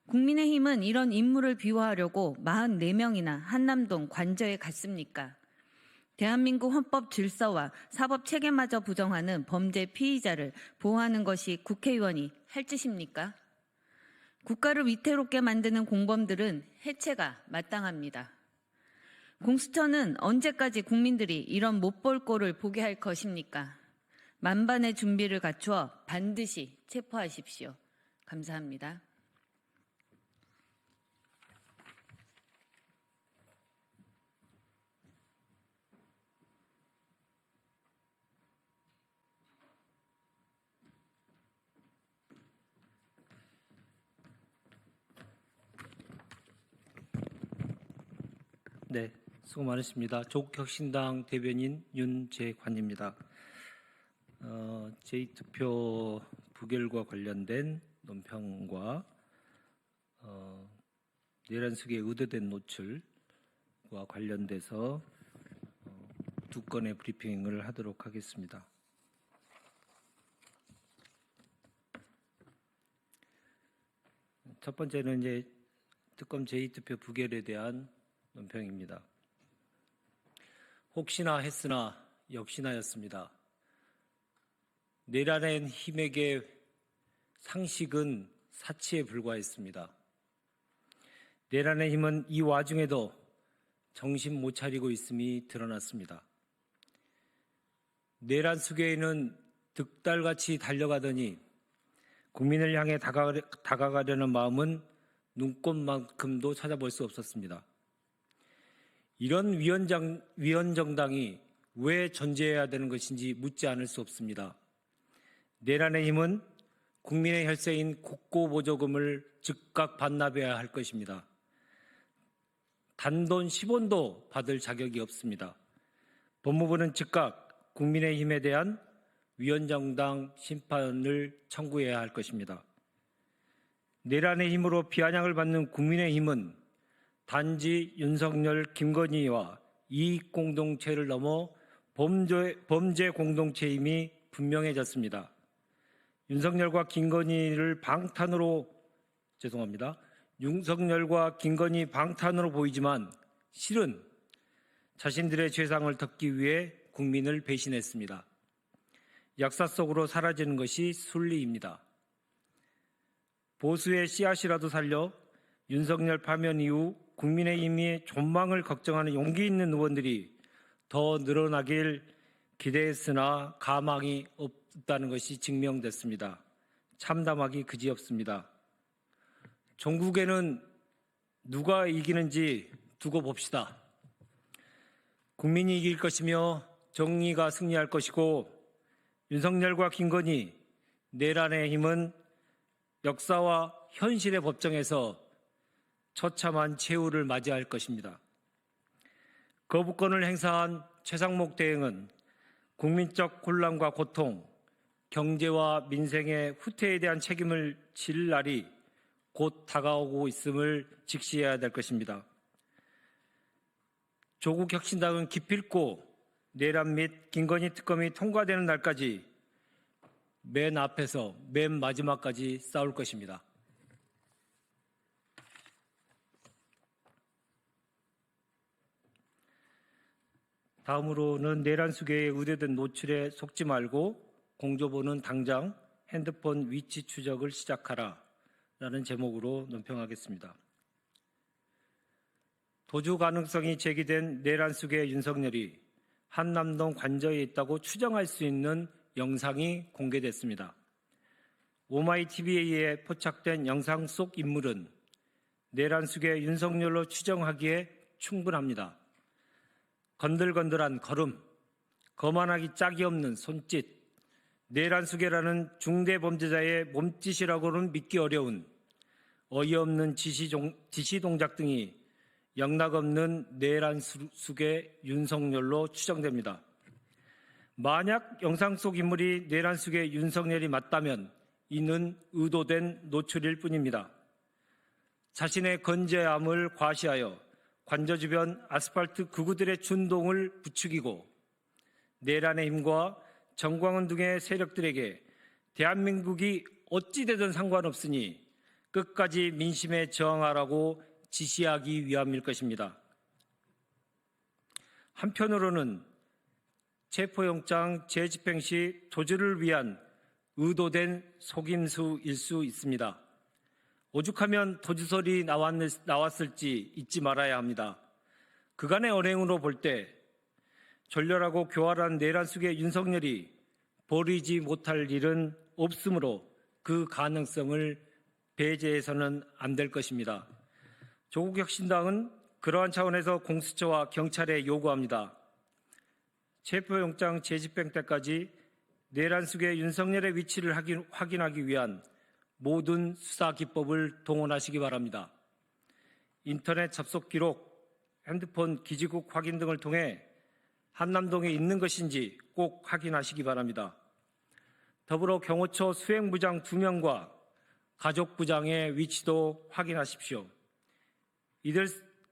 국민의힘은 이런 인물을 비호하려고 44명이나 한남동 관저에 갔습니까? 대한민국 헌법 질서와 사법 체계마저 부정하는 범죄 피의자를 보호하는 것이 국회의원이 할 짓입니까? 국가를 위태롭게 만드는 공범들은 해체가 마땅합니다. 공수처는 언제까지 국민들이 이런 못볼 꼴을 보게 할 것입니까? 만반의 준비를 갖추어 반드시 체포하십시오. 감사합니다. 네, 수고 많으십니다. 조국혁신당 대변인 윤재관입니다. 제2투표 부결과 관련된 논평과 내란숙의 의도된 노출과 관련돼서 두 건의 브리핑을 하도록 하겠습니다. 첫 번째는 이제 특검 제2투표 부결에 대한 논평입니다. 혹시나 했으나 역시나였습니다. 내란의 힘에게 상식은 사치에 불과했습니다. 내란의 힘은 이 와중에도 정신 못 차리고 있음이 드러났습니다. 내란 수계에는 득달같이 달려가더니 국민을 향해 다가가려는 마음은 눈꽃만큼도 찾아볼 수 없었습니다. 이런 위헌정당이 왜 존재해야 되는 것인지 묻지 않을 수 없습니다. 내란의 힘은 국민의 혈세인 국고보조금을 즉각 반납해야 할 것입니다. 단돈 10원도 받을 자격이 없습니다. 법무부는 즉각 국민의힘에 대한 위헌정당 심판을 청구해야 할 것입니다. 내란의 힘으로 비아냥을 받는 국민의힘은 단지 윤석열, 김건희와 이익공동체를 넘어 범죄 공동체임이 분명해졌습니다. 윤석열과 김건희 방탄으로 보이지만 실은 자신들의 죄상을 덮기 위해 국민을 배신했습니다. 역사 속으로 사라지는 것이 순리입니다. 보수의 씨앗이라도 살려 윤석열 파면 이후 국민의힘의 존망을 걱정하는 용기 있는 의원들이 더 늘어나길 기대했으나 가망이 없다는 것이 증명됐습니다. 참담하기 그지없습니다. 종국에는 누가 이기는지 두고 봅시다. 국민이 이길 것이며 정의가 승리할 것이고 윤석열과 김건희, 내란의 힘은 역사와 현실의 법정에서 처참한 최후를 맞이할 것입니다. 거부권을 행사한 최상목 대행은 국민적 혼란과 고통, 경제와 민생의 후퇴에 대한 책임을 질 날이 곧 다가오고 있음을 직시해야 될 것입니다. 조국 혁신당은 기필코 내란 및 김건희 특검이 통과되는 날까지 맨 앞에서 맨 마지막까지 싸울 것입니다. 다음으로는 내란 수괴에 의뢰된 노출에 속지 말고 공조보는 당장 핸드폰 위치 추적을 시작하라 라는 제목으로 논평하겠습니다. 도주 가능성이 제기된 내란 수괴 윤석열이 한남동 관저에 있다고 추정할 수 있는 영상이 공개됐습니다. 오마이TV에 포착된 영상 속 인물은 내란 수괴 윤석열로 추정하기에 충분합니다. 건들건들한 걸음, 거만하기 짝이 없는 손짓, 내란 수괴라는 중대 범죄자의 몸짓이라고는 믿기 어려운 어이없는 지시 동작 등이 영락없는 내란 수괴 윤석열로 추정됩니다. 만약 영상 속 인물이 내란 수괴 윤석열이 맞다면 이는 의도된 노출일 뿐입니다. 자신의 건재함을 과시하여 관저 주변 아스팔트 극우들의 준동을 부추기고 내란의 힘과 정광훈 등의 세력들에게 대한민국이 어찌되든 상관없으니 끝까지 민심에 저항하라고 지시하기 위함일 것입니다. 한편으로는 체포영장 재집행 시 도주를 위한 의도된 속임수일 수 있습니다. 오죽하면 도주설이 나왔을지 잊지 말아야 합니다. 그간의 언행으로 볼 때 졸렬하고 교활한 내란 수괴 윤석열이 버리지 못할 일은 없으므로 그 가능성을 배제해서는 안 될 것입니다. 조국 혁신당은 그러한 차원에서 공수처와 경찰에 요구합니다. 체포영장 재집행 때까지 내란 수괴 윤석열의 위치를 확인하기 위한 모든 수사 기법을 동원하시기 바랍니다. 인터넷 접속 기록, 핸드폰 기지국 확인 등을 통해 한남동에 있는 것인지 꼭 확인하시기 바랍니다. 더불어 경호처 수행부장 2명과 가족부장의 위치도 확인하십시오. 이들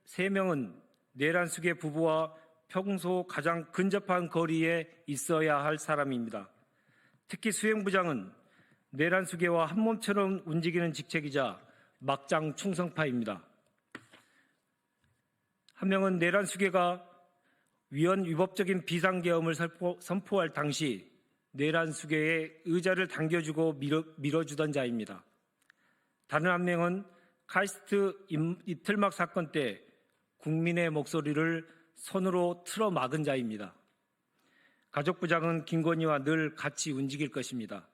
3명은 내란 수괴 부부와 평소 가장 근접한 거리에 있어야 할 사람입니다. 특히 수행부장은 내란 수괴와 한몸처럼 움직이는 직책이자 막장 충성파입니다. 한 명은 내란 수괴가 위헌 위법적인 비상계엄을 선포할 당시 내란 수괴의 의자를 당겨주고 밀어주던 자입니다. 다른 한 명은 카이스트 이틀막 사건 때 국민의 목소리를 손으로 틀어 막은 자입니다. 가족부장은 김건희와 늘 같이 움직일 것입니다.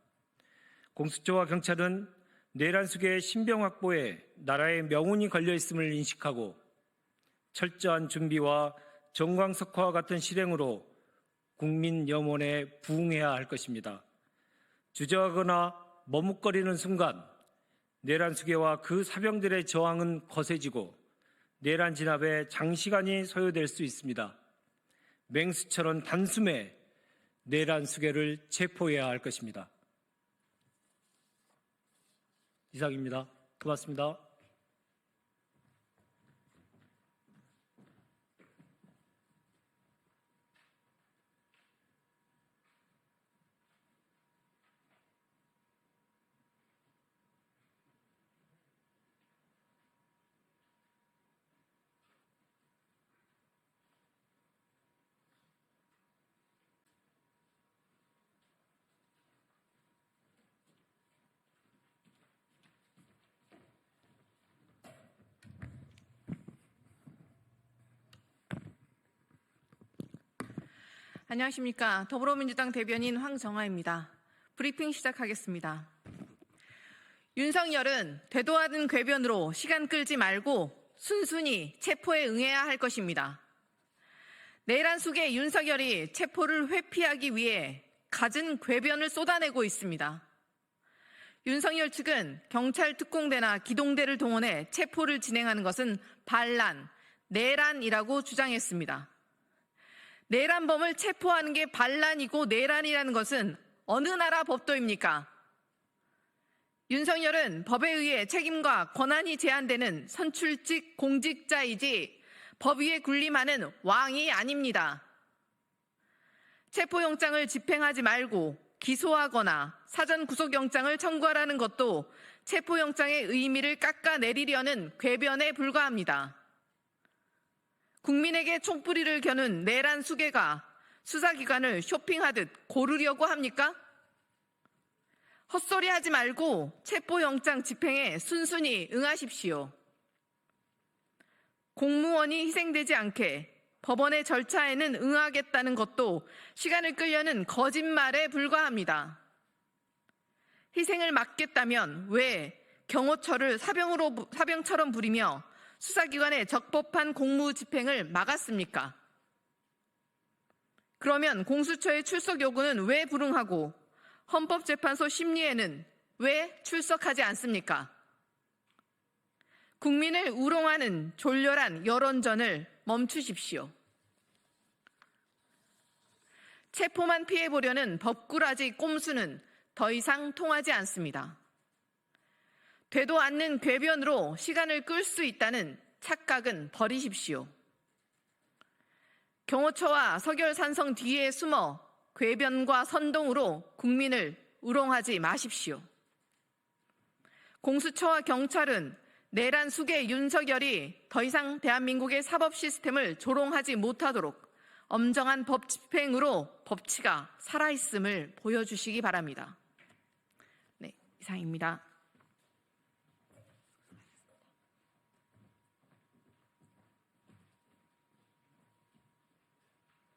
공수처와 경찰은 내란 수괴의 신병 확보에 나라의 명운이 걸려 있음을 인식하고 철저한 준비와 정광석화와 같은 실행으로 국민 염원에 부응해야 할 것입니다. 주저하거나 머뭇거리는 순간 내란 수괴와 그 사병들의 저항은 거세지고 내란 진압에 장시간이 소요될 수 있습니다. 맹수처럼 단숨에 내란 수괴를 체포해야 할 것입니다. 이상입니다. 고맙습니다. 안녕하십니까. 더불어민주당 대변인 황정아입니다. 브리핑 시작하겠습니다. 윤석열은 되도하는 궤변으로 시간 끌지 말고 순순히 체포에 응해야 할 것입니다. 내란 수괴 윤석열이 체포를 회피하기 위해 갖은 궤변을 쏟아내고 있습니다. 윤석열 측은 경찰 특공대나 기동대를 동원해 체포를 진행하는 것은 반란, 내란이라고 주장했습니다. 내란범을 체포하는 게 반란이고 내란이라는 것은 어느 나라 법도입니까? 윤석열은 법에 의해 책임과 권한이 제한되는 선출직 공직자이지 법 위에 군림하는 왕이 아닙니다. 체포영장을 집행하지 말고 기소하거나 사전 구속영장을 청구하라는 것도 체포영장의 의미를 깎아내리려는 궤변에 불과합니다. 국민에게 총뿌리를 겨눈 내란 수괴가 수사기관을 쇼핑하듯 고르려고 합니까? 헛소리하지 말고 체포영장 집행에 순순히 응하십시오. 공무원이 희생되지 않게 법원의 절차에는 응하겠다는 것도 시간을 끌려는 거짓말에 불과합니다. 희생을 막겠다면 왜 경호처를 사병처럼 부리며 수사기관의 적법한 공무 집행을 막았습니까? 그러면 공수처의 출석 요구는 왜 불응하고 헌법재판소 심리에는 왜 출석하지 않습니까? 국민을 우롱하는 졸렬한 여론전을 멈추십시오. 체포만 피해보려는 법꾸라지 꼼수는 더 이상 통하지 않습니다. 되도 않는 궤변으로 시간을 끌 수 있다는 착각은 버리십시오. 경호처와 서결산성 뒤에 숨어 궤변과 선동으로 국민을 우롱하지 마십시오. 공수처와 경찰은 내란 수괴 윤석열이 더 이상 대한민국의 사법 시스템을 조롱하지 못하도록 엄정한 법 집행으로 법치가 살아있음을 보여주시기 바랍니다. 네, 이상입니다.